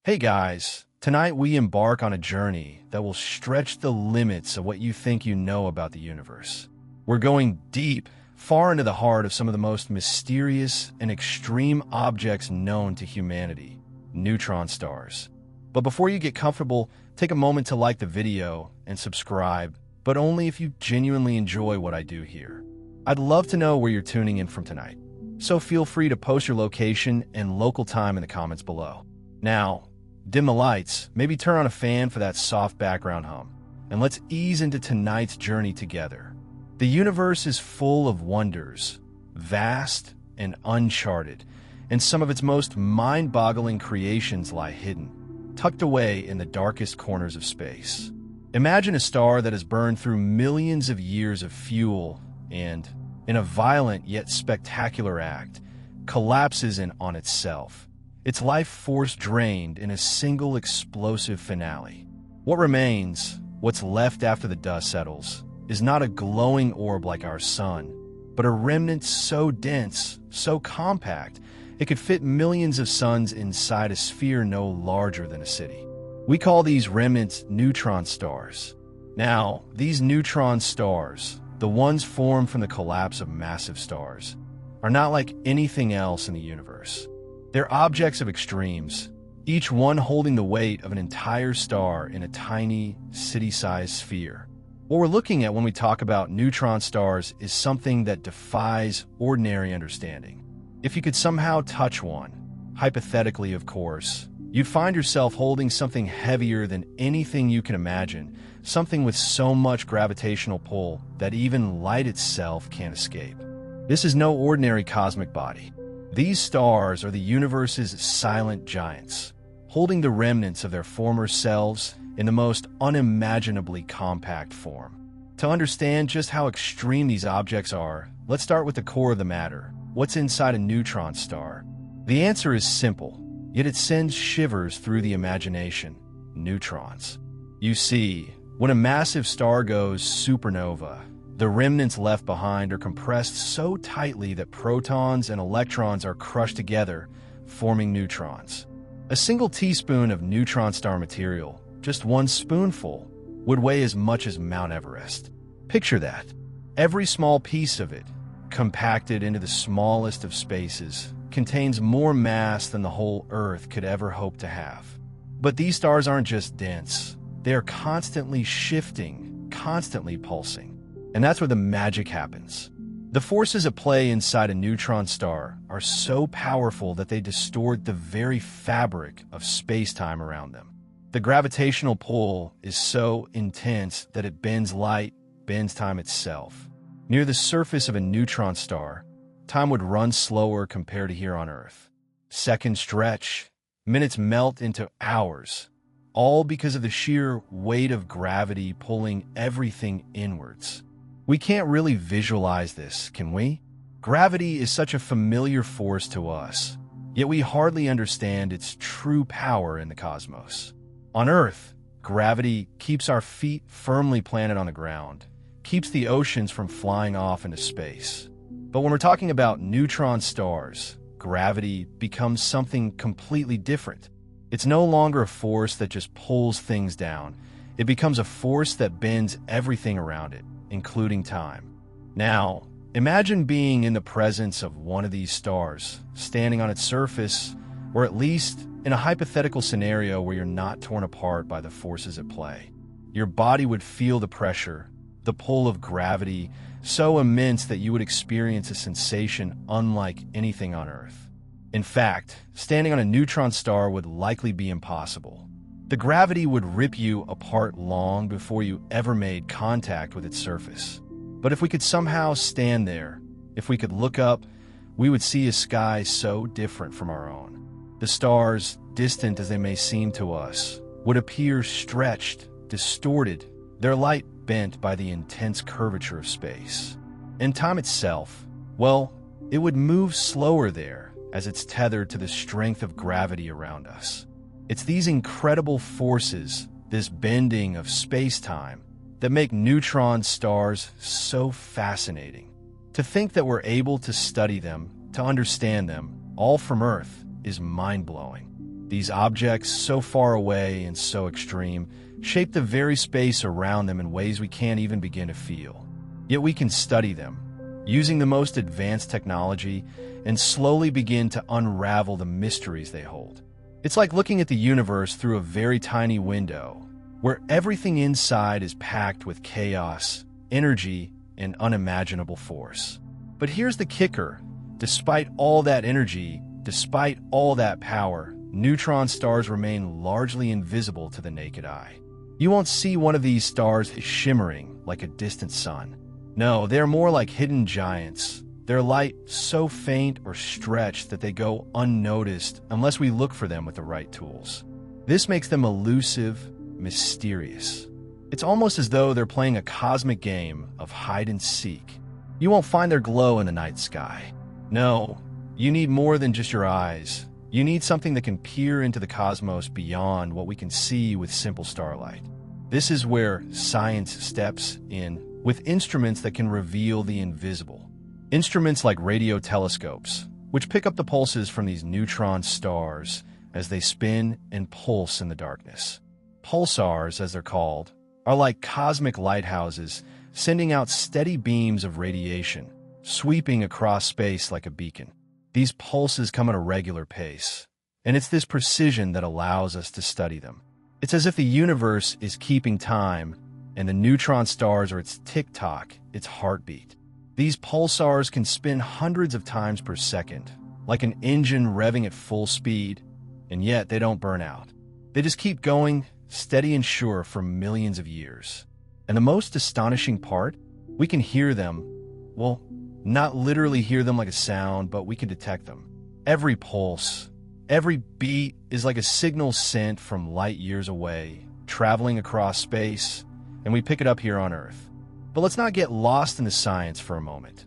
Hey guys, tonight we embark on a journey that will stretch the limits of what you think you know about the universe. We're going deep, far into the heart of some of the most mysterious and extreme objects known to humanity, neutron stars. But before you get comfortable, take a moment to like the video and subscribe, but only if you genuinely enjoy what I do here. I'd love to know where you're tuning in from tonight, so feel free to post your location and local time in the comments below. Now, dim the lights, maybe turn on a fan for that soft background hum, and let's ease into tonight's journey together. The universe is full of wonders, vast and uncharted, and some of its most mind-boggling creations lie hidden, tucked away in the darkest corners of space. Imagine a star that has burned through millions of years of fuel and, in a violent yet spectacular act, collapses in on itself. Its life force drained in a single explosive finale. What remains, what's left after the dust settles, is not a glowing orb like our sun, but a remnant so dense, so compact, it could fit millions of suns inside a sphere no larger than a city. We call these remnants neutron stars. Now, these neutron stars, the ones formed from the collapse of massive stars, are not like anything else in the universe. They're objects of extremes, each one holding the weight of an entire star in a tiny, city-sized sphere. What we're looking at when we talk about neutron stars is something that defies ordinary understanding. If you could somehow touch one, hypothetically of course, you'd find yourself holding something heavier than anything you can imagine, something with so much gravitational pull that even light itself can't escape. This is no ordinary cosmic body. These stars are the universe's silent giants, holding the remnants of their former selves in the most unimaginably compact form. To understand just how extreme these objects are, let's start with the core of the matter. What's inside a neutron star? The answer is simple, yet it sends shivers through the imagination: neutrons. You see, when a massive star goes supernova, the remnants left behind are compressed so tightly that protons and electrons are crushed together, forming neutrons. A single teaspoon of neutron star material, just one spoonful, would weigh as much as Mount Everest. Picture that. Every small piece of it, compacted into the smallest of spaces, contains more mass than the whole Earth could ever hope to have. But these stars aren't just dense. They are constantly shifting, constantly pulsing. And that's where the magic happens. The forces at play inside a neutron star are so powerful that they distort the very fabric of space-time around them. The gravitational pull is so intense that it bends light, bends time itself. Near the surface of a neutron star, time would run slower compared to here on Earth. Seconds stretch, minutes melt into hours, all because of the sheer weight of gravity pulling everything inwards. We can't really visualize this, can we? Gravity is such a familiar force to us, yet we hardly understand its true power in the cosmos. On Earth, gravity keeps our feet firmly planted on the ground, keeps the oceans from flying off into space. But when we're talking about neutron stars, gravity becomes something completely different. It's no longer a force that just pulls things down. It becomes a force that bends everything around it, including time. Now, imagine being in the presence of one of these stars, standing on its surface, or at least in a hypothetical scenario where you're not torn apart by the forces at play. Your body would feel the pressure, the pull of gravity, so immense that you would experience a sensation unlike anything on Earth. In fact, standing on a neutron star would likely be impossible. The gravity would rip you apart long before you ever made contact with its surface. But if we could somehow stand there, if we could look up, we would see a sky so different from our own. The stars, distant as they may seem to us, would appear stretched, distorted, their light bent by the intense curvature of space. And time itself, well, it would move slower there as it's tethered to the strength of gravity around us. It's these incredible forces, this bending of space-time, that make neutron stars so fascinating. To think that we're able to study them, to understand them, all from Earth, is mind-blowing. These objects, so far away and so extreme, shape the very space around them in ways we can't even begin to feel. Yet we can study them, using the most advanced technology, and slowly begin to unravel the mysteries they hold. It's like looking at the universe through a very tiny window, where everything inside is packed with chaos, energy, and unimaginable force. But here's the kicker. Despite all that energy, despite all that power, neutron stars remain largely invisible to the naked eye. You won't see one of these stars shimmering like a distant sun. No, they're more like hidden giants. Their light so faint or stretched that they go unnoticed unless we look for them with the right tools. This makes them elusive, mysterious. It's almost as though they're playing a cosmic game of hide and seek. You won't find their glow in the night sky. No, you need more than just your eyes. You need something that can peer into the cosmos beyond what we can see with simple starlight. This is where science steps in with instruments that can reveal the invisible. Instruments like radio telescopes, which pick up the pulses from these neutron stars as they spin and pulse in the darkness. Pulsars, as they're called, are like cosmic lighthouses, sending out steady beams of radiation, sweeping across space like a beacon. These pulses come at a regular pace, and it's this precision that allows us to study them. It's as if the universe is keeping time, and the neutron stars are its tick-tock, its heartbeat. These pulsars can spin hundreds of times per second, like an engine revving at full speed, and yet they don't burn out. They just keep going, steady and sure, for millions of years. And the most astonishing part, we can hear them, well, not literally hear them like a sound, but we can detect them. Every pulse, every beat is like a signal sent from light years away, traveling across space, and we pick it up here on Earth. But let's not get lost in the science for a moment.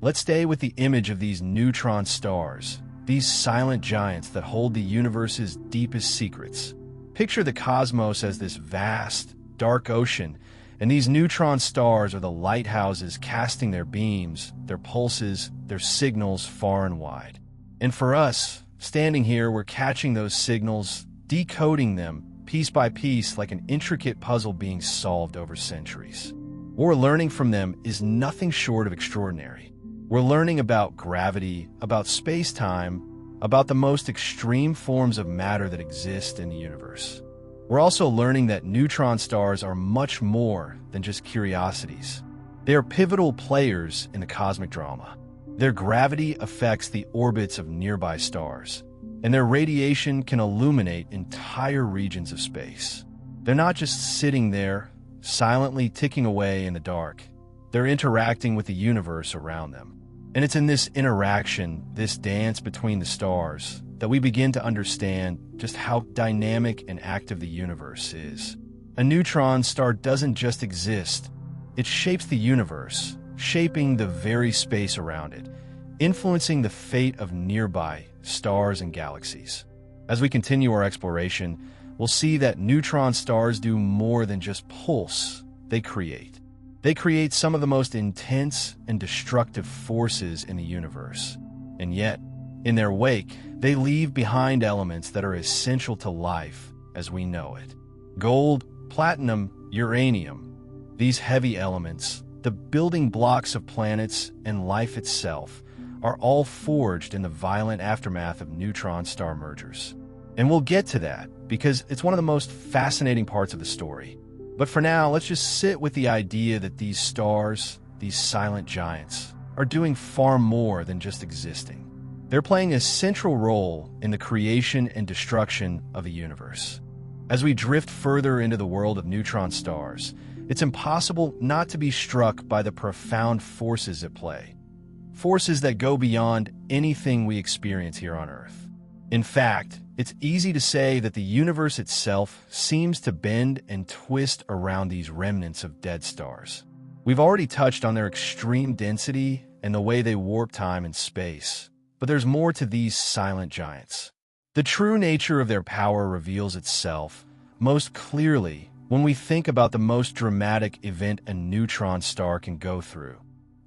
Let's stay with the image of these neutron stars, these silent giants that hold the universe's deepest secrets. Picture the cosmos as this vast, dark ocean, and these neutron stars are the lighthouses casting their beams, their pulses, their signals far and wide. And for us, standing here, we're catching those signals, decoding them piece by piece like an intricate puzzle being solved over centuries. What we're learning from them is nothing short of extraordinary. We're learning about gravity, about space-time, about the most extreme forms of matter that exist in the universe. We're also learning that neutron stars are much more than just curiosities. They are pivotal players in the cosmic drama. Their gravity affects the orbits of nearby stars, and their radiation can illuminate entire regions of space. They're not just sitting there, silently ticking away in the dark. They're interacting with the universe around them. And it's in this interaction, this dance between the stars, that we begin to understand just how dynamic and active the universe is. A neutron star doesn't just exist. It shapes the universe, shaping the very space around it, influencing the fate of nearby stars and galaxies. As we continue our exploration, we'll see that neutron stars do more than just pulse. They create. They create some of the most intense and destructive forces in the universe. And yet, in their wake, they leave behind elements that are essential to life as we know it. Gold, platinum, uranium. These heavy elements, the building blocks of planets and life itself, are all forged in the violent aftermath of neutron star mergers. And we'll get to that because it's one of the most fascinating parts of the story. But for now, let's just sit with the idea that these stars, these silent giants, are doing far more than just existing. They're playing a central role in the creation and destruction of the universe. As we drift further into the world of neutron stars, it's impossible not to be struck by the profound forces at play. Forces that go beyond anything we experience here on Earth. In fact, it's easy to say that the universe itself seems to bend and twist around these remnants of dead stars. We've already touched on their extreme density and the way they warp time and space, but there's more to these silent giants. The true nature of their power reveals itself most clearly when we think about the most dramatic event a neutron star can go through,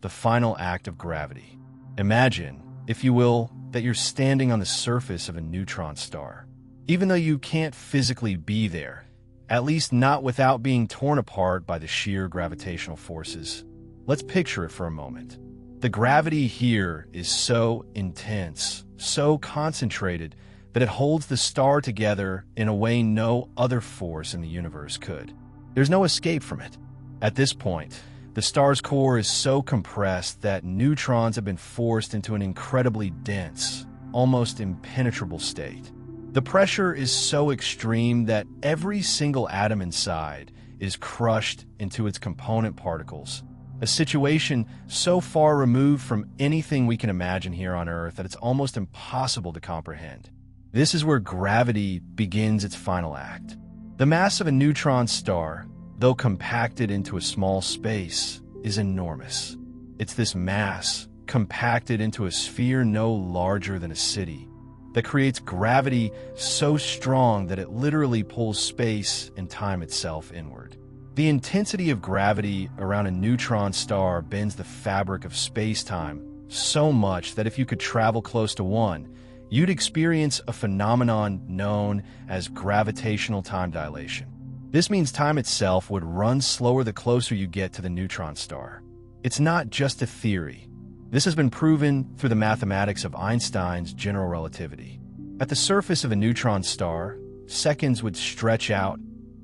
the final act of gravity. Imagine, if you will, that you're standing on the surface of a neutron star. even though you can't physically be there, at least not without being torn apart by the sheer gravitational forces. Let's picture it for a moment. The gravity here is so intense, so concentrated, that it holds the star together in a way no other force in the universe could. There's no escape from it. At this point, the star's core is so compressed that neutrons have been forced into an incredibly dense, almost impenetrable state. The pressure is so extreme that every single atom inside is crushed into its component particles, a situation so far removed from anything we can imagine here on Earth that it's almost impossible to comprehend. This is where gravity begins its final act. The mass of a neutron star, though compacted into a small space, is enormous. It's this mass, compacted into a sphere no larger than a city, that creates gravity so strong that it literally pulls space and time itself inward. The intensity of gravity around a neutron star bends the fabric of space-time so much that if you could travel close to one, you'd experience a phenomenon known as gravitational time dilation. This means time itself would run slower the closer you get to the neutron star. It's not just a theory. This has been proven through the mathematics of Einstein's general relativity. At the surface of a neutron star, seconds would stretch out,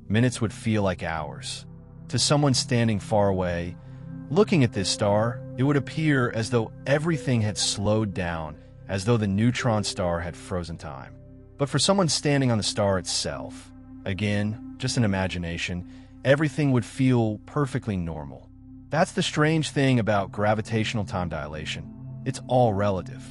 minutes would feel like hours. To someone standing far away, looking at this star, it would appear as though everything had slowed down, as though the neutron star had frozen time. But for someone standing on the star itself, again, just an imagination, everything would feel perfectly normal. That's the strange thing about gravitational time dilation. It's all relative.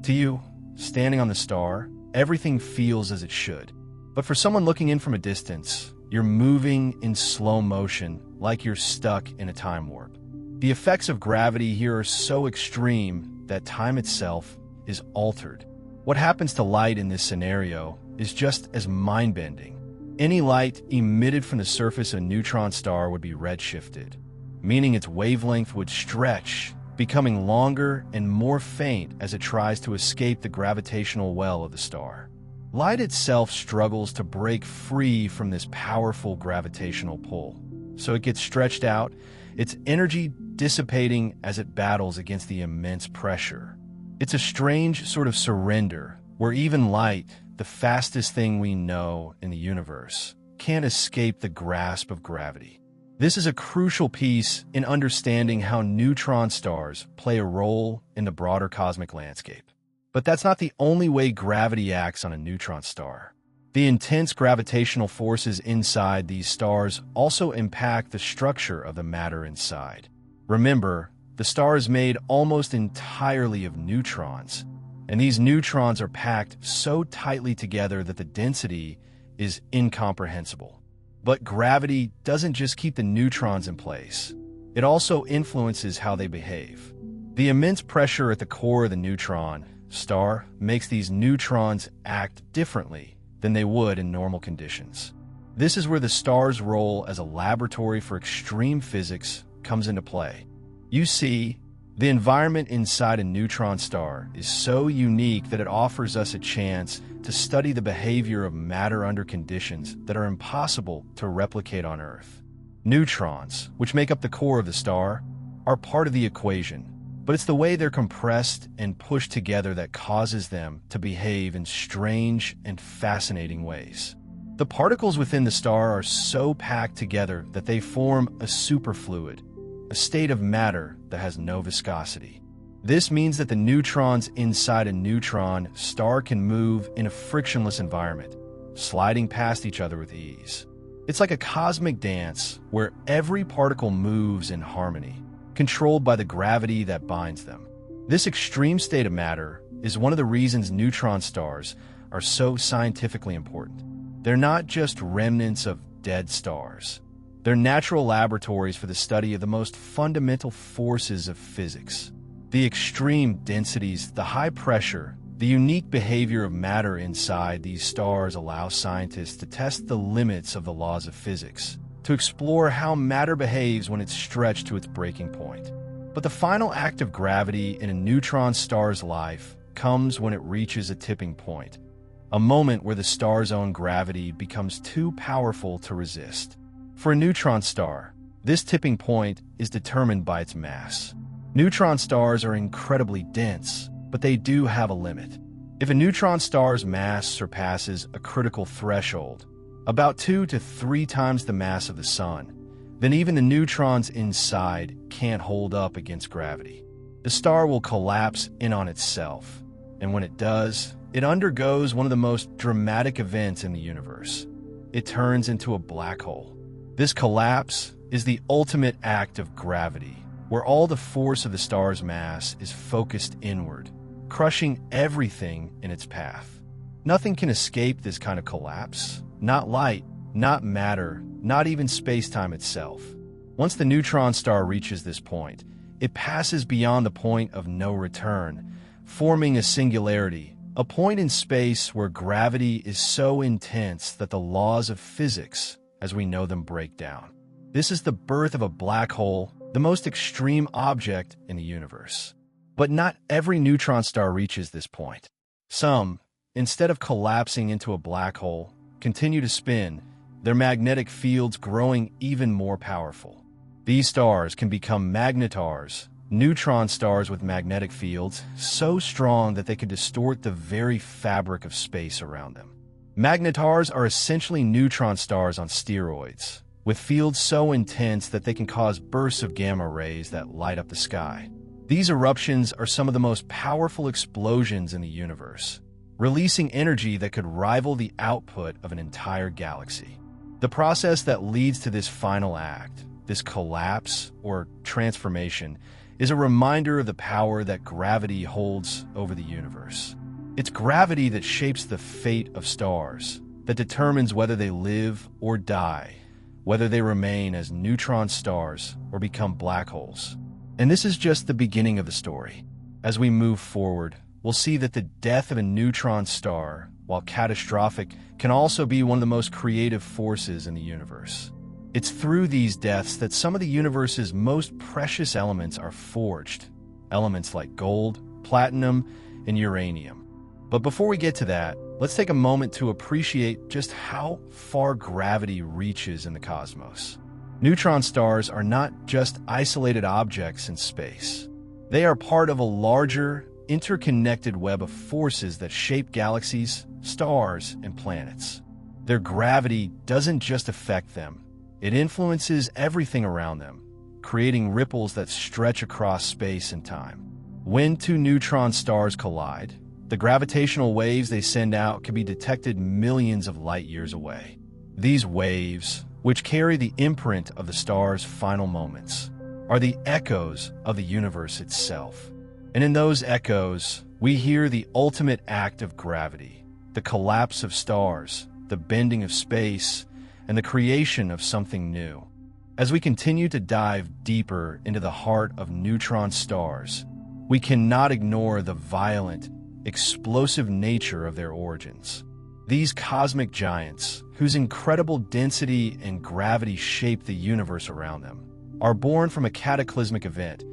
To you, standing on the star, everything feels as it should. But for someone looking in from a distance, you're moving in slow motion, like you're stuck in a time warp. The effects of gravity here are so extreme that time itself is altered. What happens to light in this scenario is just as mind-bending. Any light emitted from the surface of a neutron star would be redshifted, meaning its wavelength would stretch, becoming longer and more faint as it tries to escape the gravitational well of the star. Light itself struggles to break free from this powerful gravitational pull, so it gets stretched out, its energy dissipating as it battles against the immense pressure. It's a strange sort of surrender, where even light, the fastest thing we know in the universe, can't escape the grasp of gravity. This is a crucial piece in understanding how neutron stars play a role in the broader cosmic landscape. But that's not the only way gravity acts on a neutron star. The intense gravitational forces inside these stars also impact the structure of the matter inside. Remember, the star is made almost entirely of neutrons, and these neutrons are packed so tightly together that the density is incomprehensible. But gravity doesn't just keep the neutrons in place. It also influences how they behave. The immense pressure at the core of the neutron star makes these neutrons act differently than they would in normal conditions. This is where the star's role as a laboratory for extreme physics comes into play. You see, the environment inside a neutron star is so unique that it offers us a chance to study the behavior of matter under conditions that are impossible to replicate on Earth. Neutrons, which make up the core of the star, are part of the equation, but it's the way they're compressed and pushed together that causes them to behave in strange and fascinating ways. The particles within the star are so packed together that they form a superfluid, a state of matter that has no viscosity. This means that the neutrons inside a neutron star can move in a frictionless environment, sliding past each other with ease. It's like a cosmic dance where every particle moves in harmony, controlled by the gravity that binds them. This extreme state of matter is one of the reasons neutron stars are so scientifically important. They're not just remnants of dead stars. They're natural laboratories for the study of the most fundamental forces of physics. The extreme densities, the high pressure, the unique behavior of matter inside these stars allow scientists to test the limits of the laws of physics, to explore how matter behaves when it's stretched to its breaking point. But the final act of gravity in a neutron star's life comes when it reaches a tipping point. a moment where the star's own gravity becomes too powerful to resist. For a neutron star, this tipping point is determined by its mass. Neutron stars are incredibly dense, but they do have a limit. If a neutron star's mass surpasses a critical threshold, about 2 to 3 times the mass of the Sun, then even the neutrons inside can't hold up against gravity. The star will collapse in on itself, and when it does, it undergoes one of the most dramatic events in the universe. It turns into a black hole. This collapse is the ultimate act of gravity, where all the force of the star's mass is focused inward, crushing everything in its path. Nothing can escape this kind of collapse. Not light, not matter, not even space-time itself. Once the neutron star reaches this point, it passes beyond the point of no return, forming a singularity, a point in space where gravity is so intense that the laws of physics, as we know them, break down. This is the birth of a black hole, the most extreme object in the universe. But not every neutron star reaches this point. Some, instead of collapsing into a black hole, continue to spin, their magnetic fields growing even more powerful. These stars can become magnetars, neutron stars with magnetic fields so strong that they can distort the very fabric of space around them. Magnetars are essentially neutron stars on steroids, with fields so intense that they can cause bursts of gamma rays that light up the sky. These eruptions are some of the most powerful explosions in the universe, releasing energy that could rival the output of an entire galaxy. The process that leads to this final act, this collapse or transformation, is a reminder of the power that gravity holds over the universe. It's gravity that shapes the fate of stars, that determines whether they live or die, whether they remain as neutron stars or become black holes. And this is just the beginning of the story. As we move forward, we'll see that the death of a neutron star, while catastrophic, can also be one of the most creative forces in the universe. It's through these deaths that some of the universe's most precious elements are forged, elements like gold, platinum, and uranium. But before we get to that, let's take a moment to appreciate just how far gravity reaches in the cosmos. Neutron stars are not just isolated objects in space. They are part of a larger, interconnected web of forces that shape galaxies, stars, and planets. Their gravity doesn't just affect them. It influences everything around them, creating ripples that stretch across space and time. When two neutron stars collide, the gravitational waves they send out can be detected millions of light years away. These waves, which carry the imprint of the star's final moments, are the echoes of the universe itself. And in those echoes, we hear the ultimate act of gravity, the collapse of stars, the bending of space, and the creation of something new. As we continue to dive deeper into the heart of neutron stars, we cannot ignore the violent, explosive nature of their origins. These cosmic giants, whose incredible density and gravity shape the universe around them, are born from a cataclysmic event,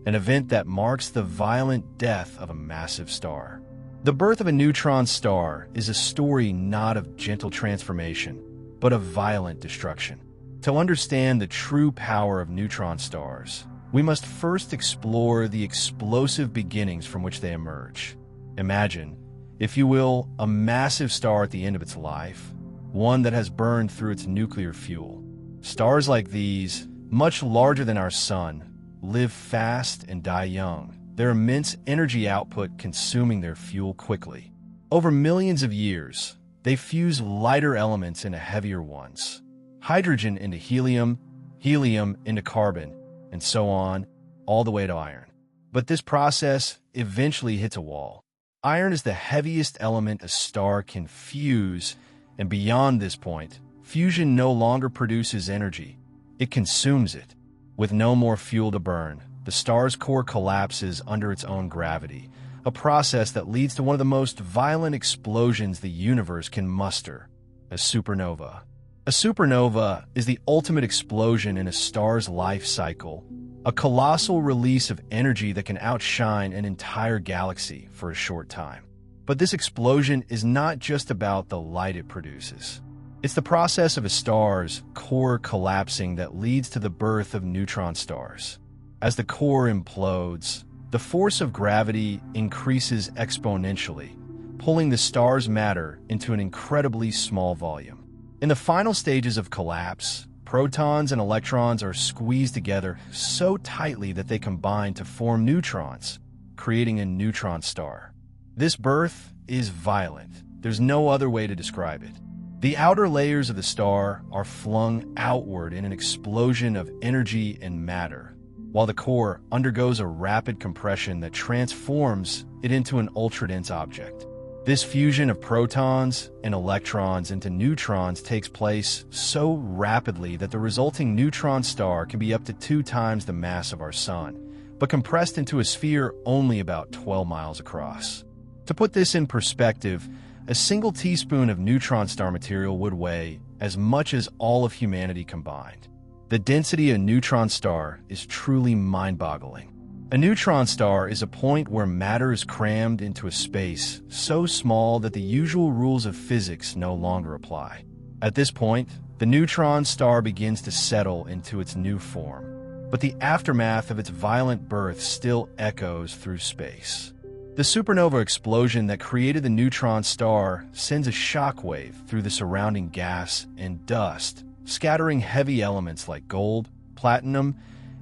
an event that marks the violent death of a massive star. The birth of a neutron star is a story not of gentle transformation, but of violent destruction. To understand the true power of neutron stars, we must first explore the explosive beginnings from which they emerge. Imagine, if you will, a massive star at the end of its life, one that has burned through its nuclear fuel. Stars like these, much larger than our sun, live fast and die young, their immense energy output consuming their fuel quickly. Over millions of years, they fuse lighter elements into heavier ones, hydrogen into helium, helium into carbon, and so on, all the way to iron. But this process eventually hits a wall. Iron is the heaviest element a star can fuse, and beyond this point, fusion no longer produces energy. It consumes it. With no more fuel to burn, the star's core collapses under its own gravity, a process that leads to one of the most violent explosions the universe can muster, a supernova. A supernova is the ultimate explosion in a star's life cycle, a colossal release of energy that can outshine an entire galaxy for a short time. But this explosion is not just about the light it produces. It's the process of a star's core collapsing that leads to the birth of neutron stars. As the core implodes, the force of gravity increases exponentially, pulling the star's matter into an incredibly small volume. In the final stages of collapse, protons and electrons are squeezed together so tightly that they combine to form neutrons, creating a neutron star. This birth is violent. There's no other way to describe it. The outer layers of the star are flung outward in an explosion of energy and matter, while the core undergoes a rapid compression that transforms it into an ultra-dense object. This fusion of protons and electrons into neutrons takes place so rapidly that the resulting neutron star can be up to 2 times the mass of our Sun, but compressed into a sphere only about 12 miles across. To put this in perspective, a single teaspoon of neutron star material would weigh as much as all of humanity combined. The density of a neutron star is truly mind-boggling. A neutron star is a point where matter is crammed into a space so small that the usual rules of physics no longer apply. At this point, the neutron star begins to settle into its new form, but the aftermath of its violent birth still echoes through space. The supernova explosion that created the neutron star sends a shockwave through the surrounding gas and dust, scattering heavy elements like gold, platinum,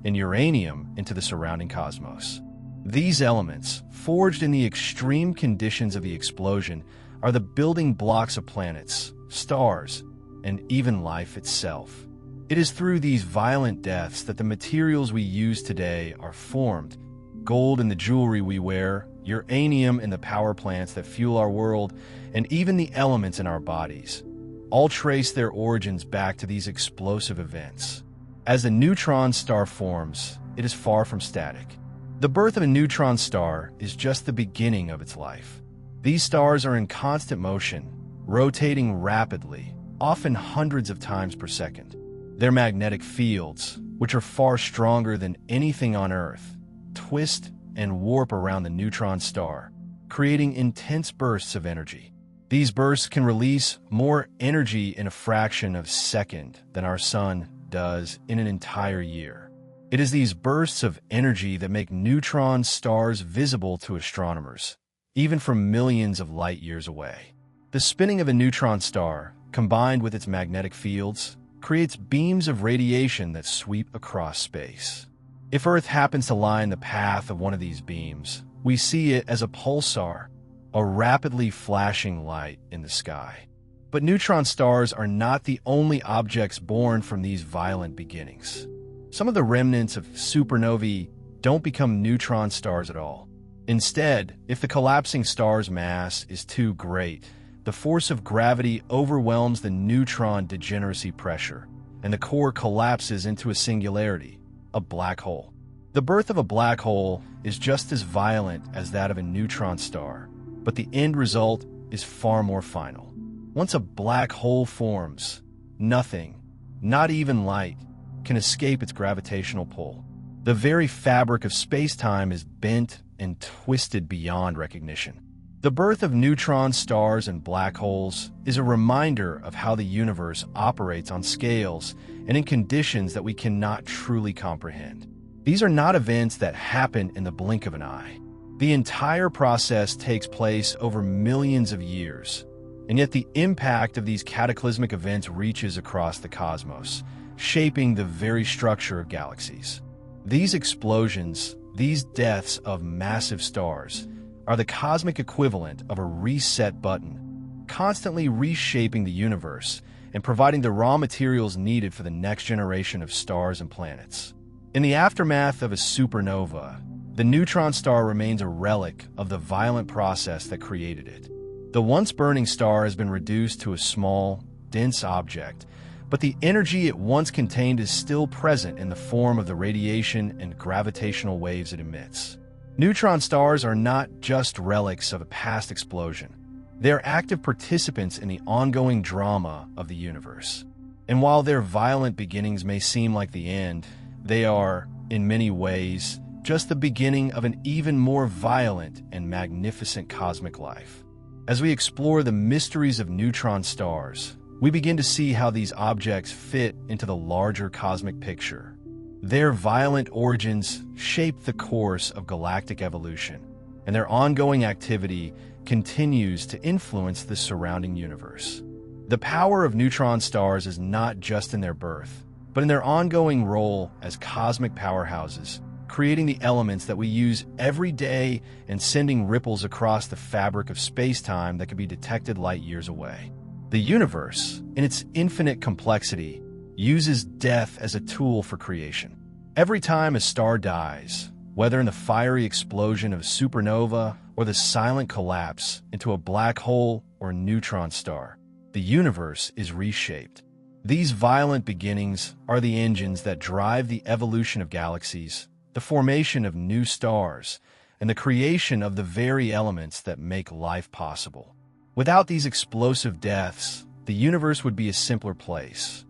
and uranium into the surrounding cosmos. These elements, forged in the extreme conditions of the explosion, are the building blocks of planets, stars, and even life itself. It is through these violent deaths that the materials we use today are formed. Gold in the jewelry we wear, uranium in the power plants that fuel our world, and even the elements in our bodies all trace their origins back to these explosive events. As the neutron star forms, it is far from static. The birth of a neutron star is just the beginning of its life. These stars are in constant motion, rotating rapidly, often hundreds of times per second. Their magnetic fields, which are far stronger than anything on Earth, twist and warp around the neutron star, creating intense bursts of energy. These bursts can release more energy in a fraction of a second than our Sun does in an entire year. It is these bursts of energy that make neutron stars visible to astronomers, even from millions of light years away. The spinning of a neutron star, combined with its magnetic fields, creates beams of radiation that sweep across space. If Earth happens to lie in the path of one of these beams, we see it as a pulsar, a rapidly flashing light in the sky. But neutron stars are not the only objects born from these violent beginnings. Some of the remnants of supernovae don't become neutron stars at all. Instead, if the collapsing star's mass is too great, the force of gravity overwhelms the neutron degeneracy pressure, and the core collapses into a singularity, a black hole. The birth of a black hole is just as violent as that of a neutron star, but the end result is far more final. Once a black hole forms, nothing, not even light, can escape its gravitational pull. The very fabric of space-time is bent and twisted beyond recognition. The birth of neutron stars and black holes is a reminder of how the universe operates on scales and in conditions that we cannot truly comprehend. These are not events that happen in the blink of an eye. The entire process takes place over millions of years, and yet the impact of these cataclysmic events reaches across the cosmos, shaping the very structure of galaxies. These explosions, these deaths of massive stars, are the cosmic equivalent of a reset button, constantly reshaping the universe and providing the raw materials needed for the next generation of stars and planets. In the aftermath of a supernova, the neutron star remains a relic of the violent process that created it. The once burning star has been reduced to a small, dense object, but the energy it once contained is still present in the form of the radiation and gravitational waves it emits. Neutron stars are not just relics of a past explosion. They are active participants in the ongoing drama of the universe. And while their violent beginnings may seem like the end, they are, in many ways, just the beginning of an even more violent and magnificent cosmic life. As we explore the mysteries of neutron stars, we begin to see how these objects fit into the larger cosmic picture. Their violent origins shape the course of galactic evolution, and their ongoing activity continues to influence the surrounding universe. The power of neutron stars is not just in their birth, but in their ongoing role as cosmic powerhouses, creating the elements that we use every day and sending ripples across the fabric of space-time that can be detected light years away. The universe, in its infinite complexity, uses death as a tool for creation. Every time a star dies, whether in the fiery explosion of a supernova or the silent collapse into a black hole or a neutron star, the universe is reshaped. These violent beginnings are the engines that drive the evolution of galaxies, the formation of new stars, and the creation of the very elements that make life possible. Without these explosive deaths, the universe would be a simpler place,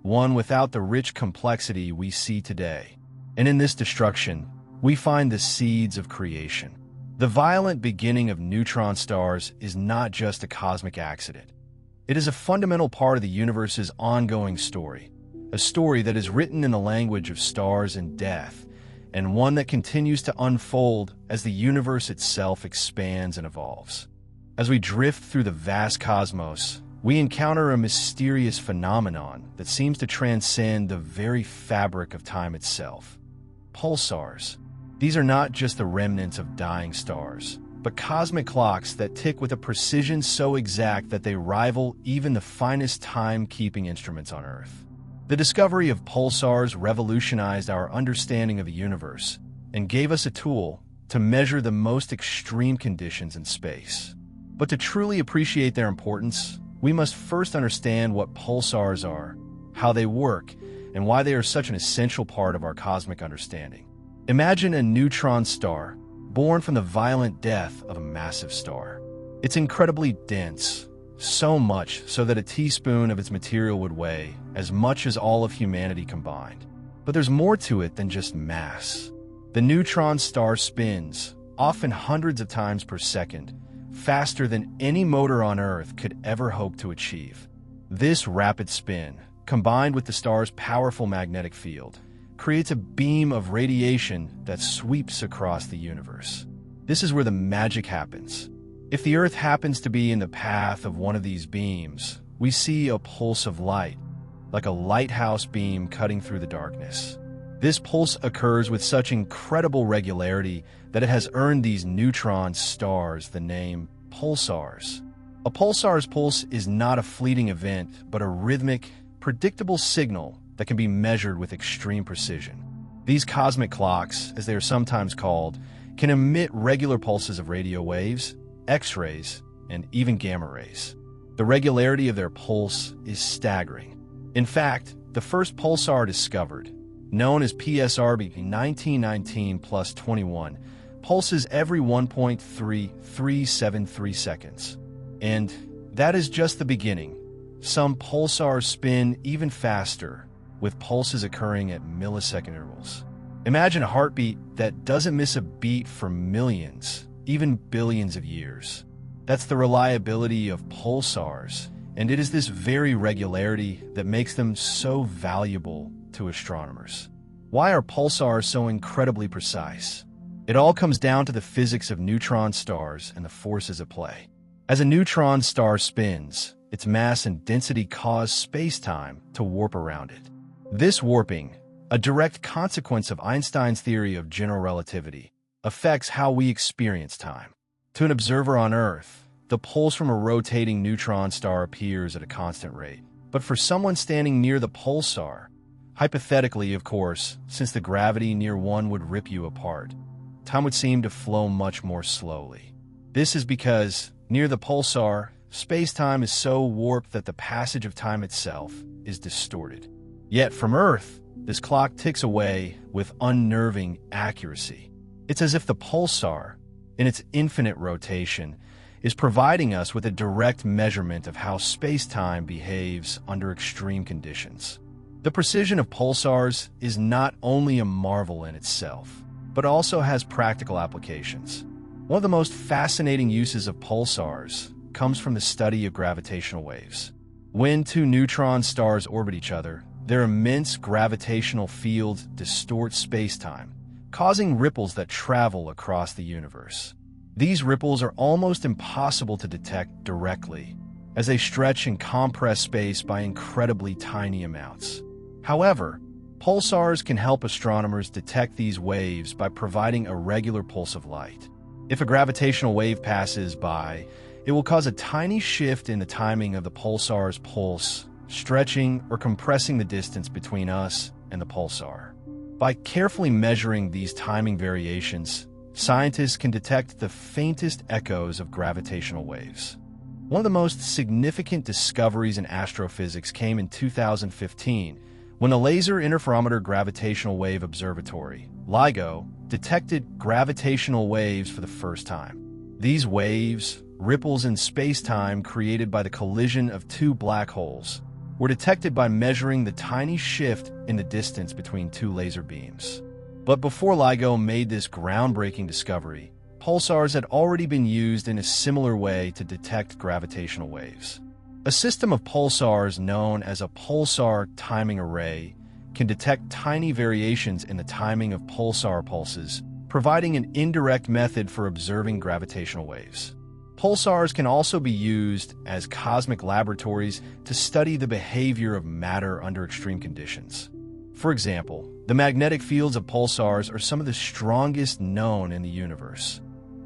one without the rich complexity we see today. And in this destruction, we find the seeds of creation. The violent beginning of neutron stars is not just a cosmic accident. It is a fundamental part of the universe's ongoing story, a story that is written in the language of stars and death, and one that continues to unfold as the universe itself expands and evolves. As we drift through the vast cosmos, we encounter a mysterious phenomenon that seems to transcend the very fabric of time itself. Pulsars. These are not just the remnants of dying stars, but cosmic clocks that tick with a precision so exact that they rival even the finest time-keeping instruments on Earth. The discovery of pulsars revolutionized our understanding of the universe and gave us a tool to measure the most extreme conditions in space. But to truly appreciate their importance, we must first understand what pulsars are, how they work, and why they are such an essential part of our cosmic understanding. Imagine a neutron star, born from the violent death of a massive star. It's incredibly dense, so much so that a teaspoon of its material would weigh as much as all of humanity combined. But there's more to it than just mass. The neutron star spins, often hundreds of times per second, faster than any motor on Earth could ever hope to achieve. This rapid spin, combined with the star's powerful magnetic field, creates a beam of radiation that sweeps across the universe. This is where the magic happens. If the Earth happens to be in the path of one of these beams, we see a pulse of light, like a lighthouse beam cutting through the darkness. This pulse occurs with such incredible regularity that it has earned these neutron stars the name pulsars. A pulsar's pulse is not a fleeting event, but a rhythmic, predictable signal that can be measured with extreme precision. These cosmic clocks, as they are sometimes called, can emit regular pulses of radio waves, X-rays, and even gamma rays. The regularity of their pulse is staggering. In fact, the first pulsar discovered, known as PSRB 1919+21, pulses every 1.3373 seconds. And that is just the beginning. Some pulsars spin even faster, with pulses occurring at millisecond intervals. Imagine a heartbeat that doesn't miss a beat for millions, even billions of years. That's the reliability of pulsars, and it is this very regularity that makes them so valuable to astronomers. Why are pulsars so incredibly precise? It all comes down to the physics of neutron stars and the forces at play. As a neutron star spins, its mass and density cause space-time to warp around it. This warping, a direct consequence of Einstein's theory of general relativity, affects how we experience time. To an observer on Earth, the pulse from a rotating neutron star appears at a constant rate. But for someone standing near the pulsar, hypothetically, of course, since the gravity near one would rip you apart, time would seem to flow much more slowly. This is because, near the pulsar, space-time is so warped that the passage of time itself is distorted. Yet from Earth, this clock ticks away with unnerving accuracy. It's as if the pulsar, in its infinite rotation, is providing us with a direct measurement of how space-time behaves under extreme conditions. The precision of pulsars is not only a marvel in itself, but also has practical applications. One of the most fascinating uses of pulsars comes from the study of gravitational waves. When two neutron stars orbit each other, their immense gravitational fields distort space-time, causing ripples that travel across the universe. These ripples are almost impossible to detect directly, as they stretch and compress space by incredibly tiny amounts. However, pulsars can help astronomers detect these waves by providing a regular pulse of light. If a gravitational wave passes by, it will cause a tiny shift in the timing of the pulsar's pulse, stretching or compressing the distance between us and the pulsar. By carefully measuring these timing variations, scientists can detect the faintest echoes of gravitational waves. One of the most significant discoveries in astrophysics came in 2015, when the Laser Interferometer Gravitational Wave Observatory, LIGO, detected gravitational waves for the first time. These waves, ripples in space-time created by the collision of two black holes, were detected by measuring the tiny shift in the distance between two laser beams. But before LIGO made this groundbreaking discovery, pulsars had already been used in a similar way to detect gravitational waves. A system of pulsars known as a pulsar timing array can detect tiny variations in the timing of pulsar pulses, providing an indirect method for observing gravitational waves. Pulsars can also be used as cosmic laboratories to study the behavior of matter under extreme conditions. For example, the magnetic fields of pulsars are some of the strongest known in the universe,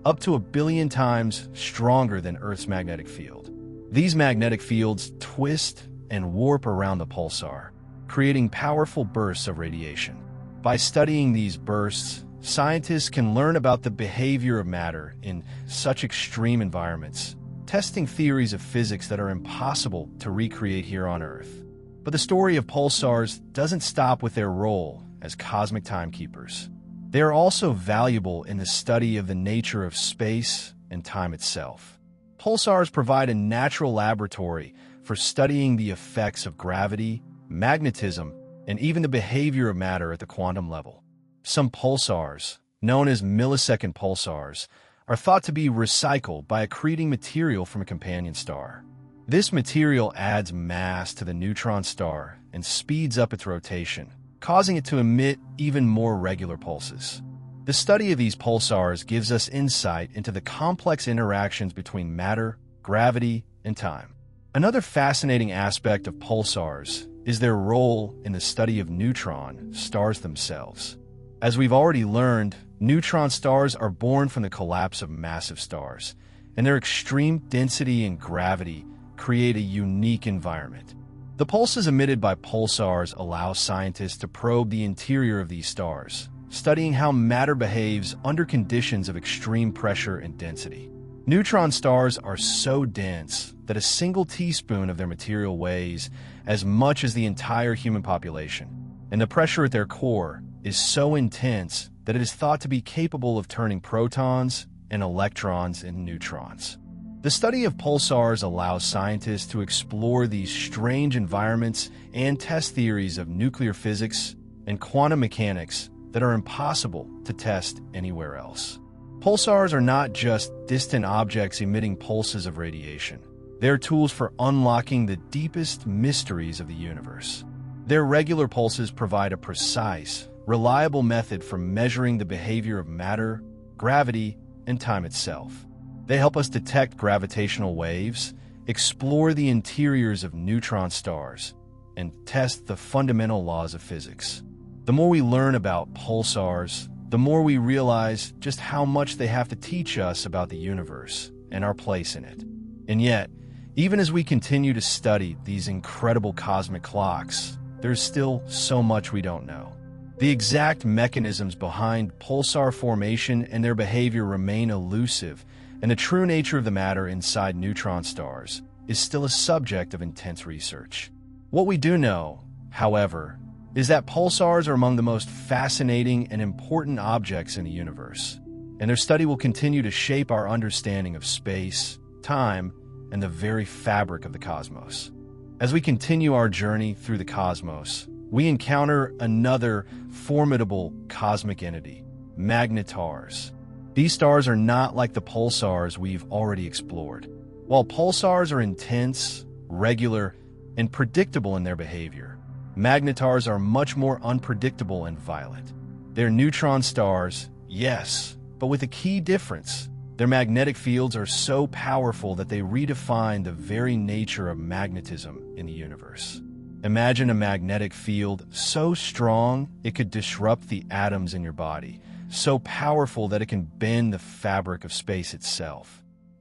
up to 1 billion times stronger than Earth's magnetic field. These magnetic fields twist and warp around the pulsar, creating powerful bursts of radiation. By studying these bursts, scientists can learn about the behavior of matter in such extreme environments, testing theories of physics that are impossible to recreate here on Earth. But the story of pulsars doesn't stop with their role as cosmic timekeepers. They are also valuable in the study of the nature of space and time itself. Pulsars provide a natural laboratory for studying the effects of gravity, magnetism, and even the behavior of matter at the quantum level. Some pulsars, known as millisecond pulsars, are thought to be recycled by accreting material from a companion star. This material adds mass to the neutron star and speeds up its rotation, causing it to emit even more regular pulses. The study of these pulsars gives us insight into the complex interactions between matter, gravity, and time. Another fascinating aspect of pulsars is their role in the study of neutron stars themselves. As we've already learned, neutron stars are born from the collapse of massive stars, and their extreme density and gravity create a unique environment. The pulses emitted by pulsars allow scientists to probe the interior of these stars, studying how matter behaves under conditions of extreme pressure and density. Neutron stars are so dense that a single teaspoon of their material weighs as much as the entire human population, and the pressure at their core is so intense that it is thought to be capable of turning protons and electrons into neutrons. The study of pulsars allows scientists to explore these strange environments and test theories of nuclear physics and quantum mechanics that are impossible to test anywhere else. Pulsars are not just distant objects emitting pulses of radiation. They're tools for unlocking the deepest mysteries of the universe. Their regular pulses provide a precise, reliable method for measuring the behavior of matter, gravity, and time itself. They help us detect gravitational waves, explore the interiors of neutron stars, and test the fundamental laws of physics. The more we learn about pulsars, the more we realize just how much they have to teach us about the universe and our place in it. And yet, even as we continue to study these incredible cosmic clocks, there's still so much we don't know. The exact mechanisms behind pulsar formation and their behavior remain elusive, and the true nature of the matter inside neutron stars is still a subject of intense research. What we do know, however, is that pulsars are among the most fascinating and important objects in the universe, and their study will continue to shape our understanding of space, time, and the very fabric of the cosmos. As we continue our journey through the cosmos, we encounter another formidable cosmic entity, magnetars. These stars are not like the pulsars we've already explored. While pulsars are intense, regular, and predictable in their behavior, magnetars are much more unpredictable and violent. They're neutron stars, yes, but with a key difference. Their magnetic fields are so powerful that they redefine the very nature of magnetism in the universe. Imagine a magnetic field so strong it could disrupt the atoms in your body, so powerful that it can bend the fabric of space itself.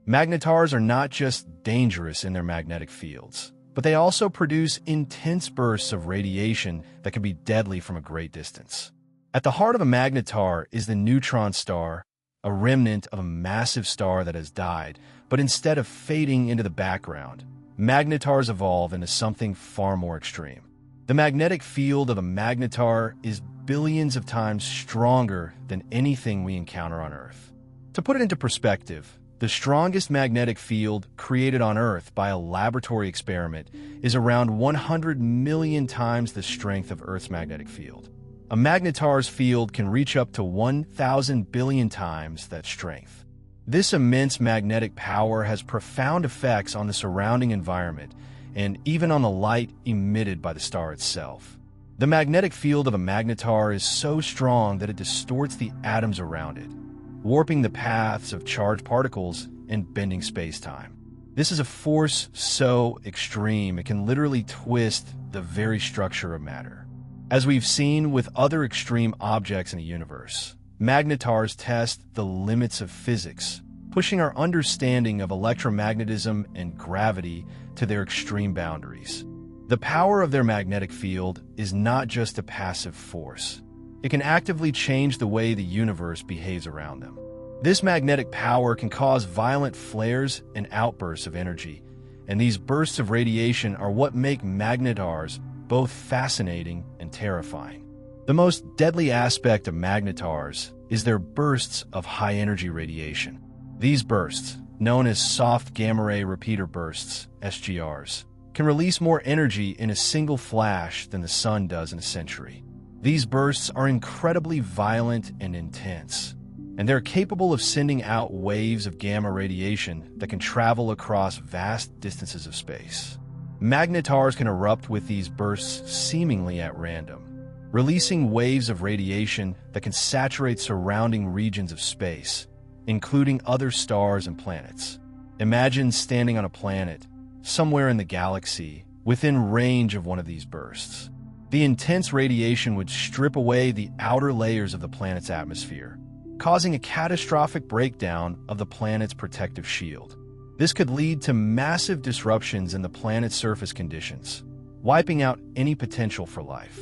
Magnetars are not just dangerous in their magnetic fields, but they also produce intense bursts of radiation that can be deadly from a great distance. At the heart of a magnetar is the neutron star, a remnant of a massive star that has died, but instead of fading into the background, magnetars evolve into something far more extreme. The magnetic field of a magnetar is billions of times stronger than anything we encounter on Earth. To put it into perspective, the strongest magnetic field created on Earth by a laboratory experiment is around 100 million times the strength of Earth's magnetic field. A magnetar's field can reach up to 1,000 billion times that strength. This immense magnetic power has profound effects on the surrounding environment and even on the light emitted by the star itself. The magnetic field of a magnetar is so strong that it distorts the atoms around it, warping the paths of charged particles and bending space-time. This is a force so extreme it can literally twist the very structure of matter. As we've seen with other extreme objects in the universe, magnetars test the limits of physics, pushing our understanding of electromagnetism and gravity to their extreme boundaries. The power of their magnetic field is not just a passive force. It can actively change the way the universe behaves around them. This magnetic power can cause violent flares and outbursts of energy, and these bursts of radiation are what make magnetars both fascinating and terrifying. The most deadly aspect of magnetars is their bursts of high-energy radiation. These bursts, known as soft gamma-ray repeater bursts, SGRs, can release more energy in a single flash than the sun does in a century. These bursts are incredibly violent and intense, and they're capable of sending out waves of gamma radiation that can travel across vast distances of space. Magnetars can erupt with these bursts seemingly at random, releasing waves of radiation that can saturate surrounding regions of space, including other stars and planets. Imagine standing on a planet, somewhere in the galaxy, within range of one of these bursts. The intense radiation would strip away the outer layers of the planet's atmosphere, causing a catastrophic breakdown of the planet's protective shield. This could lead to massive disruptions in the planet's surface conditions, wiping out any potential for life.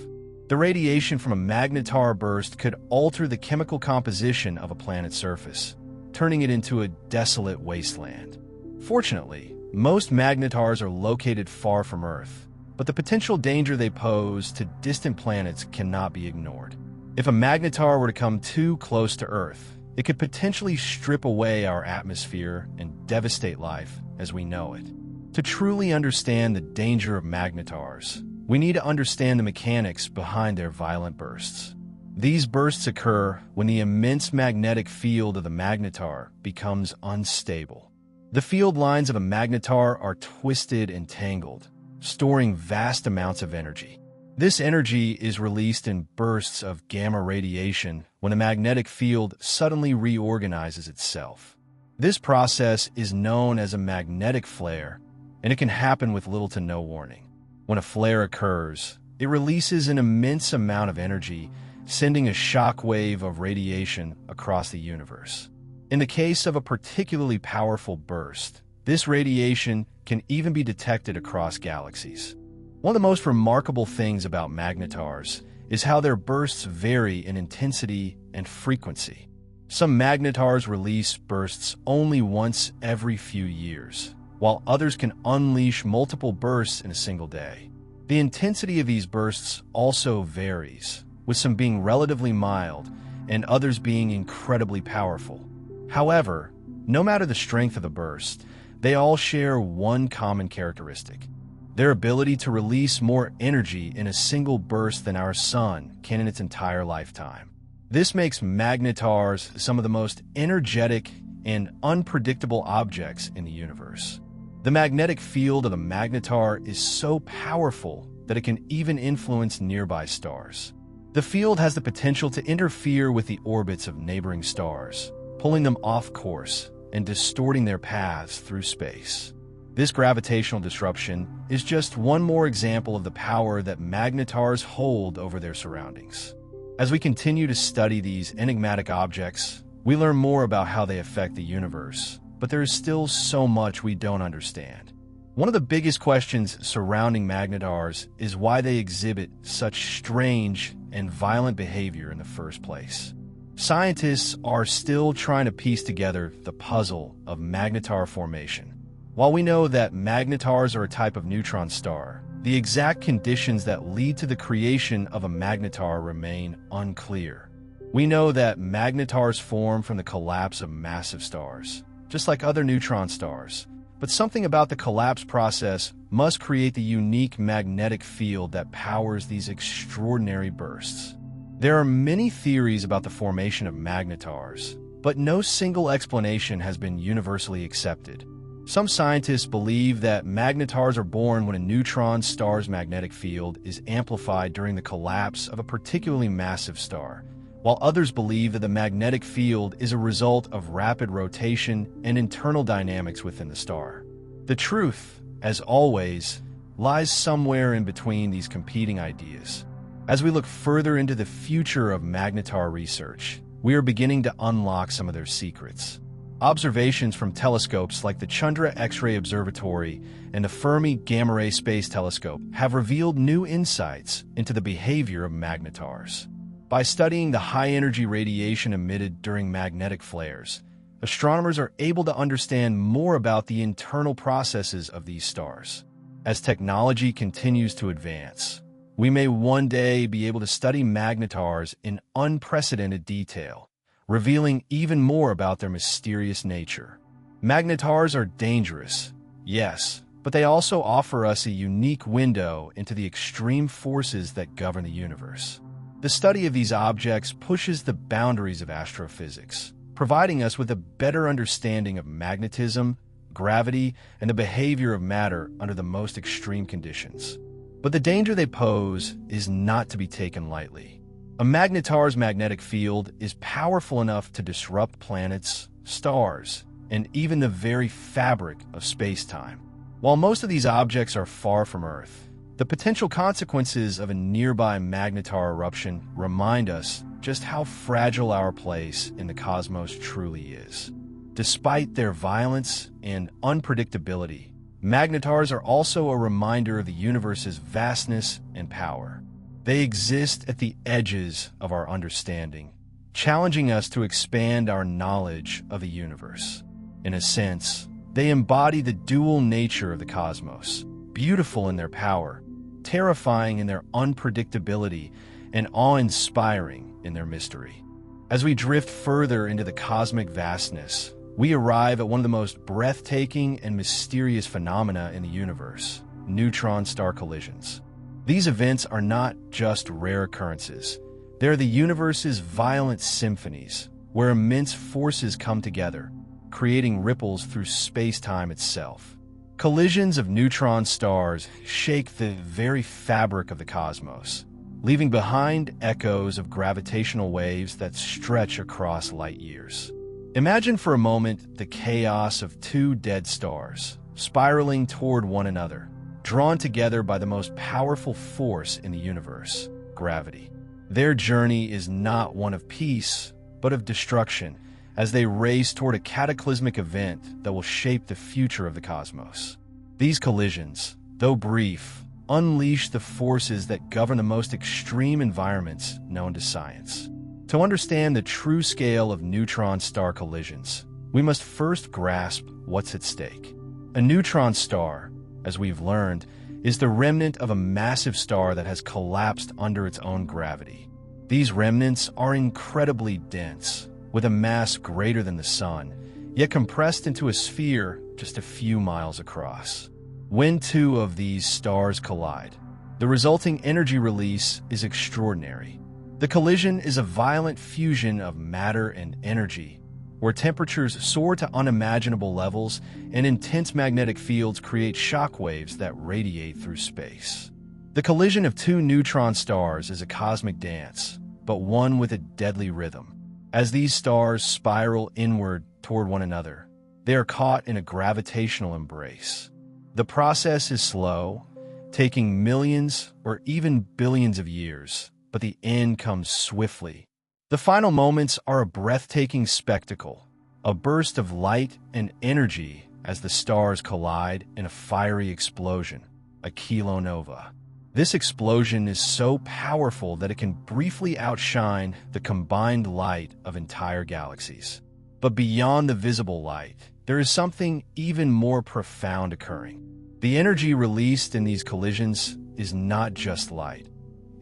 The radiation from a magnetar burst could alter the chemical composition of a planet's surface, turning it into a desolate wasteland. Fortunately, most magnetars are located far from Earth, but the potential danger they pose to distant planets cannot be ignored. If a magnetar were to come too close to Earth, it could potentially strip away our atmosphere and devastate life as we know it. To truly understand the danger of magnetars, we need to understand the mechanics behind their violent bursts. These bursts occur when the immense magnetic field of the magnetar becomes unstable. The field lines of a magnetar are twisted and tangled, storing vast amounts of energy. This energy is released in bursts of gamma radiation when the magnetic field suddenly reorganizes itself. This process is known as a magnetic flare, and it can happen with little to no warning. When a flare occurs, it releases an immense amount of energy, sending a shock wave of radiation across the universe. In the case of a particularly powerful burst, this radiation can even be detected across galaxies. One of the most remarkable things about magnetars is how their bursts vary in intensity and frequency. Some magnetars release bursts only once every few years, while others can unleash multiple bursts in a single day. The intensity of these bursts also varies, with some being relatively mild and others being incredibly powerful. However, no matter the strength of the burst, they all share one common characteristic: their ability to release more energy in a single burst than our sun can in its entire lifetime. This makes magnetars some of the most energetic and unpredictable objects in the universe. The magnetic field of the magnetar is so powerful that it can even influence nearby stars. The field has the potential to interfere with the orbits of neighboring stars, pulling them off course and distorting their paths through space. This gravitational disruption is just one more example of the power that magnetars hold over their surroundings. As we continue to study these enigmatic objects, we learn more about how they affect the universe, but there is still so much we don't understand. One of the biggest questions surrounding magnetars is why they exhibit such strange and violent behavior in the first place. Scientists are still trying to piece together the puzzle of magnetar formation. While we know that magnetars are a type of neutron star, the exact conditions that lead to the creation of a magnetar remain unclear. We know that magnetars form from the collapse of massive stars, just like other neutron stars, but something about the collapse process must create the unique magnetic field that powers these extraordinary bursts. There are many theories about the formation of magnetars, but no single explanation has been universally accepted. Some scientists believe that magnetars are born when a neutron star's magnetic field is amplified during the collapse of a particularly massive star, while others believe that the magnetic field is a result of rapid rotation and internal dynamics within the star. The truth, as always, lies somewhere in between these competing ideas. As we look further into the future of magnetar research, we are beginning to unlock some of their secrets. Observations from telescopes like the Chandra X-ray Observatory and the Fermi Gamma Ray Space Telescope have revealed new insights into the behavior of magnetars. By studying the high-energy radiation emitted during magnetic flares, astronomers are able to understand more about the internal processes of these stars. As technology continues to advance, we may one day be able to study magnetars in unprecedented detail, revealing even more about their mysterious nature. Magnetars are dangerous, yes, but they also offer us a unique window into the extreme forces that govern the universe. The study of these objects pushes the boundaries of astrophysics, providing us with a better understanding of magnetism, gravity, and the behavior of matter under the most extreme conditions. But the danger they pose is not to be taken lightly. A magnetar's magnetic field is powerful enough to disrupt planets, stars, and even the very fabric of space-time. While most of these objects are far from Earth, the potential consequences of a nearby magnetar eruption remind us just how fragile our place in the cosmos truly is. Despite their violence and unpredictability, magnetars are also a reminder of the universe's vastness and power. They exist at the edges of our understanding, challenging us to expand our knowledge of the universe. In a sense, they embody the dual nature of the cosmos, beautiful in their power, terrifying in their unpredictability, and awe-inspiring in their mystery. As we drift further into the cosmic vastness, we arrive at one of the most breathtaking and mysterious phenomena in the universe: neutron star collisions. These events are not just rare occurrences. They're the universe's violent symphonies, where immense forces come together, creating ripples through space-time itself. Collisions of neutron stars shake the very fabric of the cosmos, leaving behind echoes of gravitational waves that stretch across light years. Imagine for a moment the chaos of two dead stars, spiraling toward one another, drawn together by the most powerful force in the universe, gravity. Their journey is not one of peace, but of destruction, as they race toward a cataclysmic event that will shape the future of the cosmos. These collisions, though brief, unleash the forces that govern the most extreme environments known to science. To understand the true scale of neutron star collisions, we must first grasp what's at stake. A neutron star, as we've learned, is the remnant of a massive star that has collapsed under its own gravity. These remnants are incredibly dense, with a mass greater than the Sun, yet compressed into a sphere just a few miles across. When two of these stars collide, the resulting energy release is extraordinary. The collision is a violent fusion of matter and energy, where temperatures soar to unimaginable levels and intense magnetic fields create shock waves that radiate through space. The collision of two neutron stars is a cosmic dance, but one with a deadly rhythm. As these stars spiral inward toward one another, they are caught in a gravitational embrace. The process is slow, taking millions or even billions of years, but the end comes swiftly. The final moments are a breathtaking spectacle, a burst of light and energy as the stars collide in a fiery explosion, a kilonova. This explosion is so powerful that it can briefly outshine the combined light of entire galaxies. But beyond the visible light, there is something even more profound occurring. The energy released in these collisions is not just light.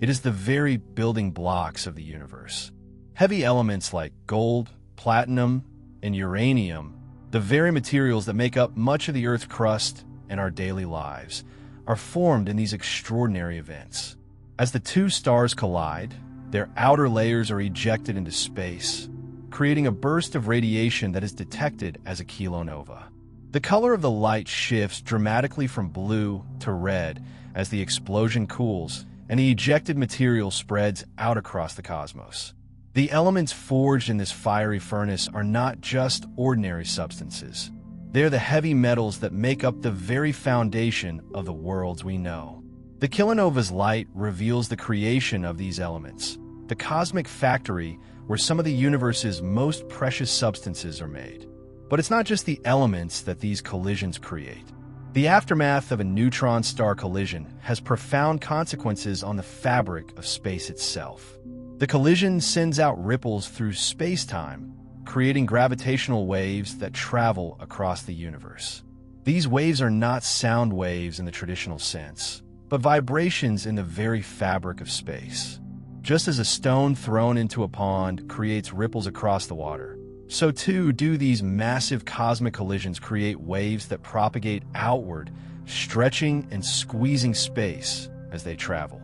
It is the very building blocks of the universe. Heavy elements like gold, platinum, and uranium, the very materials that make up much of the Earth's crust and our daily lives, are formed in these extraordinary events. As the two stars collide, their outer layers are ejected into space, creating a burst of radiation that is detected as a kilonova. The color of the light shifts dramatically from blue to red as the explosion cools and the ejected material spreads out across the cosmos. The elements forged in this fiery furnace are not just ordinary substances. They are the heavy metals that make up the very foundation of the worlds we know. The kilonova's light reveals the creation of these elements, the cosmic factory where some of the universe's most precious substances are made. But it's not just the elements that these collisions create. The aftermath of a neutron star collision has profound consequences on the fabric of space itself. The collision sends out ripples through space-time, creating gravitational waves that travel across the universe. These waves are not sound waves in the traditional sense, but vibrations in the very fabric of space. Just as a stone thrown into a pond creates ripples across the water, so too do these massive cosmic collisions create waves that propagate outward, stretching and squeezing space as they travel.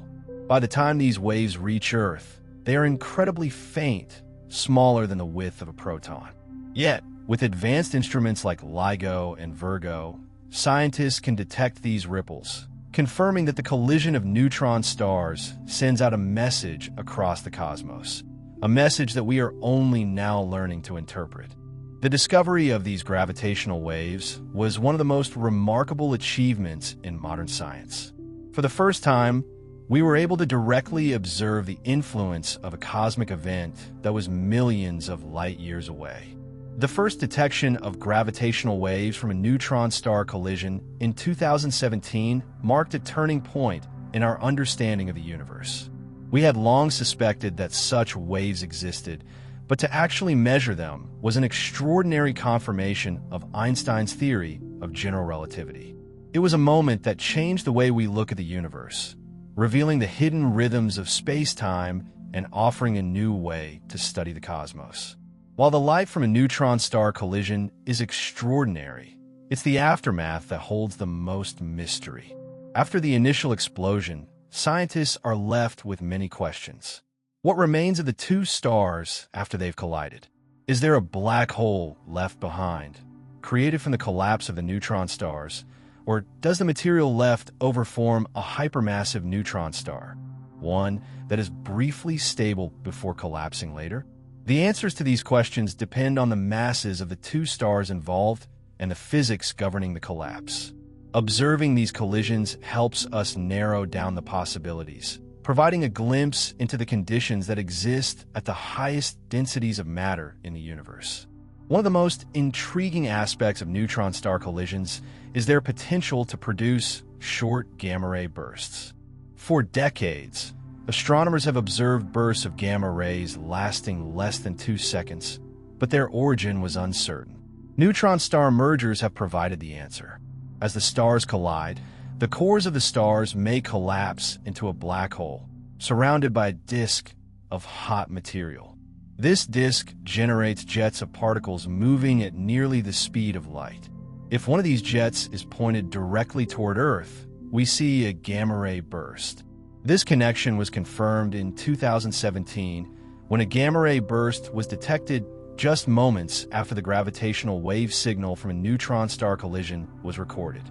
By the time these waves reach Earth, they are incredibly faint, smaller than the width of a proton. Yet, with advanced instruments like LIGO and Virgo, scientists can detect these ripples, confirming that the collision of neutron stars sends out a message across the cosmos, a message that we are only now learning to interpret. The discovery of these gravitational waves was one of the most remarkable achievements in modern science. For the first time, we were able to directly observe the influence of a cosmic event that was millions of light years away. The first detection of gravitational waves from a neutron star collision in 2017 marked a turning point in our understanding of the universe. We had long suspected that such waves existed, but to actually measure them was an extraordinary confirmation of Einstein's theory of general relativity. It was a moment that changed the way we look at the universe, revealing the hidden rhythms of space-time and offering a new way to study the cosmos. While the light from a neutron star collision is extraordinary, it's the aftermath that holds the most mystery. After the initial explosion, scientists are left with many questions. What remains of the two stars after they've collided? Is there a black hole left behind, created from the collapse of the neutron stars? Or does the material left overform a hypermassive neutron star, one that is briefly stable before collapsing later? The answers to these questions depend on the masses of the two stars involved and the physics governing the collapse. Observing these collisions helps us narrow down the possibilities, providing a glimpse into the conditions that exist at the highest densities of matter in the universe. One of the most intriguing aspects of neutron star collisions is their potential to produce short gamma-ray bursts. For decades, astronomers have observed bursts of gamma rays lasting less than 2 seconds, but their origin was uncertain. Neutron star mergers have provided the answer. As the stars collide, the cores of the stars may collapse into a black hole, surrounded by a disk of hot material. This disk generates jets of particles moving at nearly the speed of light. If one of these jets is pointed directly toward Earth, we see a gamma-ray burst. This connection was confirmed in 2017 when a gamma-ray burst was detected just moments after the gravitational wave signal from a neutron star collision was recorded.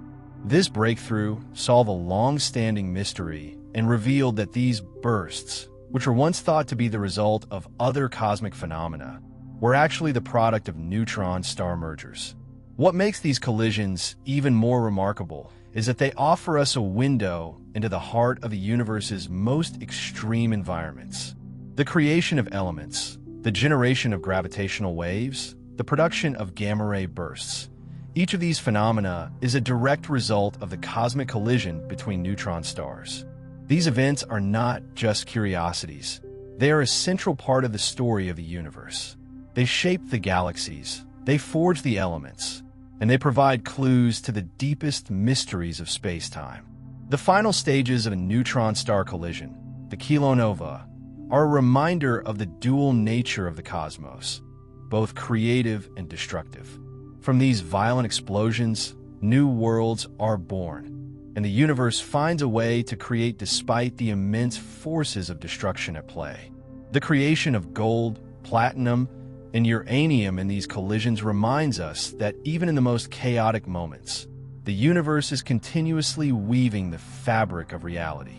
This breakthrough solved a long-standing mystery and revealed that these bursts, which were once thought to be the result of other cosmic phenomena, were actually the product of neutron star mergers. What makes these collisions even more remarkable is that they offer us a window into the heart of the universe's most extreme environments. The creation of elements, the generation of gravitational waves, the production of gamma-ray bursts. Each of these phenomena is a direct result of the cosmic collision between neutron stars. These events are not just curiosities. They are a central part of the story of the universe. They shape the galaxies, they forge the elements, and they provide clues to the deepest mysteries of space-time. The final stages of a neutron star collision, the kilonova, are a reminder of the dual nature of the cosmos, both creative and destructive. From these violent explosions, new worlds are born, and the universe finds a way to create despite the immense forces of destruction at play. The creation of gold, platinum, and uranium in these collisions reminds us that even in the most chaotic moments, the universe is continuously weaving the fabric of reality.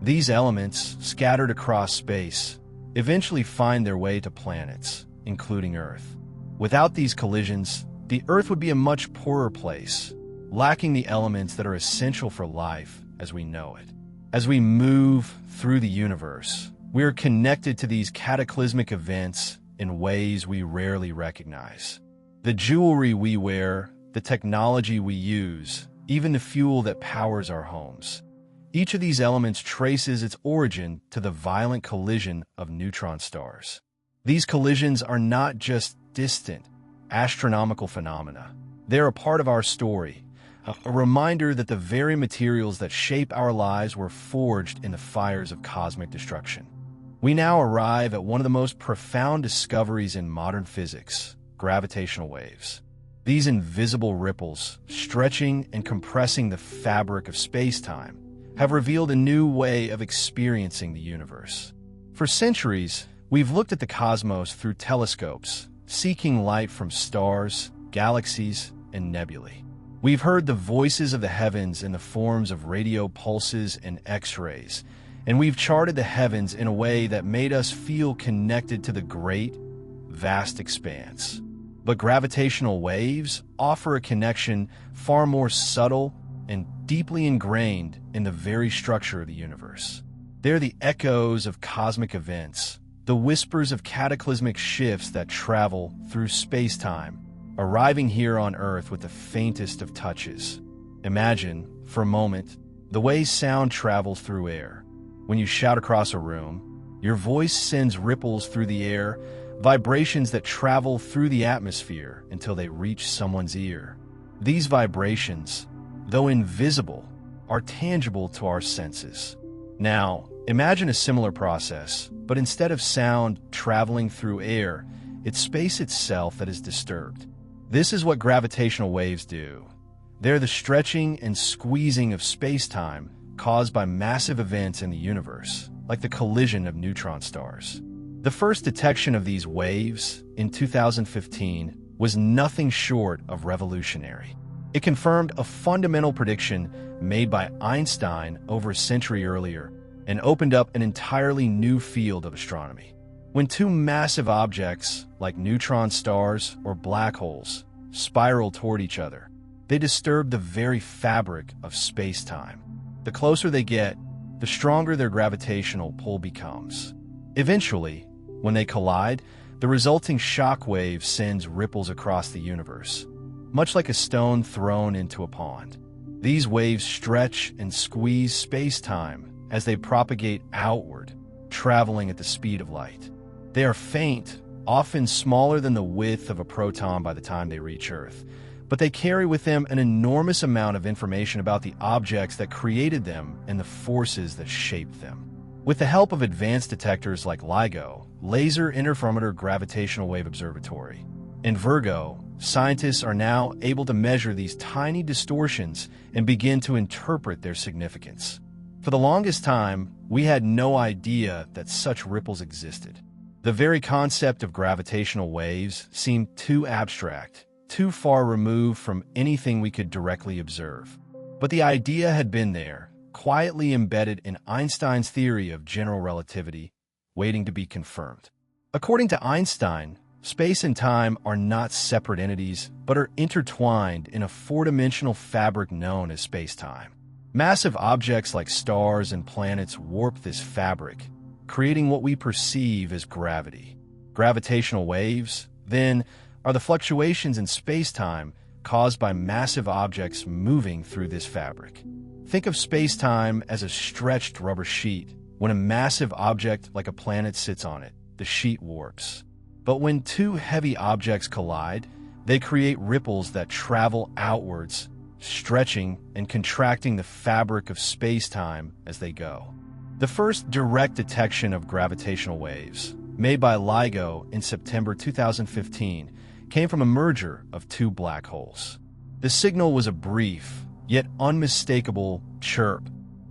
These elements, scattered across space, eventually find their way to planets, including Earth. Without these collisions, the Earth would be a much poorer place, lacking the elements that are essential for life as we know it. As we move through the universe, we are connected to these cataclysmic events in ways we rarely recognize. The jewelry we wear, the technology we use, even the fuel that powers our homes. Each of these elements traces its origin to the violent collision of neutron stars. These collisions are not just distant, astronomical phenomena. They're a part of our story, a reminder that the very materials that shape our lives were forged in the fires of cosmic destruction. We now arrive at one of the most profound discoveries in modern physics: gravitational waves. These invisible ripples, stretching and compressing the fabric of space-time, have revealed a new way of experiencing the universe. For centuries, we've looked at the cosmos through telescopes, seeking light from stars, galaxies, and nebulae. We've heard the voices of the heavens in the forms of radio pulses and X-rays, and we've charted the heavens in a way that made us feel connected to the great, vast expanse. But gravitational waves offer a connection far more subtle and deeply ingrained in the very structure of the universe. They're the echoes of cosmic events, the whispers of cataclysmic shifts that travel through space-time, arriving here on Earth with the faintest of touches. Imagine, for a moment, the way sound travels through air. When you shout across a room, your voice sends ripples through the air, vibrations that travel through the atmosphere until they reach someone's ear. These vibrations, though invisible, are tangible to our senses. Now, imagine a similar process, but instead of sound traveling through air, it's space itself that is disturbed. This is what gravitational waves do. They're the stretching and squeezing of space-time caused by massive events in the universe, like the collision of neutron stars. The first detection of these waves, in 2015, was nothing short of revolutionary. It confirmed a fundamental prediction made by Einstein over a century earlier and opened up an entirely new field of astronomy. When two massive objects, like neutron stars or black holes, spiral toward each other, they disturb the very fabric of space-time. The closer they get, the stronger their gravitational pull becomes. Eventually, when they collide, the resulting shock wave sends ripples across the universe, much like a stone thrown into a pond. These waves stretch and squeeze space-time as they propagate outward, traveling at the speed of light. They are faint, often smaller than the width of a proton by the time they reach Earth, but they carry with them an enormous amount of information about the objects that created them and the forces that shaped them. With the help of advanced detectors like LIGO, Laser Interferometer Gravitational Wave Observatory, and Virgo, scientists are now able to measure these tiny distortions and begin to interpret their significance. For the longest time, we had no idea that such ripples existed. The very concept of gravitational waves seemed too abstract, too far removed from anything we could directly observe. But the idea had been there, quietly embedded in Einstein's theory of general relativity, waiting to be confirmed. According to Einstein, space and time are not separate entities, but are intertwined in a four-dimensional fabric known as space-time. Massive objects like stars and planets warp this fabric, creating what we perceive as gravity. Gravitational waves, then, are the fluctuations in space-time caused by massive objects moving through this fabric. Think of space-time as a stretched rubber sheet. When a massive object like a planet sits on it, the sheet warps. But when two heavy objects collide, they create ripples that travel outwards, stretching and contracting the fabric of space-time as they go. The first direct detection of gravitational waves, made by LIGO in September 2015, came from a merger of two black holes. The signal was a brief, yet unmistakable chirp,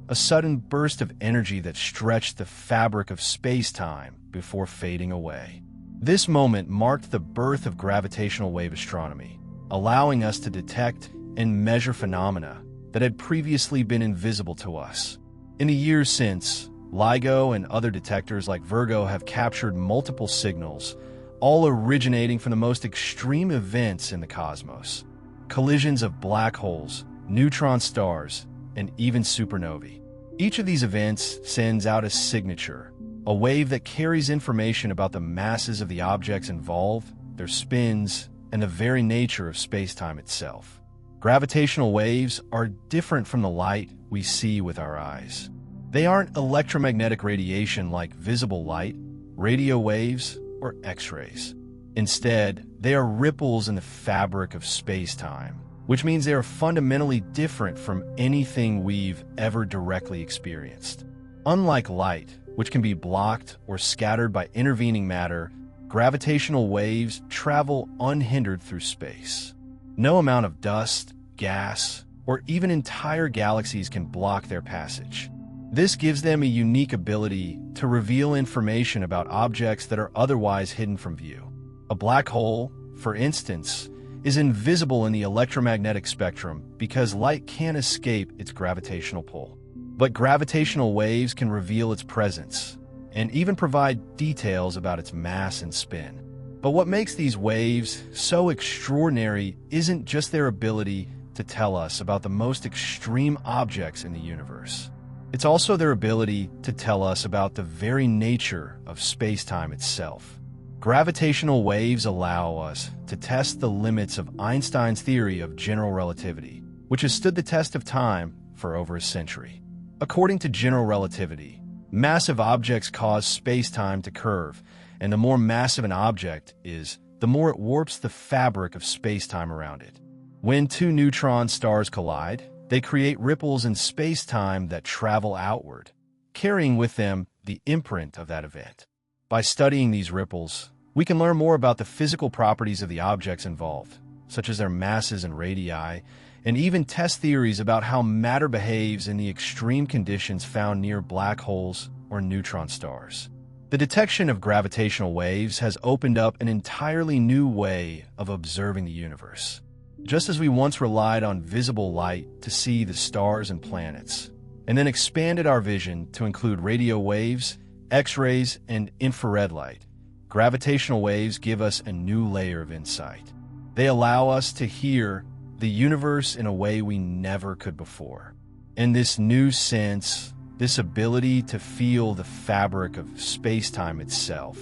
a sudden burst of energy that stretched the fabric of space-time before fading away. This moment marked the birth of gravitational wave astronomy, allowing us to detect and measure phenomena that had previously been invisible to us. In the years since, LIGO and other detectors like Virgo have captured multiple signals, all originating from the most extreme events in the cosmos. Collisions of black holes, neutron stars, and even supernovae. Each of these events sends out a signature, a wave that carries information about the masses of the objects involved, their spins, and the very nature of space-time itself. Gravitational waves are different from the light we see with our eyes. They aren't electromagnetic radiation like visible light, radio waves, or X-rays. Instead, they are ripples in the fabric of space-time, which means they are fundamentally different from anything we've ever directly experienced. Unlike light, which can be blocked or scattered by intervening matter, gravitational waves travel unhindered through space. No amount of dust, gas, or even entire galaxies can block their passage. This gives them a unique ability to reveal information about objects that are otherwise hidden from view. A black hole, for instance, is invisible in the electromagnetic spectrum because light can't escape its gravitational pull. But gravitational waves can reveal its presence and even provide details about its mass and spin. But what makes these waves so extraordinary isn't just their ability to tell us about the most extreme objects in the universe. It's also their ability to tell us about the very nature of space-time itself. Gravitational waves allow us to test the limits of Einstein's theory of general relativity, which has stood the test of time for over a century. According to general relativity, massive objects cause space-time to curve, and the more massive an object is, the more it warps the fabric of space-time around it. When two neutron stars collide, they create ripples in space-time that travel outward, carrying with them the imprint of that event. By studying these ripples, we can learn more about the physical properties of the objects involved, such as their masses and radii, and even test theories about how matter behaves in the extreme conditions found near black holes or neutron stars. The detection of gravitational waves has opened up an entirely new way of observing the universe. Just as we once relied on visible light to see the stars and planets, and then expanded our vision to include radio waves, X-rays, and infrared light, gravitational waves give us a new layer of insight. They allow us to hear the universe in a way we never could before. In this new sense, this ability to feel the fabric of space-time itself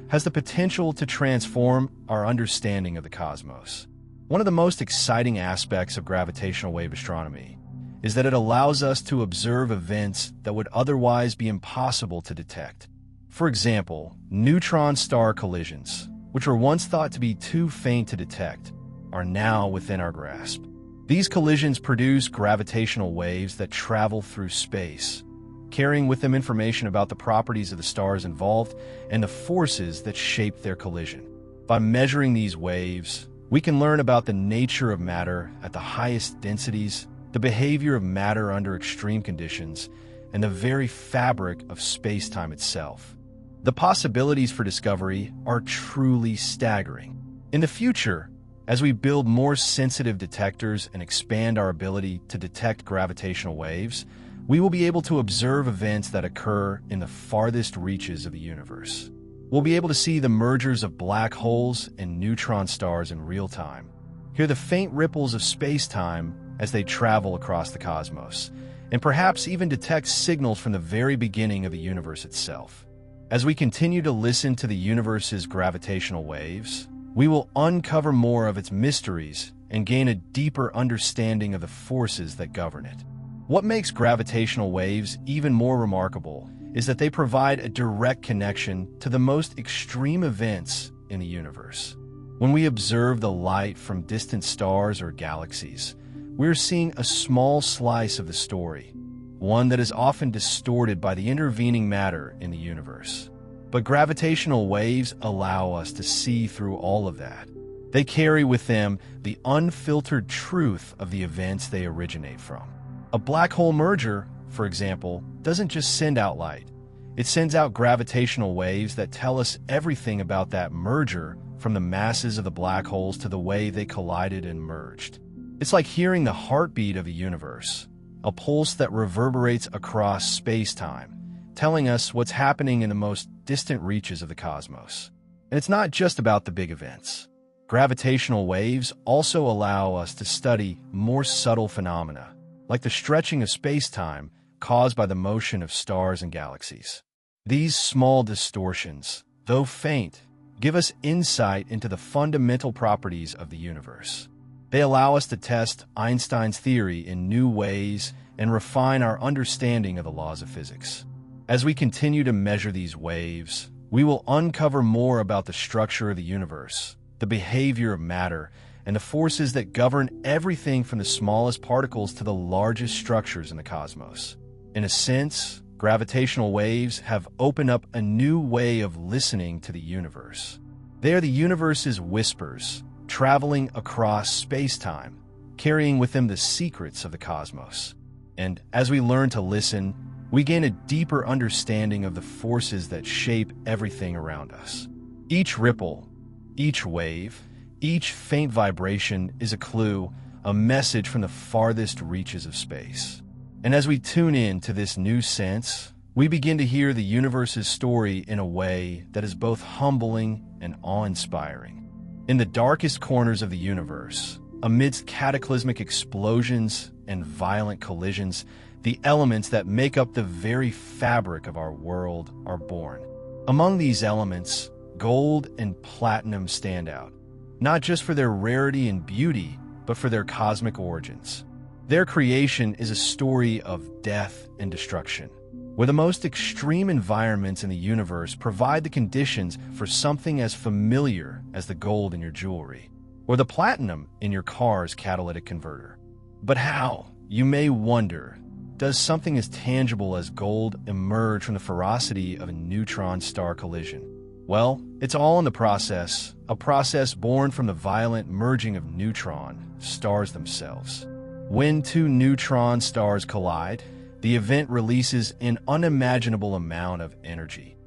has the potential to transform our understanding of the cosmos. One of the most exciting aspects of gravitational wave astronomy is that it allows us to observe events that would otherwise be impossible to detect. For example, neutron star collisions, which were once thought to be too faint to detect, are now within our grasp. These collisions produce gravitational waves that travel through space, carrying with them information about the properties of the stars involved and the forces that shape their collision. By measuring these waves, we can learn about the nature of matter at the highest densities, the behavior of matter under extreme conditions, and the very fabric of space-time itself. The possibilities for discovery are truly staggering. In the future, as we build more sensitive detectors and expand our ability to detect gravitational waves, we will be able to observe events that occur in the farthest reaches of the universe. We'll be able to see the mergers of black holes and neutron stars in real time, hear the faint ripples of space-time as they travel across the cosmos, and perhaps even detect signals from the very beginning of the universe itself. As we continue to listen to the universe's gravitational waves, we will uncover more of its mysteries and gain a deeper understanding of the forces that govern it. What makes gravitational waves even more remarkable is that they provide a direct connection to the most extreme events in the universe. When we observe the light from distant stars or galaxies, we're seeing a small slice of the story, one that is often distorted by the intervening matter in the universe. But gravitational waves allow us to see through all of that. They carry with them the unfiltered truth of the events they originate from. A black hole merger, for example, doesn't just send out light. It sends out gravitational waves that tell us everything about that merger, from the masses of the black holes to the way they collided and merged. It's like hearing the heartbeat of a universe, a pulse that reverberates across space-time, telling us what's happening in the most distant reaches of the cosmos. And it's not just about the big events. Gravitational waves also allow us to study more subtle phenomena, like the stretching of space-time caused by the motion of stars and galaxies. These small distortions, though faint, give us insight into the fundamental properties of the universe. They allow us to test Einstein's theory in new ways and refine our understanding of the laws of physics. As we continue to measure these waves, we will uncover more about the structure of the universe, the behavior of matter, and the forces that govern everything from the smallest particles to the largest structures in the cosmos. In a sense, gravitational waves have opened up a new way of listening to the universe. They are the universe's whispers, traveling across space-time, carrying with them the secrets of the cosmos. And as we learn to listen, we gain a deeper understanding of the forces that shape everything around us. Each ripple, each wave, each faint vibration is a clue, a message from the farthest reaches of space. And as we tune in to this new sense, we begin to hear the universe's story in a way that is both humbling and awe-inspiring. In the darkest corners of the universe, amidst cataclysmic explosions and violent collisions, the elements that make up the very fabric of our world are born. Among these elements, gold and platinum stand out, not just for their rarity and beauty, but for their cosmic origins. Their creation is a story of death and destruction, where the most extreme environments in the universe provide the conditions for something as familiar as the gold in your jewelry, or the platinum in your car's catalytic converter. But how, you may wonder, does something as tangible as gold emerge from the ferocity of a neutron star collision? Well, it's all in the process, a process born from the violent merging of neutron stars themselves. When two neutron stars collide, the event releases an unimaginable amount of energy.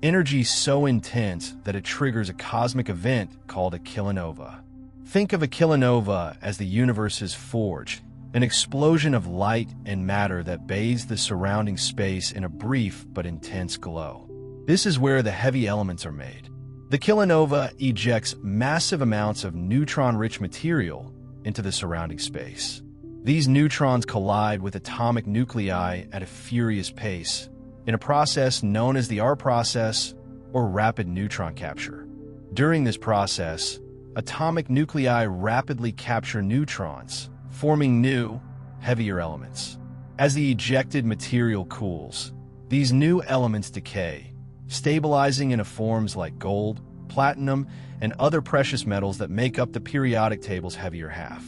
Energy so intense that it triggers a cosmic event called a kilonova. Think of a kilonova as the universe's forge, an explosion of light and matter that bathes the surrounding space in a brief but intense glow. This is where the heavy elements are made. The kilonova ejects massive amounts of neutron-rich material into the surrounding space. These neutrons collide with atomic nuclei at a furious pace, in a process known as the R process or rapid neutron capture. During this process, atomic nuclei rapidly capture neutrons, forming new, heavier elements. As the ejected material cools, these new elements decay, stabilizing into forms like gold, platinum, and other precious metals that make up the periodic table's heavier half.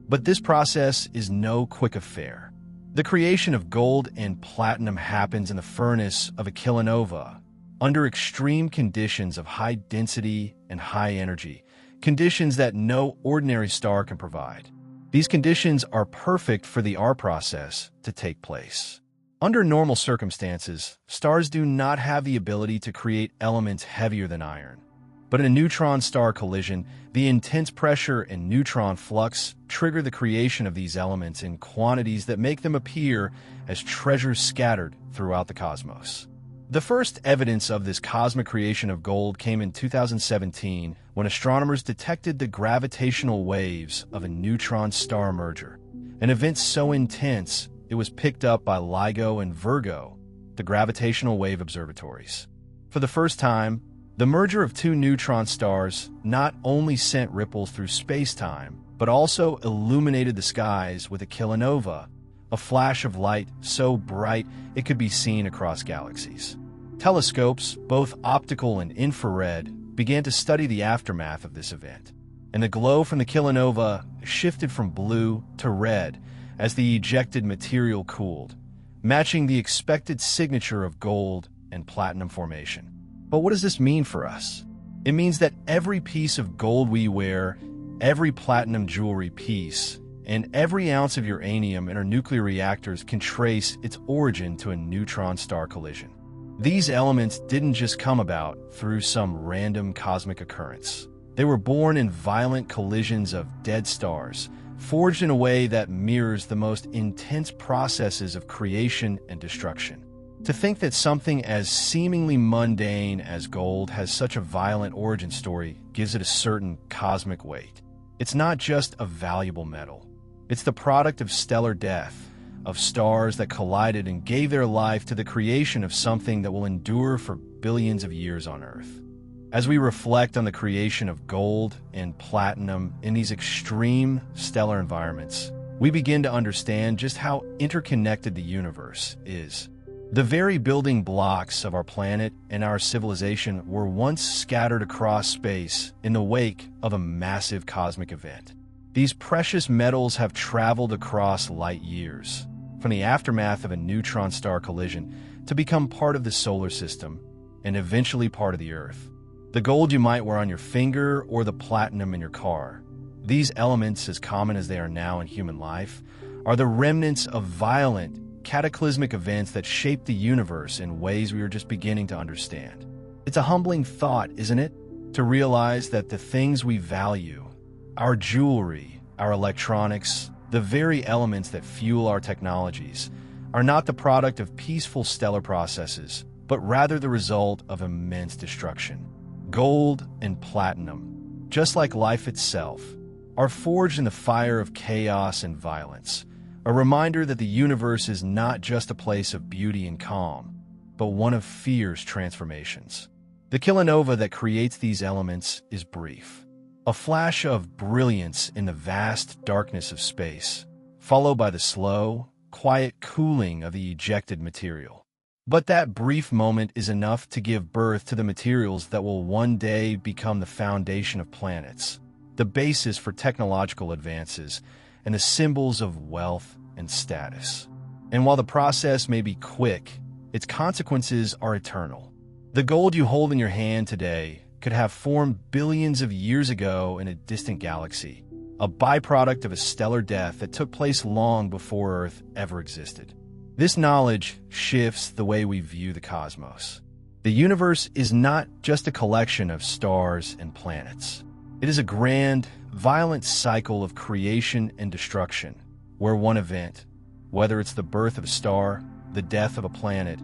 But this process is no quick affair. The creation of gold and platinum happens in the furnace of a kilonova, under extreme conditions of high density and high energy, conditions that no ordinary star can provide. These conditions are perfect for the R process to take place. Under normal circumstances, stars do not have the ability to create elements heavier than iron. But in a neutron-star collision, the intense pressure and neutron flux trigger the creation of these elements in quantities that make them appear as treasures scattered throughout the cosmos. The first evidence of this cosmic creation of gold came in 2017 when astronomers detected the gravitational waves of a neutron-star merger, an event so intense it was picked up by LIGO and Virgo, the gravitational wave observatories. For the first time, the merger of two neutron stars not only sent ripples through space-time, but also illuminated the skies with a kilonova, a flash of light so bright it could be seen across galaxies. Telescopes, both optical and infrared, began to study the aftermath of this event, and the glow from the kilonova shifted from blue to red as the ejected material cooled, matching the expected signature of gold and platinum formation. But what does this mean for us? It means that every piece of gold we wear, every platinum jewelry piece, and every ounce of uranium in our nuclear reactors can trace its origin to a neutron-star collision. These elements didn't just come about through some random cosmic occurrence. They were born in violent collisions of dead stars, forged in a way that mirrors the most intense processes of creation and destruction. To think that something as seemingly mundane as gold has such a violent origin story gives it a certain cosmic weight. It's not just a valuable metal. It's the product of stellar death, of stars that collided and gave their life to the creation of something that will endure for billions of years on Earth. As we reflect on the creation of gold and platinum in these extreme stellar environments, we begin to understand just how interconnected the universe is. The very building blocks of our planet and our civilization were once scattered across space in the wake of a massive cosmic event. These precious metals have traveled across light years, from the aftermath of a neutron star collision to become part of the solar system and eventually part of the Earth. The gold you might wear on your finger or the platinum in your car. These elements, as common as they are now in human life, are the remnants of violent, cataclysmic events that shaped the universe in ways we are just beginning to understand. It's a humbling thought, isn't it? To realize that the things we value, our jewelry, our electronics, the very elements that fuel our technologies, are not the product of peaceful stellar processes, but rather the result of immense destruction. Gold and platinum, just like life itself, are forged in the fire of chaos and violence, a reminder that the universe is not just a place of beauty and calm, but one of fierce transformations. The kilonova that creates these elements is brief, a flash of brilliance in the vast darkness of space, followed by the slow, quiet cooling of the ejected material. But that brief moment is enough to give birth to the materials that will one day become the foundation of planets, the basis for technological advances, and the symbols of wealth and status. And while the process may be quick, its consequences are eternal. The gold you hold in your hand today could have formed billions of years ago in a distant galaxy, a byproduct of a stellar death that took place long before Earth ever existed. This knowledge shifts the way we view the cosmos. The universe is not just a collection of stars and planets. It is a grand, violent cycle of creation and destruction, where one event, whether it's the birth of a star, the death of a planet,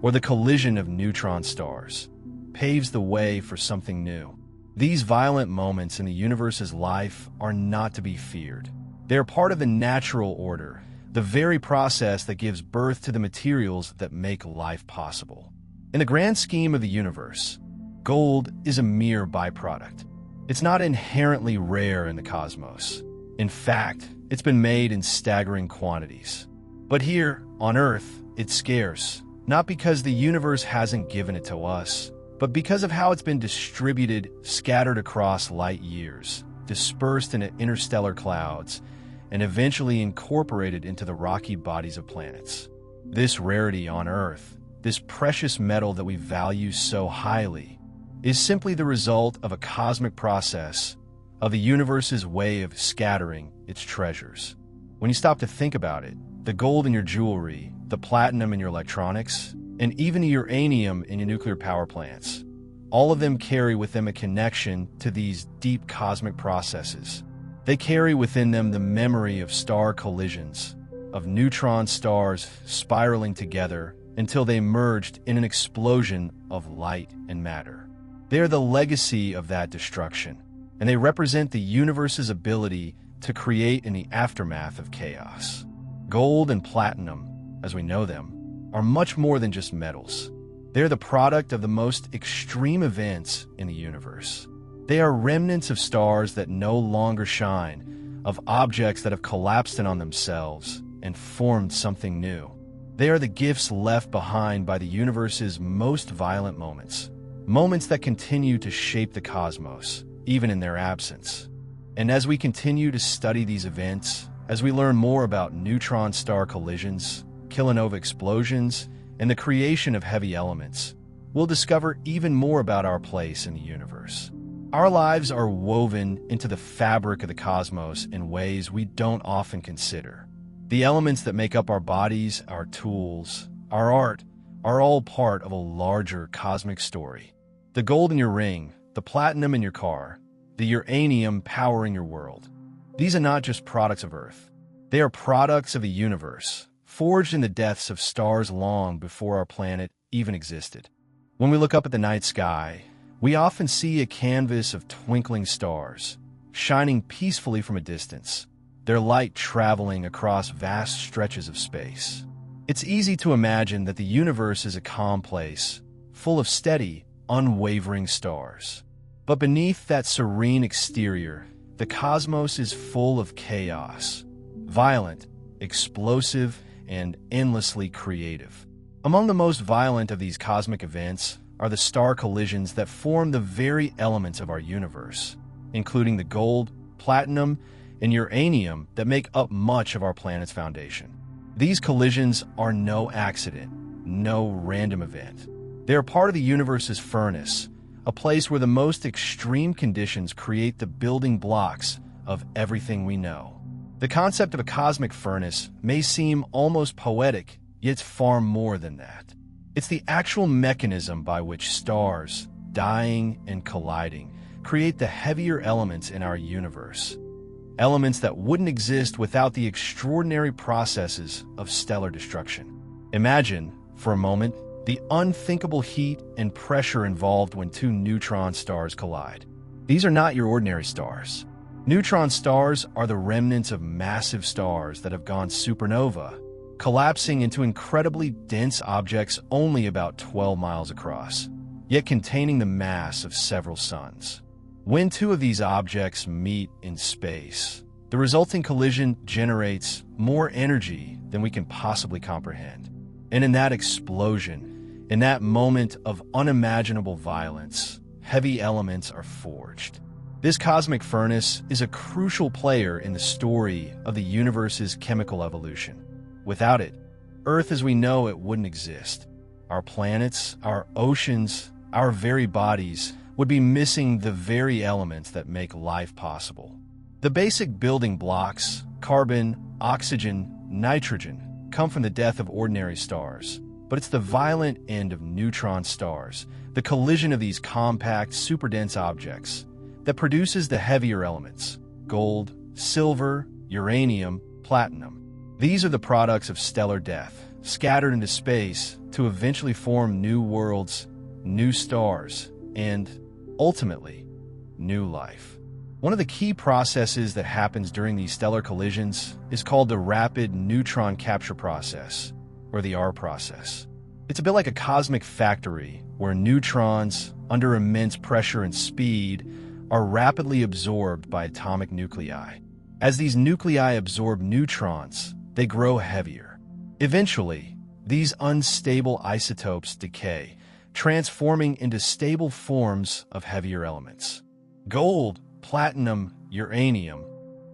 or the collision of neutron stars, paves the way for something new. These violent moments in the universe's life are not to be feared. They are part of the natural order, the very process that gives birth to the materials that make life possible. In the grand scheme of the universe, gold is a mere byproduct. It's not inherently rare in the cosmos. In fact, it's been made in staggering quantities. But here, on Earth, it's scarce, not because the universe hasn't given it to us, but because of how it's been distributed, scattered across light years, dispersed in interstellar clouds, and eventually incorporated into the rocky bodies of planets. This rarity on Earth, this precious metal that we value so highly, is simply the result of a cosmic process, of the universe's way of scattering its treasures. When you stop to think about it, the gold in your jewelry, the platinum in your electronics, and even the uranium in your nuclear power plants. All of them carry with them a connection to these deep cosmic processes. They carry within them the memory of star collisions, of neutron stars spiraling together until they merged in an explosion of light and matter. They are the legacy of that destruction, and they represent the universe's ability to create in the aftermath of chaos. Gold and platinum, as we know them, are much more than just metals. They are the product of the most extreme events in the universe. They are remnants of stars that no longer shine, of objects that have collapsed in on themselves and formed something new. They are the gifts left behind by the universe's most violent moments, moments that continue to shape the cosmos, even in their absence. And as we continue to study these events, as we learn more about neutron star collisions, kilonova explosions, and the creation of heavy elements, we'll discover even more about our place in the universe. Our lives are woven into the fabric of the cosmos in ways we don't often consider. The elements that make up our bodies, our tools, our art, are all part of a larger cosmic story. The gold in your ring, the platinum in your car, the uranium powering your world. These are not just products of Earth. They are products of a universe, forged in the depths of stars long before our planet even existed. When we look up at the night sky, we often see a canvas of twinkling stars, shining peacefully from a distance, their light traveling across vast stretches of space. It's easy to imagine that the universe is a calm place, full of steady, unwavering stars. But beneath that serene exterior, the cosmos is full of chaos, violent, explosive, and endlessly creative. Among the most violent of these cosmic events are the star collisions that form the very elements of our universe, including the gold, platinum, and uranium that make up much of our planet's foundation. These collisions are no accident, no random event. They are part of the universe's furnace, a place where the most extreme conditions create the building blocks of everything we know. The concept of a cosmic furnace may seem almost poetic, yet it's far more than that. It's the actual mechanism by which stars, dying and colliding, create the heavier elements in our universe. Elements that wouldn't exist without the extraordinary processes of stellar destruction. Imagine, for a moment, the unthinkable heat and pressure involved when two neutron stars collide. These are not your ordinary stars. Neutron stars are the remnants of massive stars that have gone supernova, collapsing into incredibly dense objects only about 12 miles across, yet containing the mass of several suns. When two of these objects meet in space, the resulting collision generates more energy than we can possibly comprehend. And in that explosion, in that moment of unimaginable violence, heavy elements are forged. This cosmic furnace is a crucial player in the story of the universe's chemical evolution. Without it, Earth as we know it wouldn't exist. Our planets, our oceans, our very bodies would be missing the very elements that make life possible. The basic building blocks, carbon, oxygen, nitrogen, come from the death of ordinary stars. But it's the violent end of neutron stars, the collision of these compact, superdense objects, that produces the heavier elements: gold, silver, uranium, platinum. These are the products of stellar death, scattered into space to eventually form new worlds, new stars, and, ultimately, new life. One of the key processes that happens during these stellar collisions is called the rapid neutron capture process, or the R process. It's a bit like a cosmic factory where neutrons, under immense pressure and speed, are rapidly absorbed by atomic nuclei. As these nuclei absorb neutrons, they grow heavier. Eventually, these unstable isotopes decay, transforming into stable forms of heavier elements. Gold, platinum, uranium,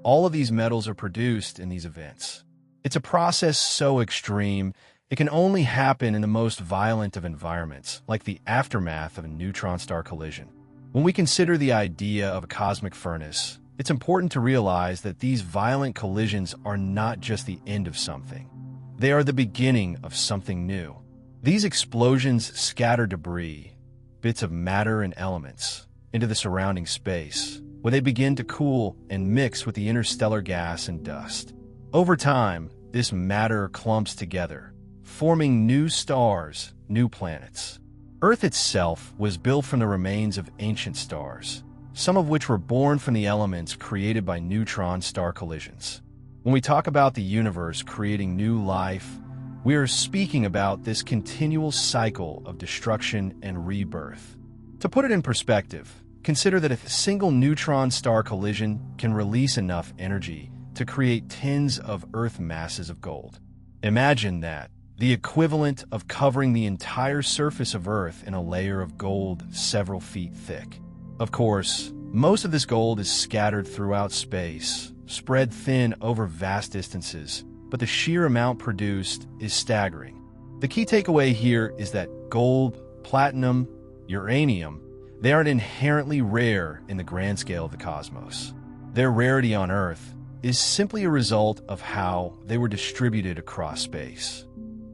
all of these metals are produced in these events. It's a process so extreme, it can only happen in the most violent of environments, like the aftermath of a neutron star collision. When we consider the idea of a cosmic furnace, it's important to realize that these violent collisions are not just the end of something. They are the beginning of something new. These explosions scatter debris, bits of matter and elements, into the surrounding space, where they begin to cool and mix with the interstellar gas and dust. Over time, this matter clumps together, forming new stars, new planets. Earth itself was built from the remains of ancient stars, some of which were born from the elements created by neutron star collisions. When we talk about the universe creating new life, we are speaking about this continual cycle of destruction and rebirth. To put it in perspective, consider that a single neutron star collision can release enough energy to create tens of Earth masses of gold. Imagine that, the equivalent of covering the entire surface of Earth in a layer of gold several feet thick. Of course, most of this gold is scattered throughout space, spread thin over vast distances, but the sheer amount produced is staggering. The key takeaway here is that gold, platinum, uranium, they aren't inherently rare in the grand scale of the cosmos. Their rarity on Earth is simply a result of how they were distributed across space.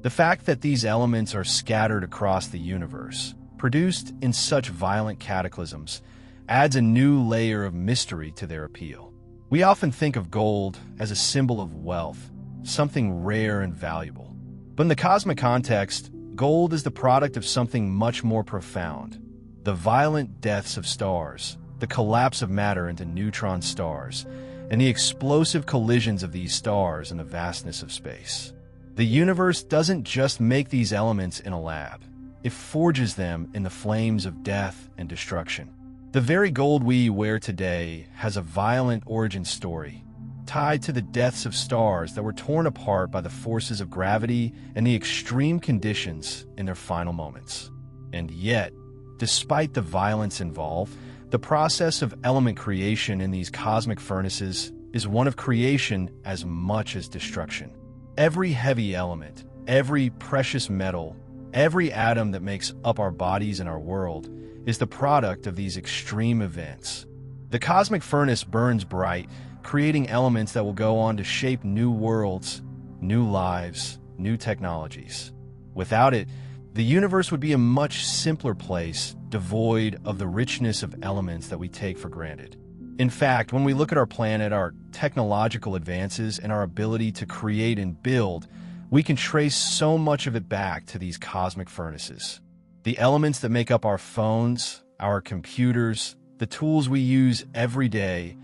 The fact that these elements are scattered across the universe, produced in such violent cataclysms, adds a new layer of mystery to their appeal. We often think of gold as a symbol of wealth, something rare and valuable. But in the cosmic context, gold is the product of something much more profound. The violent deaths of stars, the collapse of matter into neutron stars, and the explosive collisions of these stars in the vastness of space. The universe doesn't just make these elements in a lab. It forges them in the flames of death and destruction. The very gold we wear today has a violent origin story, tied to the deaths of stars that were torn apart by the forces of gravity and the extreme conditions in their final moments. And yet, despite the violence involved, the process of element creation in these cosmic furnaces is one of creation as much as destruction. Every heavy element, every precious metal, every atom that makes up our bodies and our world is the product of these extreme events. The cosmic furnace burns bright, creating elements that will go on to shape new worlds, new lives, new technologies. Without it, the universe would be a much simpler place, devoid of the richness of elements that we take for granted. In fact, when we look at our planet, our technological advances, and our ability to create and build, we can trace so much of it back to these cosmic furnaces. The elements that make up our phones, our computers, the tools we use every day,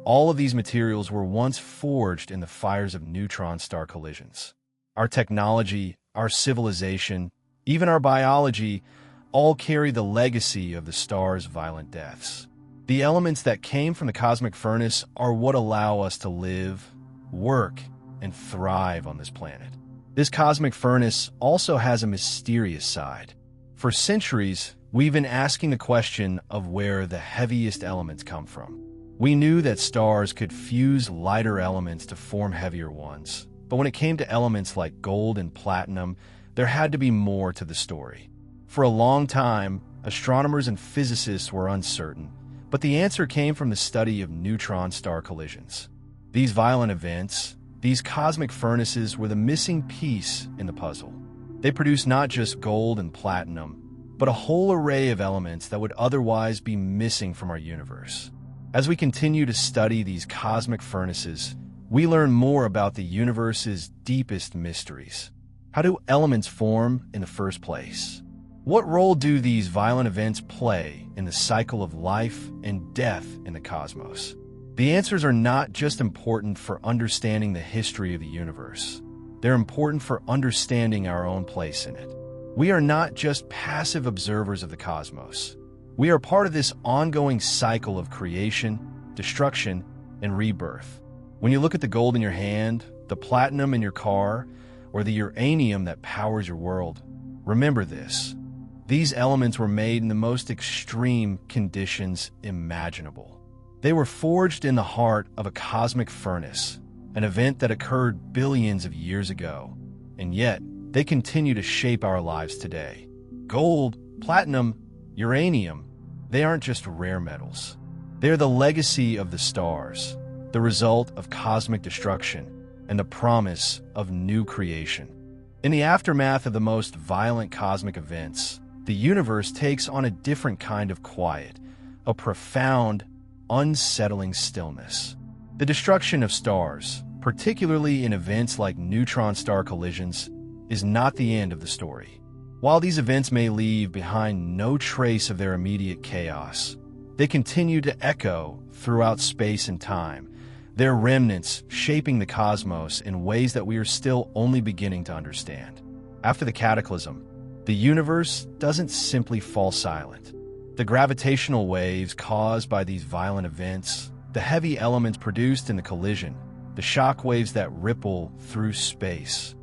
all of these materials were once forged in the fires of neutron star collisions. Our technology, our civilization, even our biology, all carry the legacy of the stars' violent deaths. The elements that came from the cosmic furnace are what allow us to live, work, and thrive on this planet. This cosmic furnace also has a mysterious side. For centuries, we've been asking the question of where the heaviest elements come from. We knew that stars could fuse lighter elements to form heavier ones, but when it came to elements like gold and platinum, there had to be more to the story. For a long time, astronomers and physicists were uncertain, but the answer came from the study of neutron star collisions. These violent events, these cosmic furnaces, were the missing piece in the puzzle. They produced not just gold and platinum, but a whole array of elements that would otherwise be missing from our universe. As we continue to study these cosmic furnaces, we learn more about the universe's deepest mysteries. How do elements form in the first place? What role do these violent events play in the cycle of life and death in the cosmos? The answers are not just important for understanding the history of the universe. They're important for understanding our own place in it. We are not just passive observers of the cosmos. We are part of this ongoing cycle of creation, destruction, and rebirth. When you look at the gold in your hand, the platinum in your car, or the uranium that powers your world, remember this. These elements were made in the most extreme conditions imaginable. They were forged in the heart of a cosmic furnace, an event that occurred billions of years ago, and yet they continue to shape our lives today. Gold, platinum, uranium, they aren't just rare metals. They're the legacy of the stars, the result of cosmic destruction, and the promise of new creation. In the aftermath of the most violent cosmic events, the universe takes on a different kind of quiet, a profound, unsettling stillness. The destruction of stars, particularly in events like neutron star collisions, is not the end of the story. While these events may leave behind no trace of their immediate chaos, they continue to echo throughout space and time, their remnants shaping the cosmos in ways that we are still only beginning to understand. After the cataclysm, the universe doesn't simply fall silent. The gravitational waves caused by these violent events, the heavy elements produced in the collision, the shock waves that ripple through space,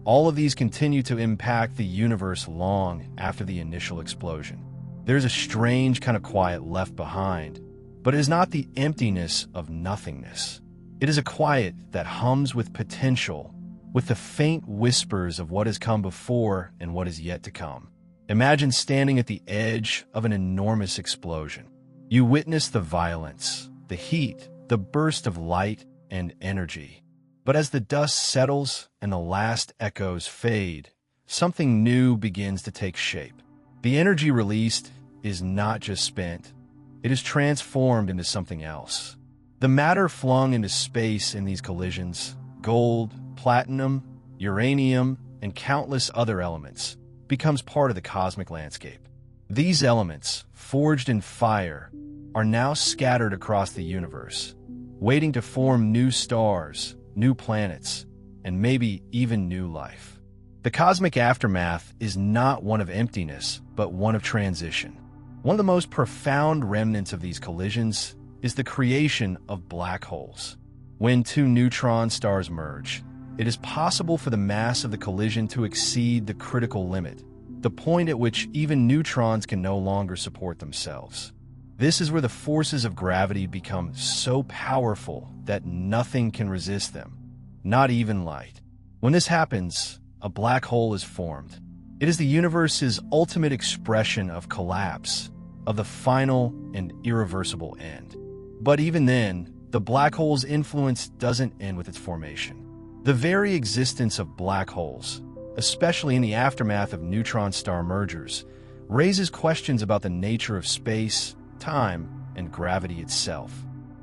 all of these continue to impact the universe long after the initial explosion. There's a strange kind of quiet left behind, but it is not the emptiness of nothingness. It is a quiet that hums with potential, with the faint whispers of what has come before and what is yet to come. Imagine standing at the edge of an enormous explosion. You witness the violence, the heat, the burst of light and energy. But as the dust settles and the last echoes fade, something new begins to take shape. The energy released is not just spent, it is transformed into something else. The matter flung into space in these collisions, gold, platinum, uranium, and countless other elements, becomes part of the cosmic landscape. These elements, forged in fire, are now scattered across the universe, waiting to form new stars, new planets, and maybe even new life. The cosmic aftermath is not one of emptiness, but one of transition. One of the most profound remnants of these collisions is the creation of black holes. When two neutron stars merge, it is possible for the mass of the collision to exceed the critical limit, the point at which even neutrons can no longer support themselves. This is where the forces of gravity become so powerful that nothing can resist them, not even light. When this happens, a black hole is formed. It is the universe's ultimate expression of collapse, of the final and irreversible end. But even then, the black hole's influence doesn't end with its formation. The very existence of black holes, especially in the aftermath of neutron star mergers, raises questions about the nature of space, time, and gravity itself.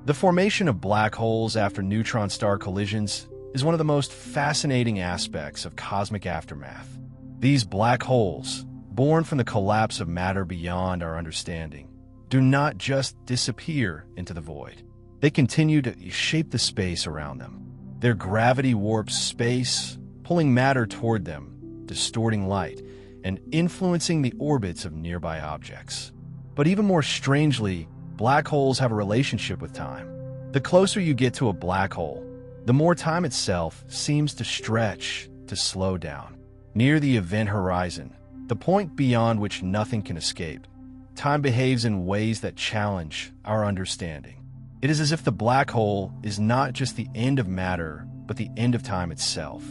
The formation of black holes after neutron star collisions is one of the most fascinating aspects of cosmic aftermath. These black holes, born from the collapse of matter beyond our understanding, do not just disappear into the void. They continue to shape the space around them. Their gravity warps space, pulling matter toward them, distorting light, and influencing the orbits of nearby objects. But even more strangely, black holes have a relationship with time. The closer you get to a black hole, the more time itself seems to stretch, to slow down. Near the event horizon, the point beyond which nothing can escape, time behaves in ways that challenge our understanding. It is as if the black hole is not just the end of matter, but the end of time itself.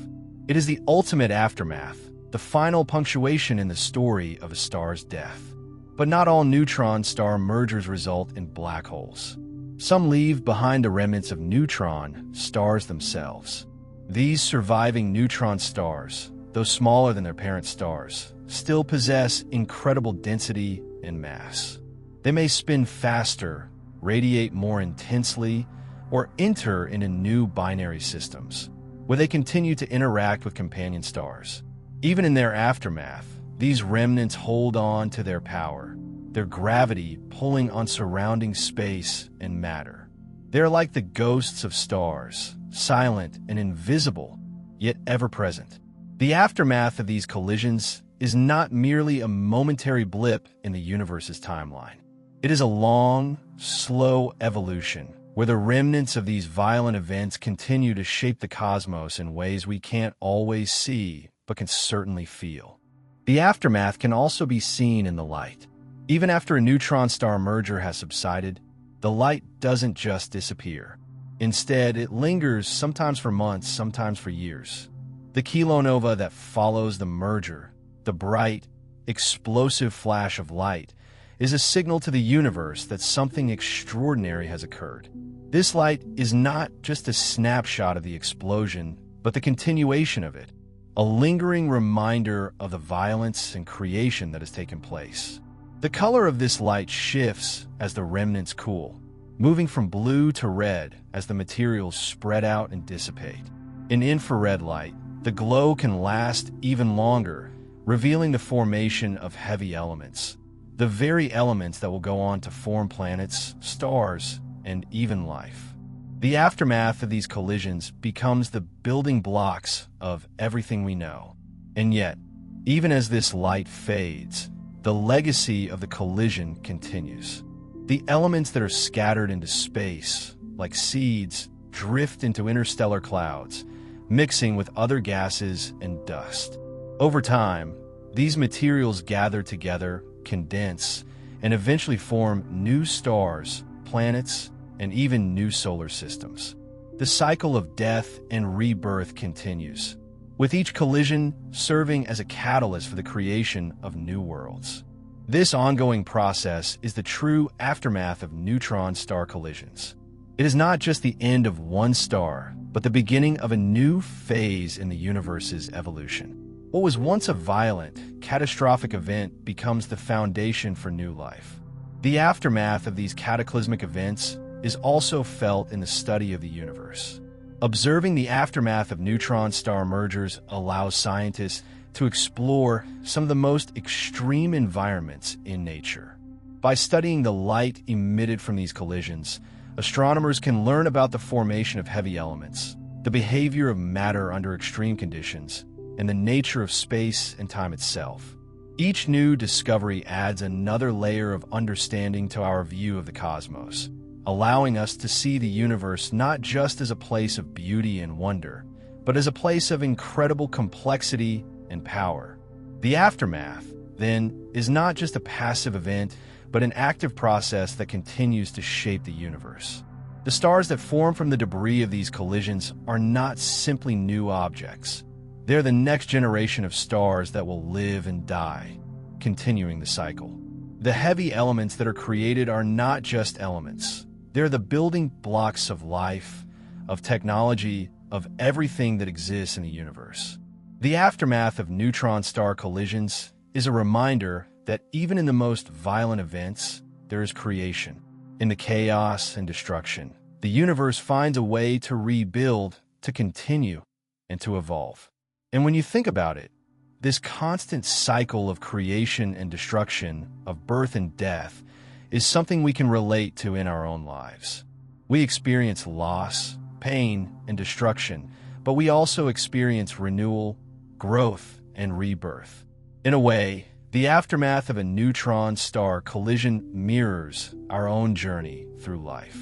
It is the ultimate aftermath, the final punctuation in the story of a star's death. But not all neutron star mergers result in black holes. Some leave behind the remnants of neutron stars themselves. These surviving neutron stars, though smaller than their parent stars, still possess incredible density and mass. They may spin faster, radiate more intensely, or enter into new binary systems, where they continue to interact with companion stars. Even in their aftermath, these remnants hold on to their power, their gravity pulling on surrounding space and matter. They are like the ghosts of stars, silent and invisible, yet ever-present. The aftermath of these collisions is not merely a momentary blip in the universe's timeline. It is a long, slow evolution where the remnants of these violent events continue to shape the cosmos in ways we can't always see, but can certainly feel. The aftermath can also be seen in the light. Even after a neutron star merger has subsided, the light doesn't just disappear. Instead, it lingers sometimes for months, sometimes for years. The kilonova that follows the merger, the bright, explosive flash of light, is a signal to the universe that something extraordinary has occurred. This light is not just a snapshot of the explosion, but the continuation of it, a lingering reminder of the violence and creation that has taken place. The color of this light shifts as the remnants cool, moving from blue to red as the materials spread out and dissipate. In infrared light, the glow can last even longer, revealing the formation of heavy elements, the very elements that will go on to form planets, stars, and even life. The aftermath of these collisions becomes the building blocks of everything we know. And yet, even as this light fades, the legacy of the collision continues. The elements that are scattered into space, like seeds, drift into interstellar clouds, mixing with other gases and dust. Over time, these materials gather together, condense, and eventually form new stars, planets, and even new solar systems. The cycle of death and rebirth continues, with each collision serving as a catalyst for the creation of new worlds. This ongoing process is the true aftermath of neutron star collisions. It is not just the end of one star, but the beginning of a new phase in the universe's evolution. What was once a violent, catastrophic event becomes the foundation for new life. The aftermath of these cataclysmic events is also felt in the study of the universe. Observing the aftermath of neutron star mergers allows scientists to explore some of the most extreme environments in nature. By studying the light emitted from these collisions, astronomers can learn about the formation of heavy elements, the behavior of matter under extreme conditions, and the nature of space and time itself. Each new discovery adds another layer of understanding to our view of the cosmos, allowing us to see the universe not just as a place of beauty and wonder, but as a place of incredible complexity and power. The aftermath, then, is not just a passive event, but an active process that continues to shape the universe. The stars that form from the debris of these collisions are not simply new objects. They're the next generation of stars that will live and die, continuing the cycle. The heavy elements that are created are not just elements. They're the building blocks of life, of technology, of everything that exists in the universe. The aftermath of neutron star collisions is a reminder that even in the most violent events, there is creation. In the chaos and destruction, the universe finds a way to rebuild, to continue, and to evolve. And when you think about it, this constant cycle of creation and destruction, of birth and death, is something we can relate to in our own lives. We experience loss, pain, and destruction, but we also experience renewal, growth, and rebirth. In a way, the aftermath of a neutron star collision mirrors our own journey through life.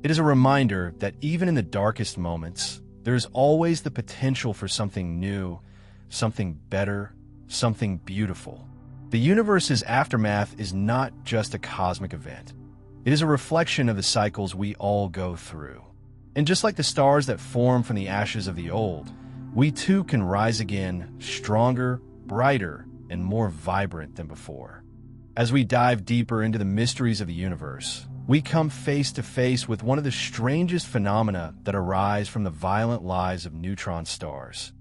It is a reminder that even in the darkest moments, there is always the potential for something new, something better, something beautiful. The universe's aftermath is not just a cosmic event. It is a reflection of the cycles we all go through. And just like the stars that form from the ashes of the old, we too can rise again, stronger, brighter, and more vibrant than before. As we dive deeper into the mysteries of the universe, we come face to face with one of the strangest phenomena that arise from the violent lives of neutron stars: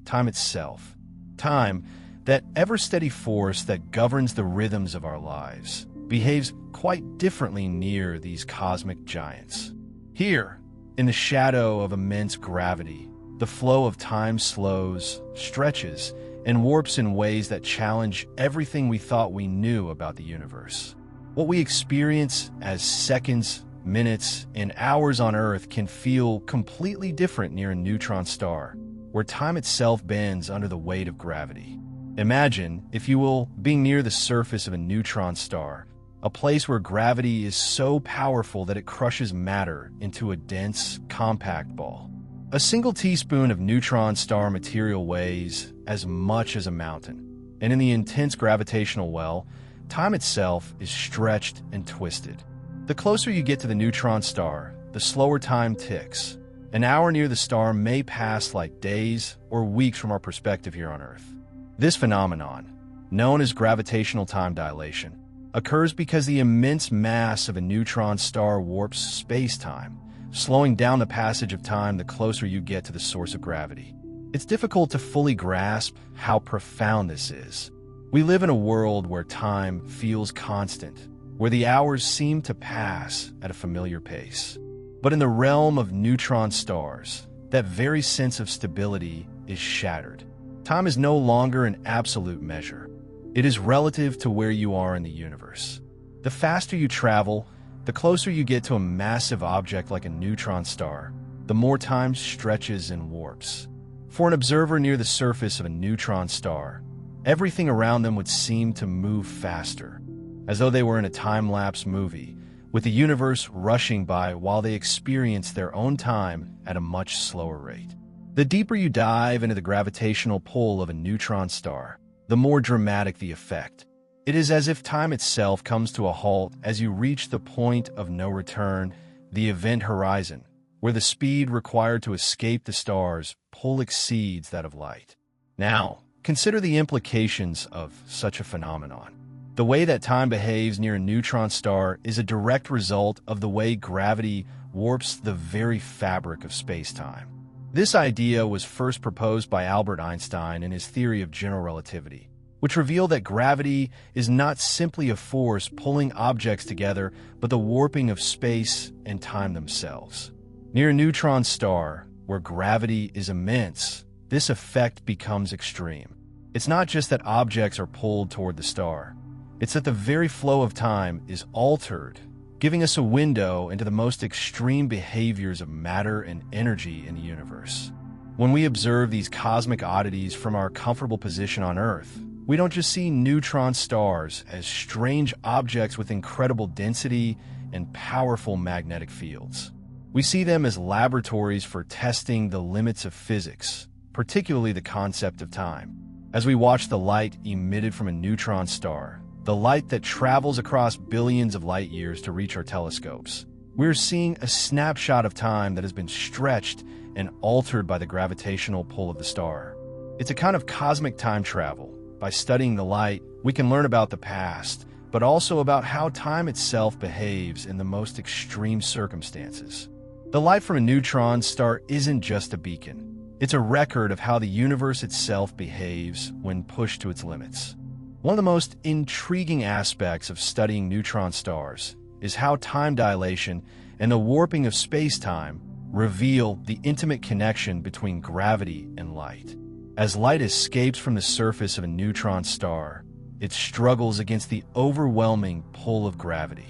time itself. Time, that ever-steady force that governs the rhythms of our lives, behaves quite differently near these cosmic giants. Here, in the shadow of immense gravity, the flow of time slows, stretches, and warps in ways that challenge everything we thought we knew about the universe. What we experience as seconds, minutes, and hours on Earth can feel completely different near a neutron star, where time itself bends under the weight of gravity. Imagine, if you will, being near the surface of a neutron star, a place where gravity is so powerful that it crushes matter into a dense, compact ball. A single teaspoon of neutron star material weighs as much as a mountain, and in the intense gravitational well, time itself is stretched and twisted. The closer you get to the neutron star, the slower time ticks. An hour near the star may pass like days or weeks from our perspective here on Earth. This phenomenon, known as gravitational time dilation, occurs because the immense mass of a neutron star warps space-time, slowing down the passage of time the closer you get to the source of gravity. It's difficult to fully grasp how profound this is. We live in a world where time feels constant, where the hours seem to pass at a familiar pace. But in the realm of neutron stars, that very sense of stability is shattered. Time is no longer an absolute measure. It is relative to where you are in the universe. The faster you travel, the closer you get to a massive object like a neutron star, the more time stretches and warps. For an observer near the surface of a neutron star, everything around them would seem to move faster, as though they were in a time-lapse movie, with the universe rushing by while they experience their own time at a much slower rate. The deeper you dive into the gravitational pull of a neutron star, the more dramatic the effect. It is as if time itself comes to a halt as you reach the point of no return, the event horizon, where the speed required to escape the star's pull exceeds that of light. Now, consider the implications of such a phenomenon. The way that time behaves near a neutron star is a direct result of the way gravity warps the very fabric of space-time. This idea was first proposed by Albert Einstein in his theory of general relativity, which revealed that gravity is not simply a force pulling objects together, but the warping of space and time themselves. Near a neutron star, where gravity is immense, this effect becomes extreme. It's not just that objects are pulled toward the star. It's that the very flow of time is altered, giving us a window into the most extreme behaviors of matter and energy in the universe. When we observe these cosmic oddities from our comfortable position on Earth, we don't just see neutron stars as strange objects with incredible density and powerful magnetic fields. We see them as laboratories for testing the limits of physics, particularly the concept of time. As we watch the light emitted from a neutron star, the light that travels across billions of light years to reach our telescopes, we're seeing a snapshot of time that has been stretched and altered by the gravitational pull of the star. It's a kind of cosmic time travel. By studying the light, we can learn about the past, but also about how time itself behaves in the most extreme circumstances. The light from a neutron star isn't just a beacon. It's a record of how the universe itself behaves when pushed to its limits. One of the most intriguing aspects of studying neutron stars is how time dilation and the warping of space-time reveal the intimate connection between gravity and light. As light escapes from the surface of a neutron star, it struggles against the overwhelming pull of gravity.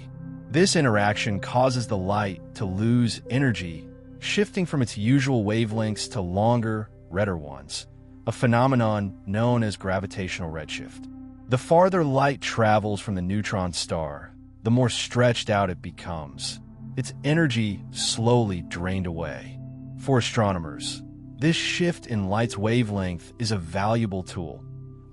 This interaction causes the light to lose energy, shifting from its usual wavelengths to longer, redder ones, a phenomenon known as gravitational redshift. The farther light travels from the neutron star, the more stretched out it becomes, its energy slowly drained away. For astronomers, this shift in light's wavelength is a valuable tool,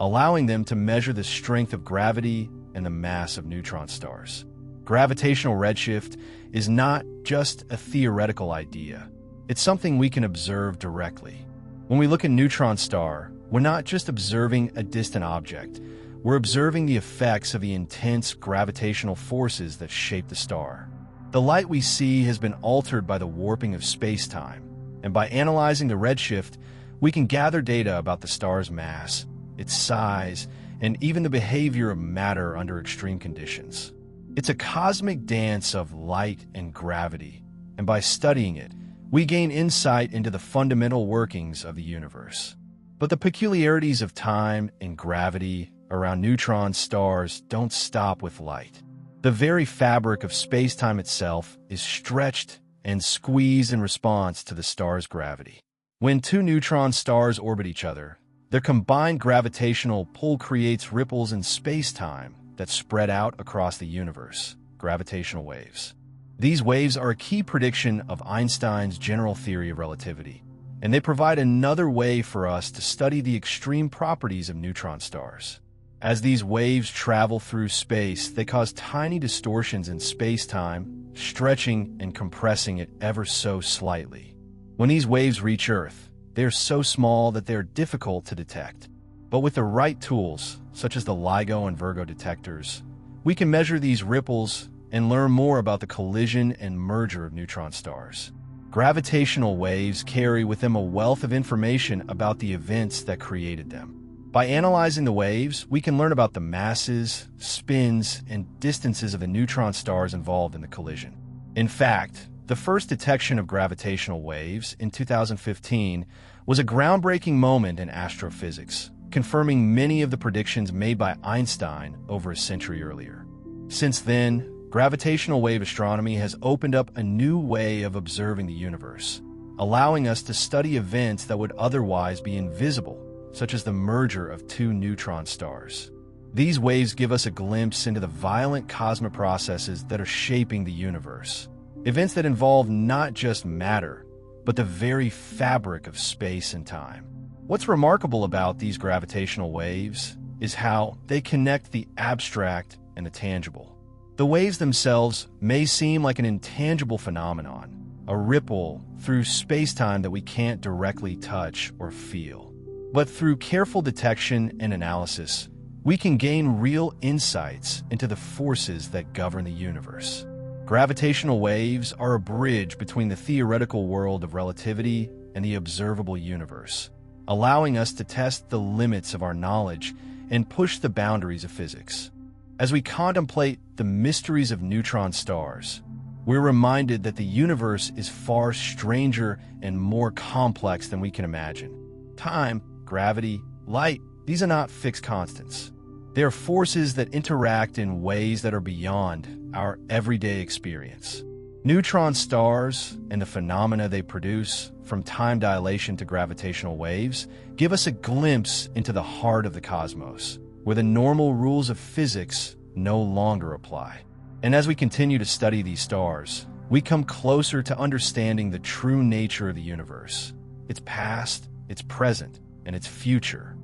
allowing them to measure the strength of gravity and the mass of neutron stars. Gravitational redshift is not just a theoretical idea. It's something we can observe directly. When we look at a neutron star, we're not just observing a distant object. We're observing the effects of the intense gravitational forces that shape the star. The light we see has been altered by the warping of space-time, and by analyzing the redshift, we can gather data about the star's mass, its size, and even the behavior of matter under extreme conditions. It's a cosmic dance of light and gravity, and by studying it, we gain insight into the fundamental workings of the universe. But the peculiarities of time and gravity around neutron stars don't stop with light. The very fabric of space-time itself is stretched and squeezed in response to the star's gravity. When two neutron stars orbit each other, their combined gravitational pull creates ripples in space-time that spread out across the universe, gravitational waves. These waves are a key prediction of Einstein's general theory of relativity, and they provide another way for us to study the extreme properties of neutron stars. As these waves travel through space, they cause tiny distortions in space-time, stretching and compressing it ever so slightly. When these waves reach Earth, they are so small that they are difficult to detect. But with the right tools, such as the LIGO and Virgo detectors, we can measure these ripples and learn more about the collision and merger of neutron stars. Gravitational waves carry with them a wealth of information about the events that created them. By analyzing the waves, we can learn about the masses, spins, and distances of the neutron stars involved in the collision. In fact, the first detection of gravitational waves in 2015 was a groundbreaking moment in astrophysics, confirming many of the predictions made by Einstein over a century earlier. Since then, gravitational wave astronomy has opened up a new way of observing the universe, allowing us to study events that would otherwise be invisible, such as the merger of two neutron stars. These waves give us a glimpse into the violent cosmic processes that are shaping the universe, events that involve not just matter, but the very fabric of space and time. What's remarkable about these gravitational waves is how they connect the abstract and the tangible. The waves themselves may seem like an intangible phenomenon, a ripple through space-time that we can't directly touch or feel. But through careful detection and analysis, we can gain real insights into the forces that govern the universe. Gravitational waves are a bridge between the theoretical world of relativity and the observable universe, allowing us to test the limits of our knowledge and push the boundaries of physics. As we contemplate the mysteries of neutron stars, we're reminded that the universe is far stranger and more complex than we can imagine. Time, gravity, light, these are not fixed constants. They are forces that interact in ways that are beyond our everyday experience. Neutron stars and the phenomena they produce, from time dilation to gravitational waves, give us a glimpse into the heart of the cosmos, where the normal rules of physics no longer apply. And as we continue to study these stars, we come closer to understanding the true nature of the universe, its past, its present, and its future.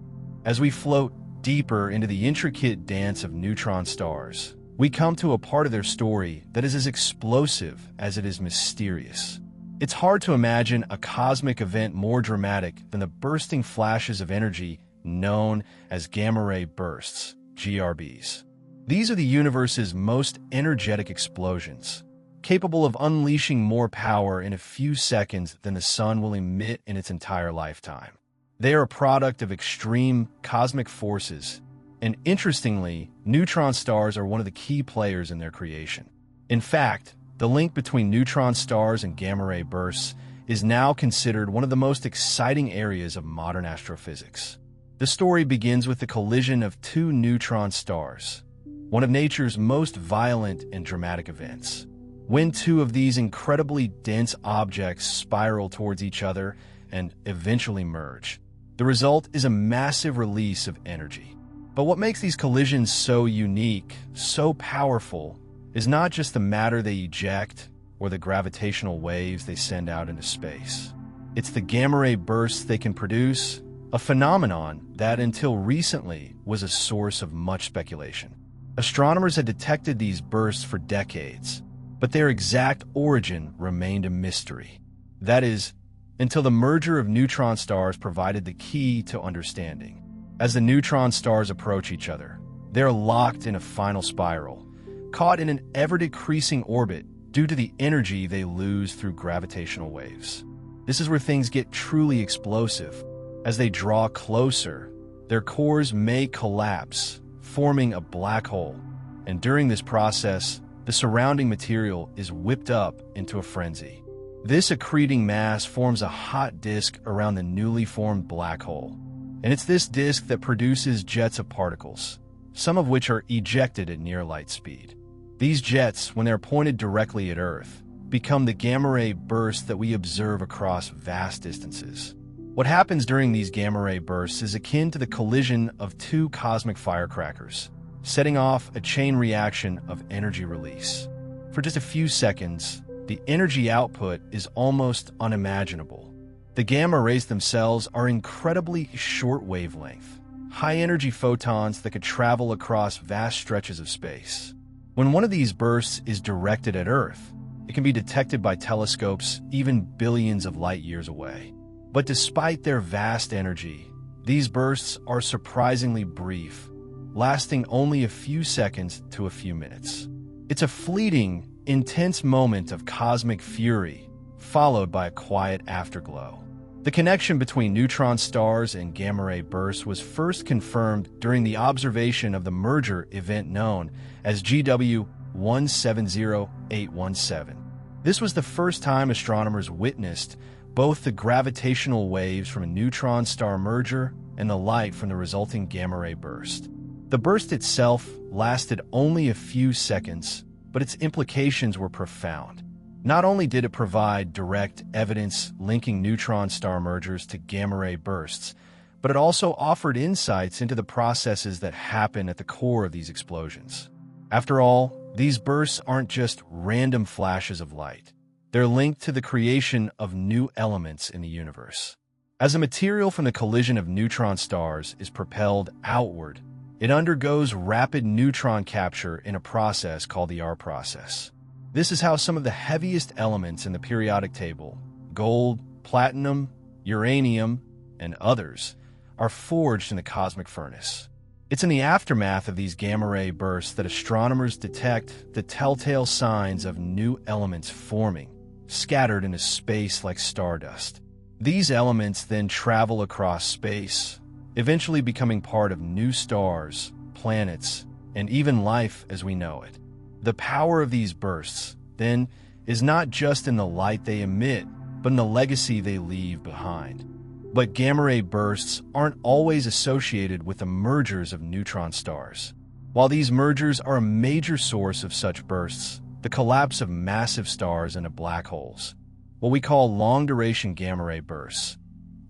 As we float deeper into the intricate dance of neutron stars, we come to a part of their story that is as explosive as it is mysterious. It's hard to imagine a cosmic event more dramatic than the bursting flashes of energy known as gamma-ray bursts, GRBs. These are the universe's most energetic explosions, capable of unleashing more power in a few seconds than the sun will emit in its entire lifetime. They are a product of extreme cosmic forces, and interestingly, neutron stars are one of the key players in their creation. In fact, the link between neutron stars and gamma-ray bursts is now considered one of the most exciting areas of modern astrophysics. The story begins with the collision of two neutron stars, one of nature's most violent and dramatic events. When two of these incredibly dense objects spiral towards each other and eventually merge, the result is a massive release of energy. But what makes these collisions so unique, so powerful, is not just the matter they eject or the gravitational waves they send out into space. It's the gamma-ray bursts they can produce, a phenomenon that until recently was a source of much speculation. Astronomers had detected these bursts for decades, but their exact origin remained a mystery. That is, until the merger of neutron stars provided the key to understanding. As the neutron stars approach each other, they're locked in a final spiral, caught in an ever-decreasing orbit due to the energy they lose through gravitational waves. This is where things get truly explosive. As they draw closer, their cores may collapse, forming a black hole, and during this process, the surrounding material is whipped up into a frenzy. This accreting mass forms a hot disk around the newly formed black hole, and it's this disk that produces jets of particles, some of which are ejected at near light speed. These jets, when they're pointed directly at Earth, become the gamma-ray bursts that we observe across vast distances. What happens during these gamma-ray bursts is akin to the collision of two cosmic firecrackers, setting off a chain reaction of energy release. For just a few seconds, the energy output is almost unimaginable. The gamma rays themselves are incredibly short wavelength, high-energy photons that could travel across vast stretches of space. When one of these bursts is directed at Earth, it can be detected by telescopes even billions of light years away. But despite their vast energy, these bursts are surprisingly brief, lasting only a few seconds to a few minutes. It's a fleeting, intense moment of cosmic fury, followed by a quiet afterglow. The connection between neutron stars and gamma-ray bursts was first confirmed during the observation of the merger event known as GW 170817. This was the first time astronomers witnessed both the gravitational waves from a neutron star merger and the light from the resulting gamma-ray burst. The burst itself lasted only a few seconds, but its implications were profound. Not only did it provide direct evidence linking neutron star mergers to gamma-ray bursts, but it also offered insights into the processes that happen at the core of these explosions. After all, these bursts aren't just random flashes of light. They're linked to the creation of new elements in the universe. As the material from the collision of neutron stars is propelled outward, it undergoes rapid neutron capture in a process called the R process. This is how some of the heaviest elements in the periodic table, gold, platinum, uranium, and others, are forged in the cosmic furnace. It's in the aftermath of these gamma-ray bursts that astronomers detect the telltale signs of new elements forming, scattered into space like stardust. These elements then travel across space, eventually becoming part of new stars, planets, and even life as we know it. The power of these bursts, then, is not just in the light they emit, but in the legacy they leave behind. But gamma-ray bursts aren't always associated with the mergers of neutron stars. While these mergers are a major source of such bursts, the collapse of massive stars into black holes, what we call long-duration gamma-ray bursts,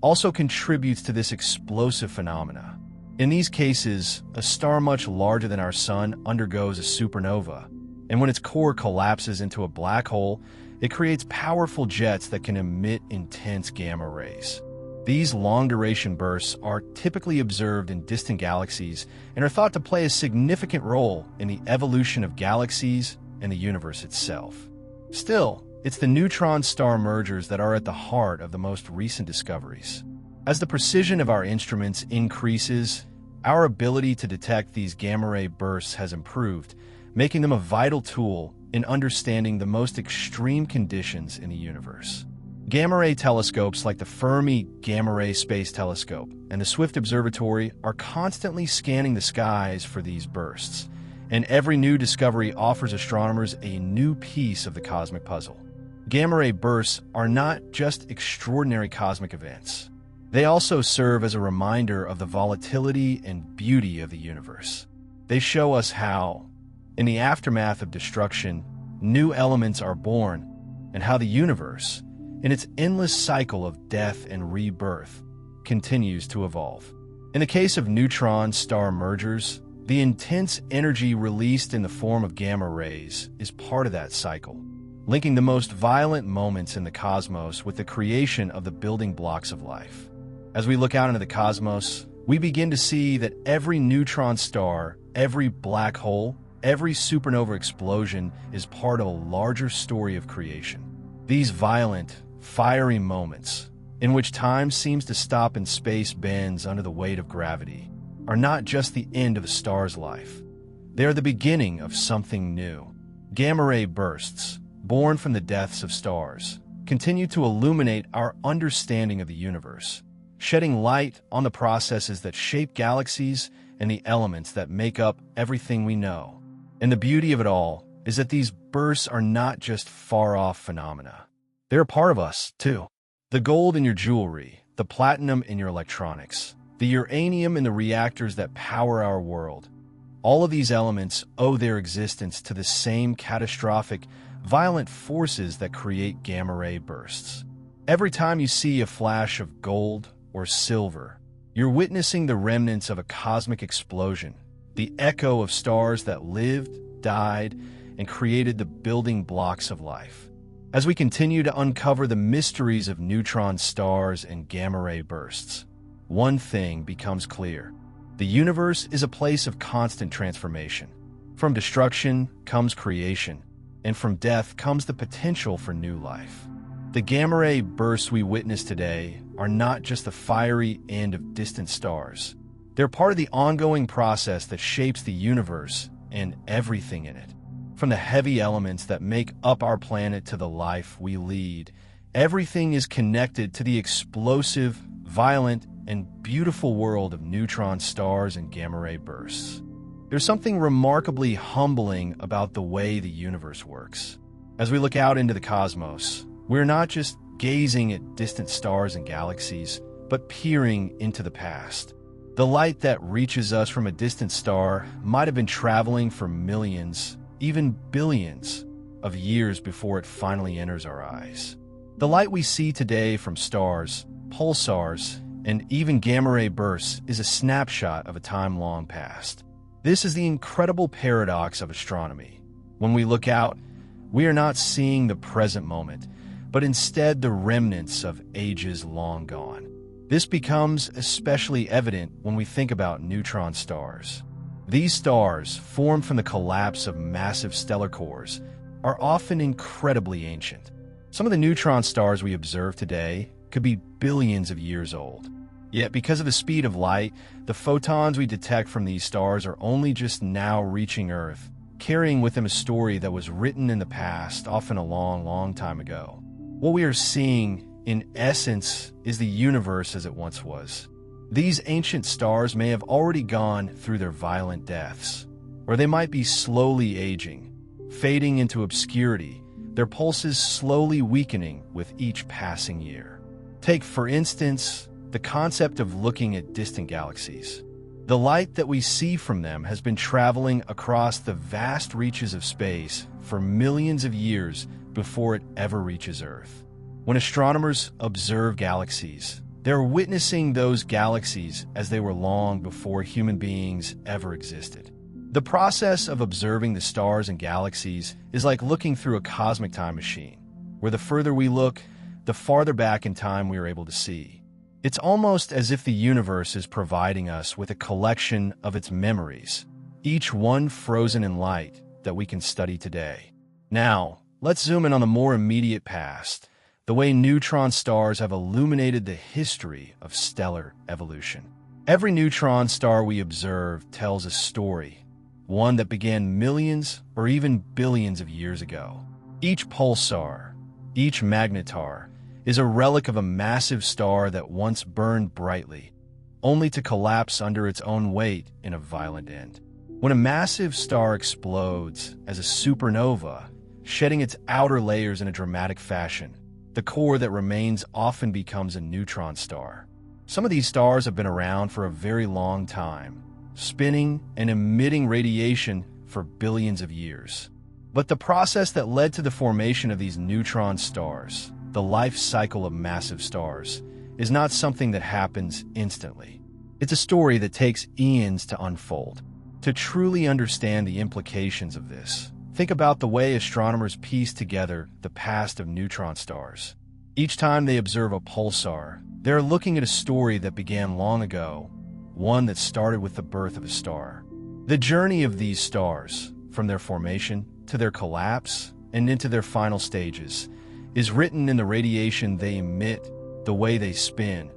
also contributes to this explosive phenomena. In these cases, a star much larger than our Sun undergoes a supernova, and when its core collapses into a black hole, it creates powerful jets that can emit intense gamma rays. These long-duration bursts are typically observed in distant galaxies and are thought to play a significant role in the evolution of galaxies and the universe itself. Still, it's the neutron star mergers that are at the heart of the most recent discoveries. As the precision of our instruments increases, our ability to detect these gamma-ray bursts has improved, making them a vital tool in understanding the most extreme conditions in the universe. Gamma-ray telescopes like the Fermi Gamma-ray Space Telescope and the Swift Observatory are constantly scanning the skies for these bursts, and every new discovery offers astronomers a new piece of the cosmic puzzle. Gamma-ray bursts are not just extraordinary cosmic events. They also serve as a reminder of the volatility and beauty of the universe. They show us how, in the aftermath of destruction, new elements are born, and how the universe, in its endless cycle of death and rebirth, continues to evolve. In the case of neutron star mergers, the intense energy released in the form of gamma rays is part of that cycle, linking the most violent moments in the cosmos with the creation of the building blocks of life. As we look out into the cosmos, we begin to see that every neutron star, every black hole, every supernova explosion is part of a larger story of creation. These violent, fiery moments, in which time seems to stop and space bends under the weight of gravity, are not just the end of a star's life. They are the beginning of something new. Gamma-ray bursts, born from the deaths of stars, continue to illuminate our understanding of the universe, shedding light on the processes that shape galaxies and the elements that make up everything we know. And the beauty of it all is that these bursts are not just far-off phenomena. They're a part of us, too. The gold in your jewelry, the platinum in your electronics, the uranium in the reactors that power our world. All of these elements owe their existence to the same catastrophic, violent forces that create gamma-ray bursts. Every time you see a flash of gold or silver, you're witnessing the remnants of a cosmic explosion, the echo of stars that lived, died, and created the building blocks of life. As we continue to uncover the mysteries of neutron stars and gamma-ray bursts, one thing becomes clear. The universe is a place of constant transformation. From destruction comes creation, and from death comes the potential for new life. The gamma-ray bursts we witness today are not just the fiery end of distant stars. They're part of the ongoing process that shapes the universe and everything in it. From the heavy elements that make up our planet to the life we lead Everything is connected to the explosive, violent, and beautiful world of neutron stars and gamma-ray bursts. There's something remarkably humbling about the way the universe works. As we look out into the cosmos, we're not just gazing at distant stars and galaxies, but peering into the past. The light that reaches us from a distant star might have been traveling for millions, even billions, of years before it finally enters our eyes. The light we see today from stars, pulsars, and even gamma-ray bursts is a snapshot of a time long past. This is the incredible paradox of astronomy. When we look out, we are not seeing the present moment, but instead the remnants of ages long gone. This becomes especially evident when we think about neutron stars. These stars, formed from the collapse of massive stellar cores, are often incredibly ancient. Some of the neutron stars we observe today could be billions of years old. Yet, because of the speed of light, the photons we detect from these stars are only just now reaching Earth, carrying with them a story that was written in the past, often a long, long time ago. What we are seeing, in essence, is the universe as it once was. These ancient stars may have already gone through their violent deaths, or they might be slowly aging, fading into obscurity, their pulses slowly weakening with each passing year. Take, for instance, the concept of looking at distant galaxies. The light that we see from them has been traveling across the vast reaches of space for millions of years before it ever reaches Earth. When astronomers observe galaxies, they're witnessing those galaxies as they were long before human beings ever existed. The process of observing the stars and galaxies is like looking through a cosmic time machine, where the further we look, the farther back in time we are able to see. It's almost as if the universe is providing us with a collection of its memories, each one frozen in light that we can study today. Now, let's zoom in on the more immediate past, the way neutron stars have illuminated the history of stellar evolution. Every neutron star we observe tells a story, one that began millions or even billions of years ago. Each pulsar, each magnetar, is a relic of a massive star that once burned brightly, only to collapse under its own weight in a violent end. When a massive star explodes as a supernova, shedding its outer layers in a dramatic fashion, the core that remains often becomes a neutron star. Some of these stars have been around for a very long time, spinning and emitting radiation for billions of years. But the process that led to the formation of these neutron stars, the life cycle of massive stars, is not something that happens instantly. It's a story that takes eons to unfold. To truly understand the implications of this, think about the way astronomers piece together the past of neutron stars. Each time they observe a pulsar, they're looking at a story that began long ago, one that started with the birth of a star. The journey of these stars, from their formation to their collapse and into their final stages, is written in the radiation they emit, the way they spin,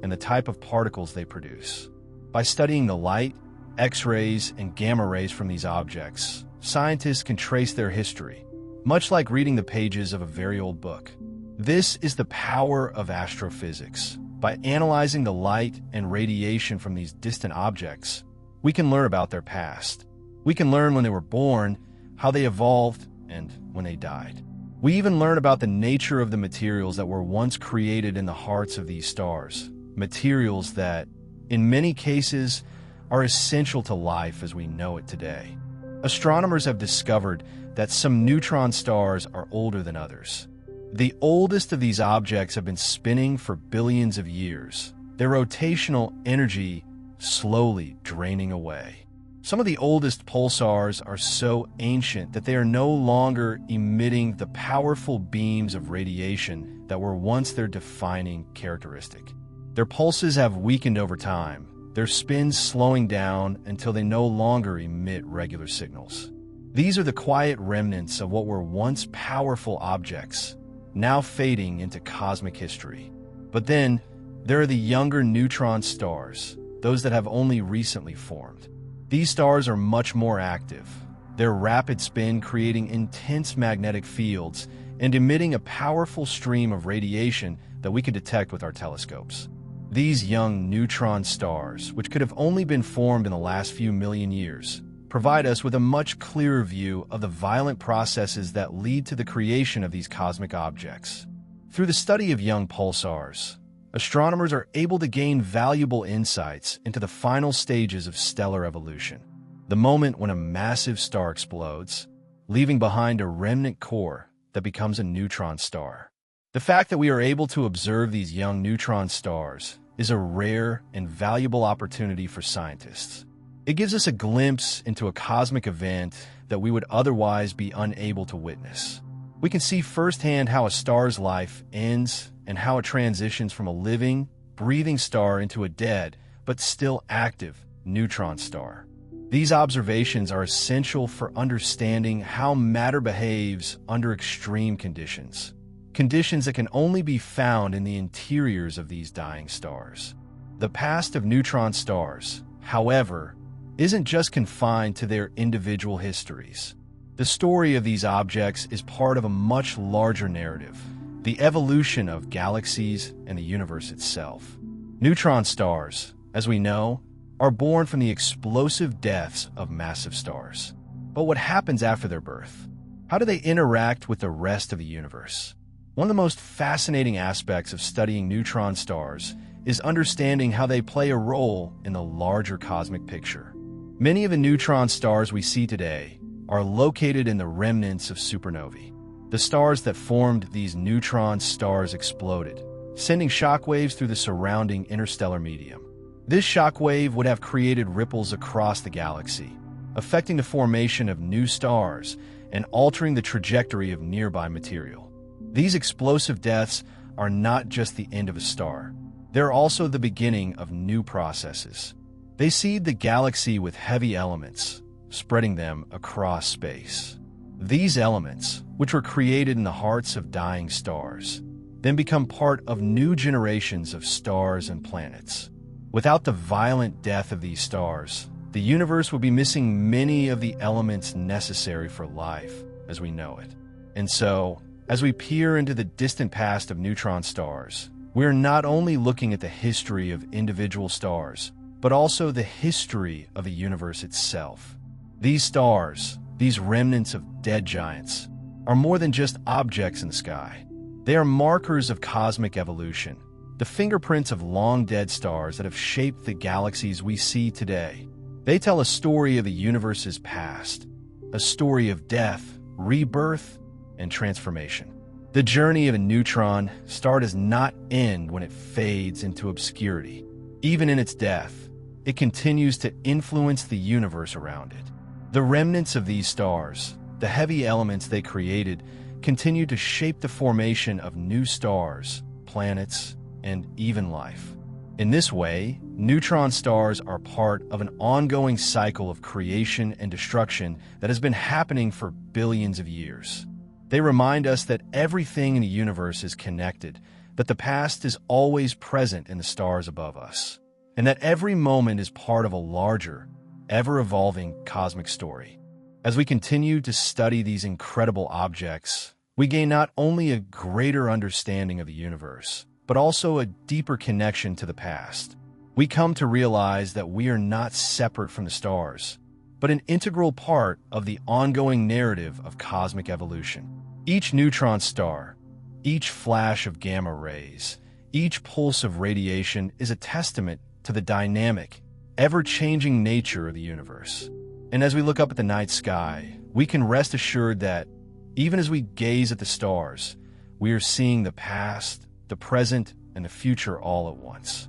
and the type of particles they produce. By studying the light, X-rays, and gamma rays from these objects, scientists can trace their history, much like reading the pages of a very old book. This is the power of astrophysics. By analyzing the light and radiation from these distant objects, we can learn about their past. We can learn when they were born, how they evolved, and when they died. We even learn about the nature of the materials that were once created in the hearts of these stars, materials that, in many cases, are essential to life as we know it today. Astronomers have discovered that some neutron stars are older than others. The oldest of these objects have been spinning for billions of years, their rotational energy slowly draining away. Some of the oldest pulsars are so ancient that they are no longer emitting the powerful beams of radiation that were once their defining characteristic. Their pulses have weakened over time, their spins slowing down until they no longer emit regular signals. These are the quiet remnants of what were once powerful objects, now fading into cosmic history. But then, there are the younger neutron stars, those that have only recently formed. These stars are much more active, their rapid spin creating intense magnetic fields and emitting a powerful stream of radiation that we could detect with our telescopes. These young neutron stars, which could have only been formed in the last few million years, provide us with a much clearer view of the violent processes that lead to the creation of these cosmic objects. Through the study of young pulsars, astronomers are able to gain valuable insights into the final stages of stellar evolution, the moment when a massive star explodes, leaving behind a remnant core that becomes a neutron star. The fact that we are able to observe these young neutron stars is a rare and valuable opportunity for scientists. It gives us a glimpse into a cosmic event that we would otherwise be unable to witness. We can see firsthand how a star's life ends and how it transitions from a living, breathing star into a dead, but still active, neutron star. These observations are essential for understanding how matter behaves under extreme conditions that can only be found in the interiors of these dying stars. The past of neutron stars, however, isn't just confined to their individual histories. The story of these objects is part of a much larger narrative, the evolution of galaxies and the universe itself. Neutron stars, as we know, are born from the explosive deaths of massive stars. But what happens after their birth? How do they interact with the rest of the universe? One of the most fascinating aspects of studying neutron stars is understanding how they play a role in the larger cosmic picture. Many of the neutron stars we see today are located in the remnants of supernovae. The stars that formed these neutron stars exploded, sending shockwaves through the surrounding interstellar medium. This shockwave would have created ripples across the galaxy, affecting the formation of new stars and altering the trajectory of nearby material. These explosive deaths are not just the end of a star. They're also the beginning of new processes. They seed the galaxy with heavy elements, spreading them across space. These elements, which were created in the hearts of dying stars, then become part of new generations of stars and planets. Without the violent death of these stars, the universe would be missing many of the elements necessary for life as we know it. And so, as we peer into the distant past of neutron stars, we're not only looking at the history of individual stars, but also the history of the universe itself. These stars, these remnants of dead giants, are more than just objects in the sky. They are markers of cosmic evolution, the fingerprints of long-dead stars that have shaped the galaxies we see today. They tell a story of the universe's past, a story of death, rebirth, and transformation. The journey of a neutron star does not end when it fades into obscurity. Even in its death, it continues to influence the universe around it. The remnants of these stars, the heavy elements they created, continue to shape the formation of new stars, planets, and even life. In this way, neutron stars are part of an ongoing cycle of creation and destruction that has been happening for billions of years. They remind us that everything in the universe is connected, that the past is always present in the stars above us, and that every moment is part of a larger, ever-evolving cosmic story. As we continue to study these incredible objects, we gain not only a greater understanding of the universe, but also a deeper connection to the past. We come to realize that we are not separate from the stars, but an integral part of the ongoing narrative of cosmic evolution. Each neutron star, each flash of gamma rays, each pulse of radiation is a testament to the dynamic, ever-changing nature of the universe. And as we look up at the night sky, we can rest assured that, even as we gaze at the stars, we are seeing the past, the present, and the future all at once.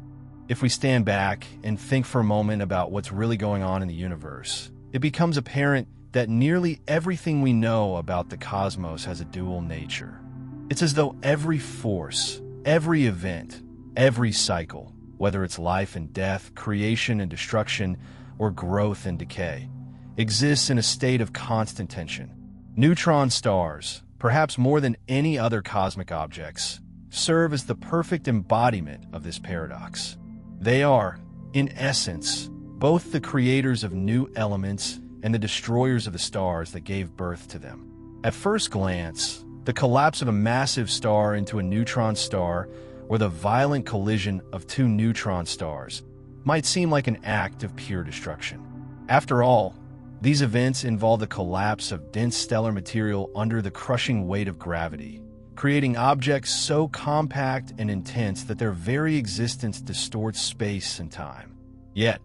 If we stand back and think for a moment about what's really going on in the universe, it becomes apparent that nearly everything we know about the cosmos has a dual nature. It's as though every force, every event, every cycle, whether it's life and death, creation and destruction, or growth and decay, exists in a state of constant tension. Neutron stars, perhaps more than any other cosmic objects, serve as the perfect embodiment of this paradox. They are, in essence, both the creators of new elements and the destroyers of the stars that gave birth to them. At first glance, The collapse of a massive star into a neutron star, or the violent collision of two neutron stars, might seem like an act of pure destruction. After all, these events involve the collapse of dense stellar material under the crushing weight of gravity, creating objects so compact and intense that their very existence distorts space and time. Yet,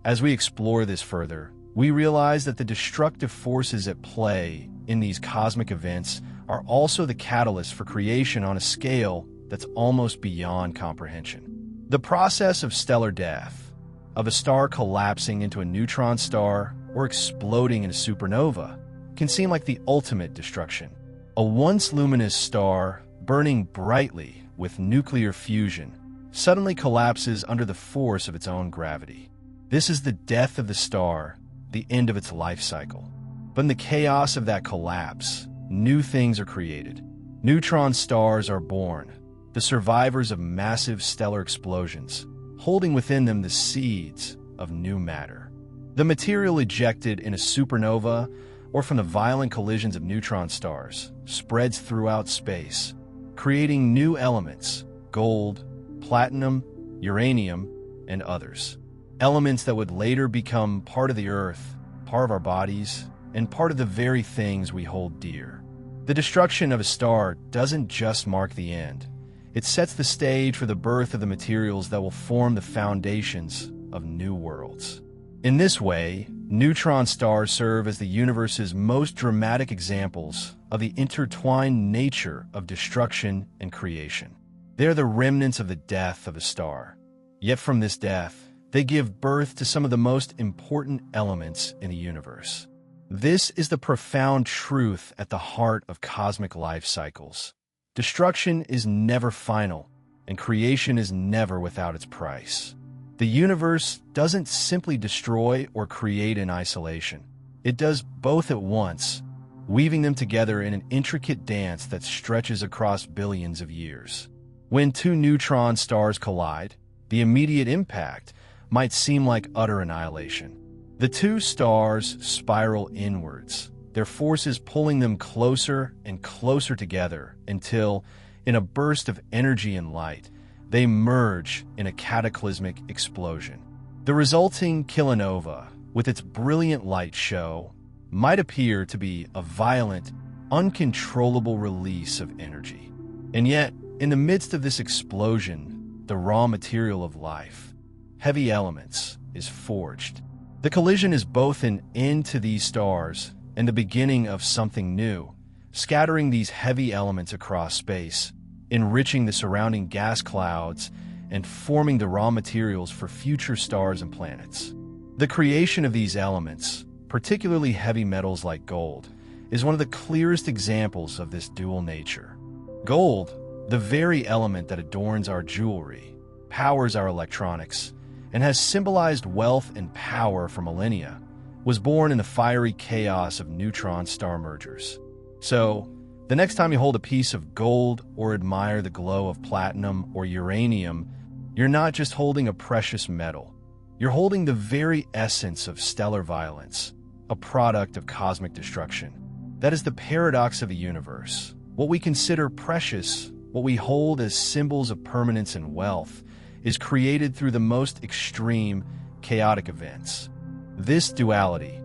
as we explore this further, we realize that the destructive forces at play in these cosmic events are also the catalyst for creation on a scale that's almost beyond comprehension. The process of stellar death, of a star collapsing into a neutron star or exploding in a supernova, can seem like the ultimate destruction. A once luminous star, burning brightly with nuclear fusion, suddenly collapses under the force of its own gravity. This is the death of the star, the end of its life cycle. But in the chaos of that collapse, new things are created. Neutron stars are born, the survivors of massive stellar explosions, holding within them the seeds of new matter. The material ejected in a supernova or from the violent collisions of neutron stars spreads throughout space, creating new elements: gold, platinum, uranium, and others. Elements that would later become part of the Earth, part of our bodies, and part of the very things we hold dear. The destruction of a star doesn't just mark the end. It sets the stage for the birth of the materials that will form the foundations of new worlds. In this way, neutron stars serve as the universe's most dramatic examples of the intertwined nature of destruction and creation. They are the remnants of the death of a star. Yet from this death, they give birth to some of the most important elements in the universe. This is the profound truth at the heart of cosmic life cycles. Destruction is never final, and creation is never without its price. The universe doesn't simply destroy or create in isolation. It does both at once, weaving them together in an intricate dance that stretches across billions of years. When two neutron stars collide, the immediate impact might seem like utter annihilation. The two stars spiral inwards, their forces pulling them closer and closer together until, in a burst of energy and light, they merge in a cataclysmic explosion. The resulting kilonova, with its brilliant light show, might appear to be a violent, uncontrollable release of energy. And yet, in the midst of this explosion, the raw material of life, heavy elements, is forged. The collision is both an end to these stars and the beginning of something new, scattering these heavy elements across space, enriching the surrounding gas clouds, and forming the raw materials for future stars and planets. The creation of these elements, particularly heavy metals like gold, is one of the clearest examples of this dual nature. Gold, the very element that adorns our jewelry, powers our electronics, and has symbolized wealth and power for millennia, was born in the fiery chaos of neutron star mergers. So, the next time you hold a piece of gold or admire the glow of platinum or uranium, you're not just holding a precious metal. You're holding the very essence of stellar violence, a product of cosmic destruction. That is the paradox of the universe. What we consider precious, what we hold as symbols of permanence and wealth, is created through the most extreme, chaotic events. This duality,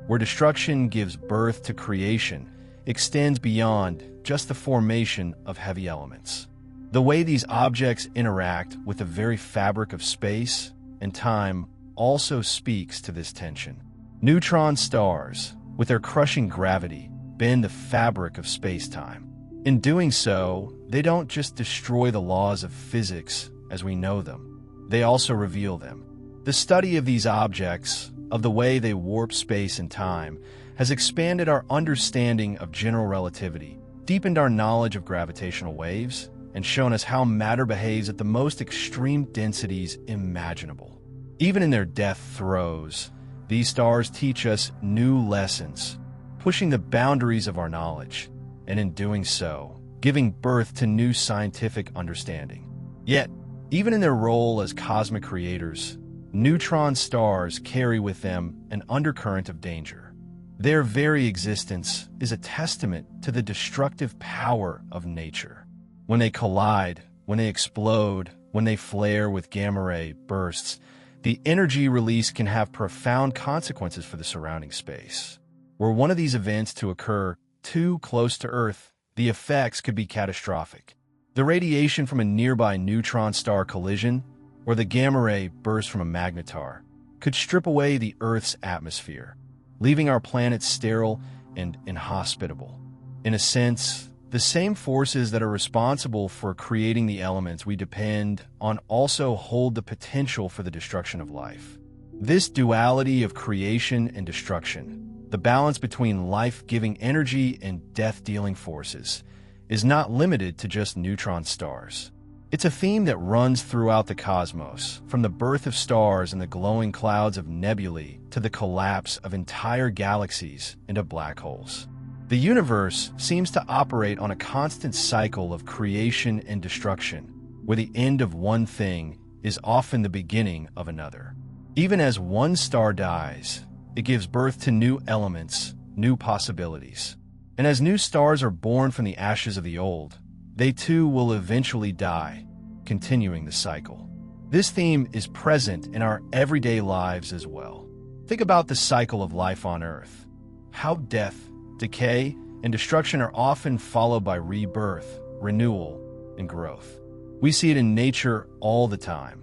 where destruction gives birth to creation, extends beyond just the formation of heavy elements. The way these objects interact with the very fabric of space and time also speaks to this tension. Neutron stars, with their crushing gravity, bend the fabric of space-time. In doing so, they don't just destroy the laws of physics as we know them, they also reveal them. The study of these objects, of the way they warp space and time, has expanded our understanding of general relativity, deepened our knowledge of gravitational waves, and shown us how matter behaves at the most extreme densities imaginable. Even in their death throes, these stars teach us new lessons, pushing the boundaries of our knowledge, and in doing so, giving birth to new scientific understanding. Yet, even in their role as cosmic creators, neutron stars carry with them an undercurrent of danger. Their very existence is a testament to the destructive power of nature. When they collide, when they explode, when they flare with gamma-ray bursts, the energy release can have profound consequences for the surrounding space. Were one of these events to occur too close to Earth, the effects could be catastrophic. The radiation from a nearby neutron star collision, or the gamma-ray burst from a magnetar, could strip away the Earth's atmosphere, leaving our planet sterile and inhospitable. In a sense, the same forces that are responsible for creating the elements we depend on also hold the potential for the destruction of life. This duality of creation and destruction, the balance between life-giving energy and death-dealing forces, is not limited to just neutron stars. It's a theme that runs throughout the cosmos, from the birth of stars and the glowing clouds of nebulae to the collapse of entire galaxies into black holes. The universe seems to operate on a constant cycle of creation and destruction, where the end of one thing is often the beginning of another. Even as one star dies, it gives birth to new elements, new possibilities. And as new stars are born from the ashes of the old, they too will eventually die, continuing the cycle. This theme is present in our everyday lives as well. Think about the cycle of life on Earth. How death, decay, and destruction are often followed by rebirth, renewal, and growth. We see it in nature all the time.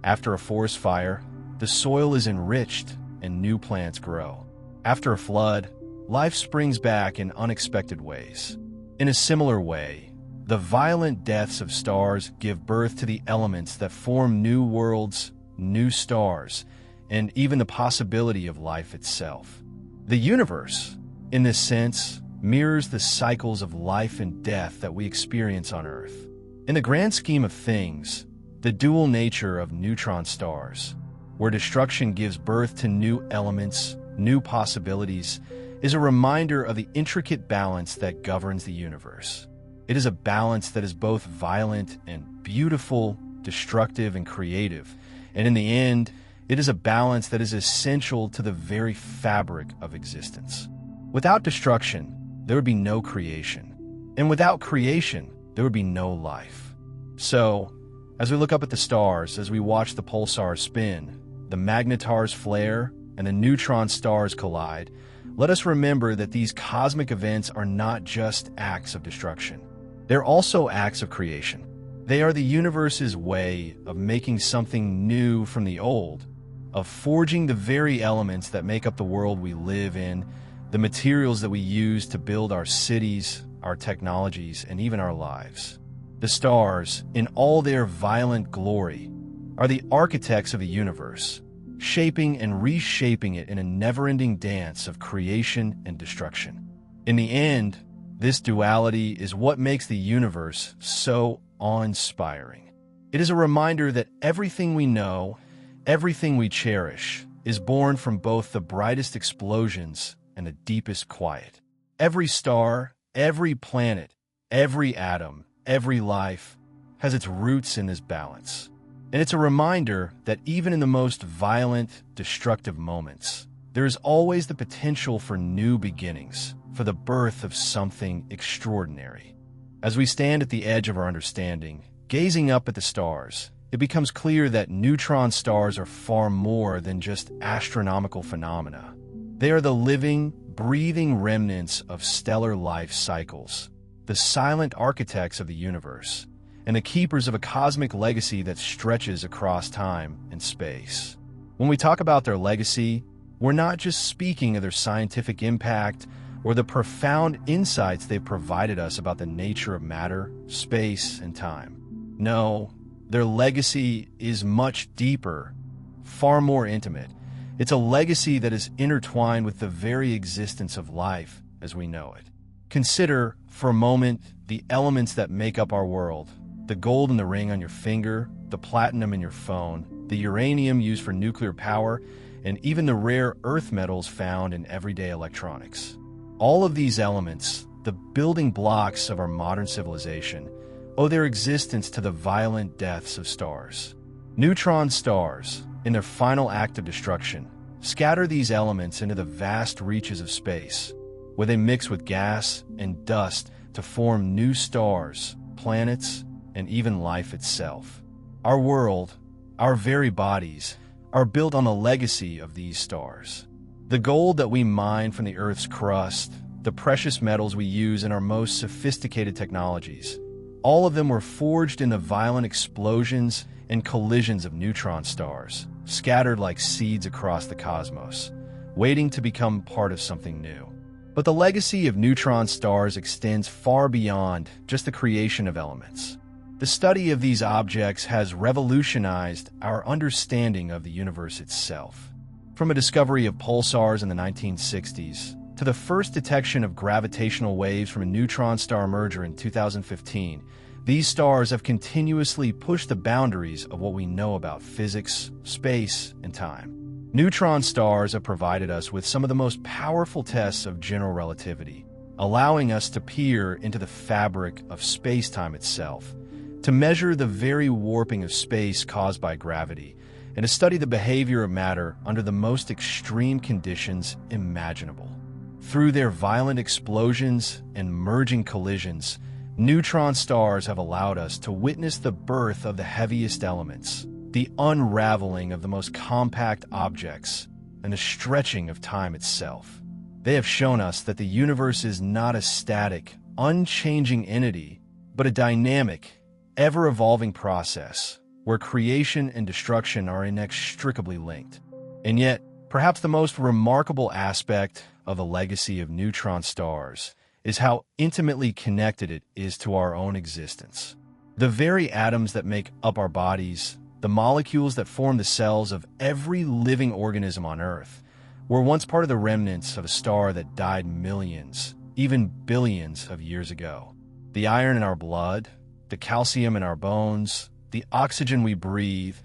After a forest fire, the soil is enriched and new plants grow. After a flood, life springs back in unexpected ways. In a similar way, the violent deaths of stars give birth to the elements that form new worlds, new stars, and even the possibility of life itself. The universe, in this sense, mirrors the cycles of life and death that we experience on Earth. In the grand scheme of things, the dual nature of neutron stars, where destruction gives birth to new elements, new possibilities, is a reminder of the intricate balance that governs the universe. It is a balance that is both violent and beautiful, destructive and creative, and in the end, it is a balance that is essential to the very fabric of existence. Without destruction, there would be no creation, and without creation, there would be no life. So, as we look up at the stars, as we watch the pulsars spin, the magnetars flare, and the neutron stars collide, let us remember that these cosmic events are not just acts of destruction. They're also acts of creation. They are the universe's way of making something new from the old, of forging the very elements that make up the world we live in, the materials that we use to build our cities, our technologies, and even our lives. The stars, in all their violent glory, are the architects of the universe, shaping and reshaping it in a never-ending dance of creation and destruction. In the end, this duality is what makes the universe so awe-inspiring. It is a reminder that everything we know, everything we cherish, is born from both the brightest explosions and the deepest quiet. Every star, every planet, every atom, every life has its roots in this balance. And it's a reminder that even in the most violent, destructive moments, there is always the potential for new beginnings, for the birth of something extraordinary. As we stand at the edge of our understanding, gazing up at the stars, it becomes clear that neutron stars are far more than just astronomical phenomena. They are the living, breathing remnants of stellar life cycles, the silent architects of the universe, and the keepers of a cosmic legacy that stretches across time and space. When we talk about their legacy, we're not just speaking of their scientific impact or the profound insights they've provided us about the nature of matter, space, and time. No, their legacy is much deeper, far more intimate. It's a legacy that is intertwined with the very existence of life as we know it. Consider, for a moment, the elements that make up our world. The gold in the ring on your finger, the platinum in your phone, the uranium used for nuclear power, and even the rare earth metals found in everyday electronics. All of these elements, the building blocks of our modern civilization, owe their existence to the violent deaths of stars. Neutron stars, in their final act of destruction, scatter these elements into the vast reaches of space, where they mix with gas and dust to form new stars, planets, and even life itself. Our world, our very bodies, are built on the legacy of these stars. The gold that we mine from the Earth's crust, the precious metals we use in our most sophisticated technologies, all of them were forged in the violent explosions and collisions of neutron stars, scattered like seeds across the cosmos, waiting to become part of something new. But the legacy of neutron stars extends far beyond just the creation of elements. The study of these objects has revolutionized our understanding of the universe itself. From a discovery of pulsars in the 1960s, to the first detection of gravitational waves from a neutron star merger in 2015, these stars have continuously pushed the boundaries of what we know about physics, space, and time. Neutron stars have provided us with some of the most powerful tests of general relativity, allowing us to peer into the fabric of space-time itself, to measure the very warping of space caused by gravity, and to study the behavior of matter under the most extreme conditions imaginable. Through their violent explosions and merging collisions, neutron stars have allowed us to witness the birth of the heaviest elements, the unraveling of the most compact objects, and the stretching of time itself. They have shown us that the universe is not a static, unchanging entity, but a dynamic, ever-evolving process where creation and destruction are inextricably linked. And yet, perhaps the most remarkable aspect of the legacy of neutron stars is how intimately connected it is to our own existence. The very atoms that make up our bodies, the molecules that form the cells of every living organism on Earth, were once part of the remnants of a star that died millions, even billions of years ago. The iron in our blood, the calcium in our bones, the oxygen we breathe,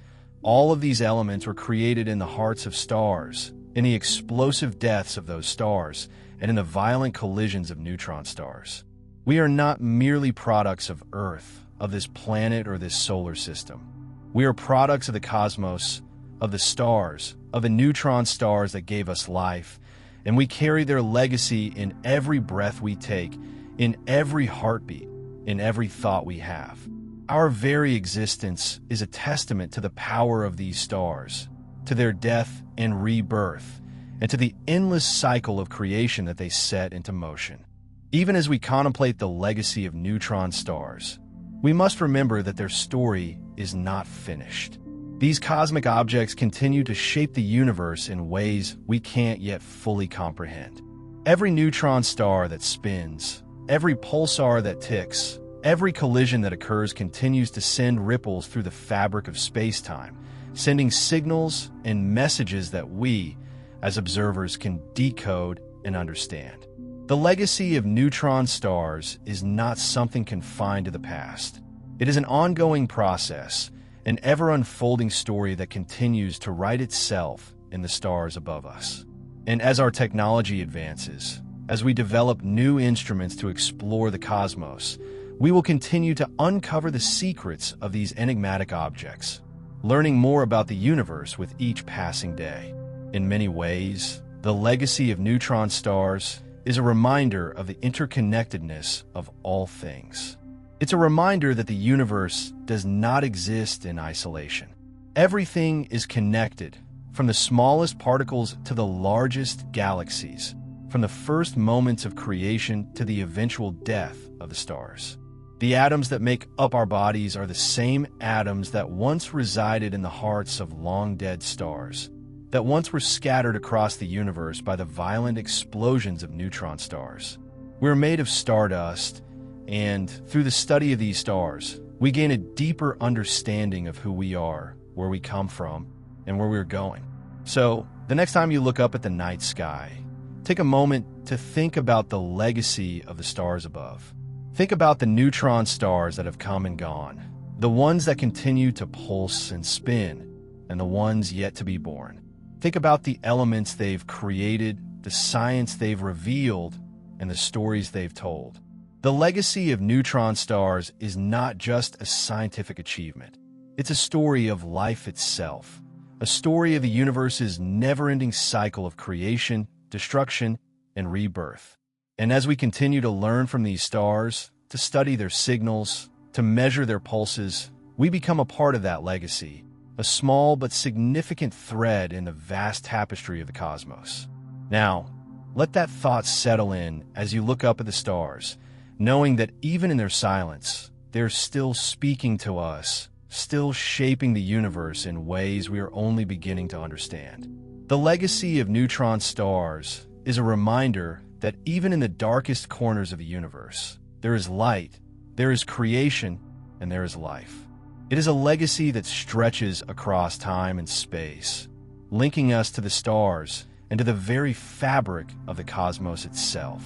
all of these elements were created in the hearts of stars, in the explosive deaths of those stars, and in the violent collisions of neutron stars. We are not merely products of Earth, of this planet or this solar system. We are products of the cosmos, of the stars, of the neutron stars that gave us life, and we carry their legacy in every breath we take, in every heartbeat, in every thought we have. Our very existence is a testament to the power of these stars, to their death and rebirth, and to the endless cycle of creation that they set into motion. Even as we contemplate the legacy of neutron stars, we must remember that their story is not finished. These cosmic objects continue to shape the universe in ways we can't yet fully comprehend. Every neutron star that spins, every pulsar that ticks, every collision that occurs continues to send ripples through the fabric of space-time, sending signals and messages that we, as observers, can decode and understand. The legacy of neutron stars is not something confined to the past. It is an ongoing process, an ever-unfolding story that continues to write itself in the stars above us. And as our technology advances, as we develop new instruments to explore the cosmos, we will continue to uncover the secrets of these enigmatic objects, learning more about the universe with each passing day. In many ways, the legacy of neutron stars is a reminder of the interconnectedness of all things. It's a reminder that the universe does not exist in isolation. Everything is connected, from the smallest particles to the largest galaxies, from the first moments of creation to the eventual death of the stars. The atoms that make up our bodies are the same atoms that once resided in the hearts of long-dead stars, that once were scattered across the universe by the violent explosions of neutron stars. We're made of stardust, and through the study of these stars, we gain a deeper understanding of who we are, where we come from, and where we're going. So, the next time you look up at the night sky, take a moment to think about the legacy of the stars above. Think about the neutron stars that have come and gone, the ones that continue to pulse and spin, and the ones yet to be born. Think about the elements they've created, the science they've revealed, and the stories they've told. The legacy of neutron stars is not just a scientific achievement. It's a story of life itself, a story of the universe's never-ending cycle of creation, destruction, and rebirth. And as we continue to learn from these stars, to study their signals, to measure their pulses, we become a part of that legacy, a small but significant thread in the vast tapestry of the cosmos. Now, let that thought settle in as you look up at the stars, knowing that even in their silence, they're still speaking to us, still shaping the universe in ways we are only beginning to understand. The legacy of neutron stars is a reminder that even in the darkest corners of the universe, there is light, there is creation, and there is life. It is a legacy that stretches across time and space, linking us to the stars and to the very fabric of the cosmos itself.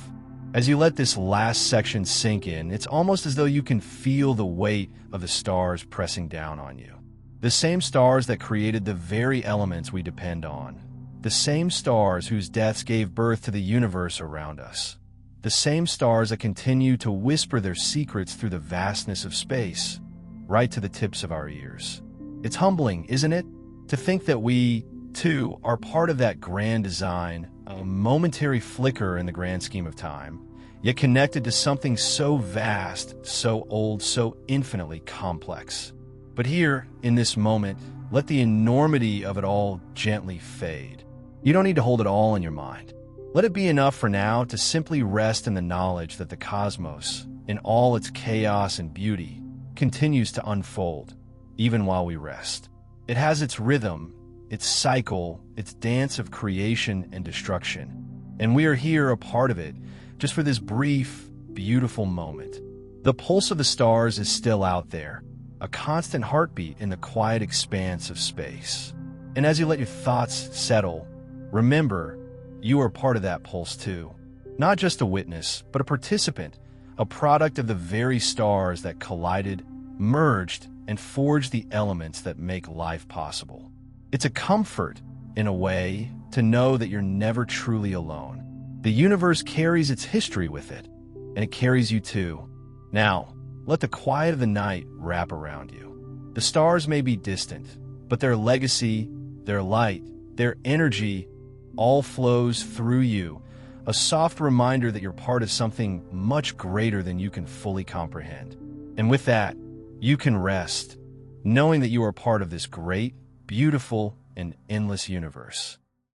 As you let this last section sink in, it's almost as though you can feel the weight of the stars pressing down on you. The same stars that created the very elements we depend on. The same stars whose deaths gave birth to the universe around us. The same stars that continue to whisper their secrets through the vastness of space, right to the tips of our ears. It's humbling, isn't it, to think that we, too, are part of that grand design, a momentary flicker in the grand scheme of time, yet connected to something so vast, so old, so infinitely complex. But here, in this moment, let the enormity of it all gently fade. You don't need to hold it all in your mind. Let it be enough for now to simply rest in the knowledge that the cosmos, in all its chaos and beauty, continues to unfold, even while we rest. It has its rhythm, its cycle, its dance of creation and destruction. And we are here a part of it, just for this brief, beautiful moment. The pulse of the stars is still out there, a constant heartbeat in the quiet expanse of space. And as you let your thoughts settle, remember, you are part of that pulse too. Not just a witness, but a participant, a product of the very stars that collided, merged, and forged the elements that make life possible. It's a comfort, in a way, to know that you're never truly alone. The universe carries its history with it, and it carries you too. Now, let the quiet of the night wrap around you. The stars may be distant, but their legacy, their light, their energy, all flows through you, a soft reminder that you're part of something much greater than you can fully comprehend. And with that, you can rest, knowing that you are part of this great, beautiful, and endless universe.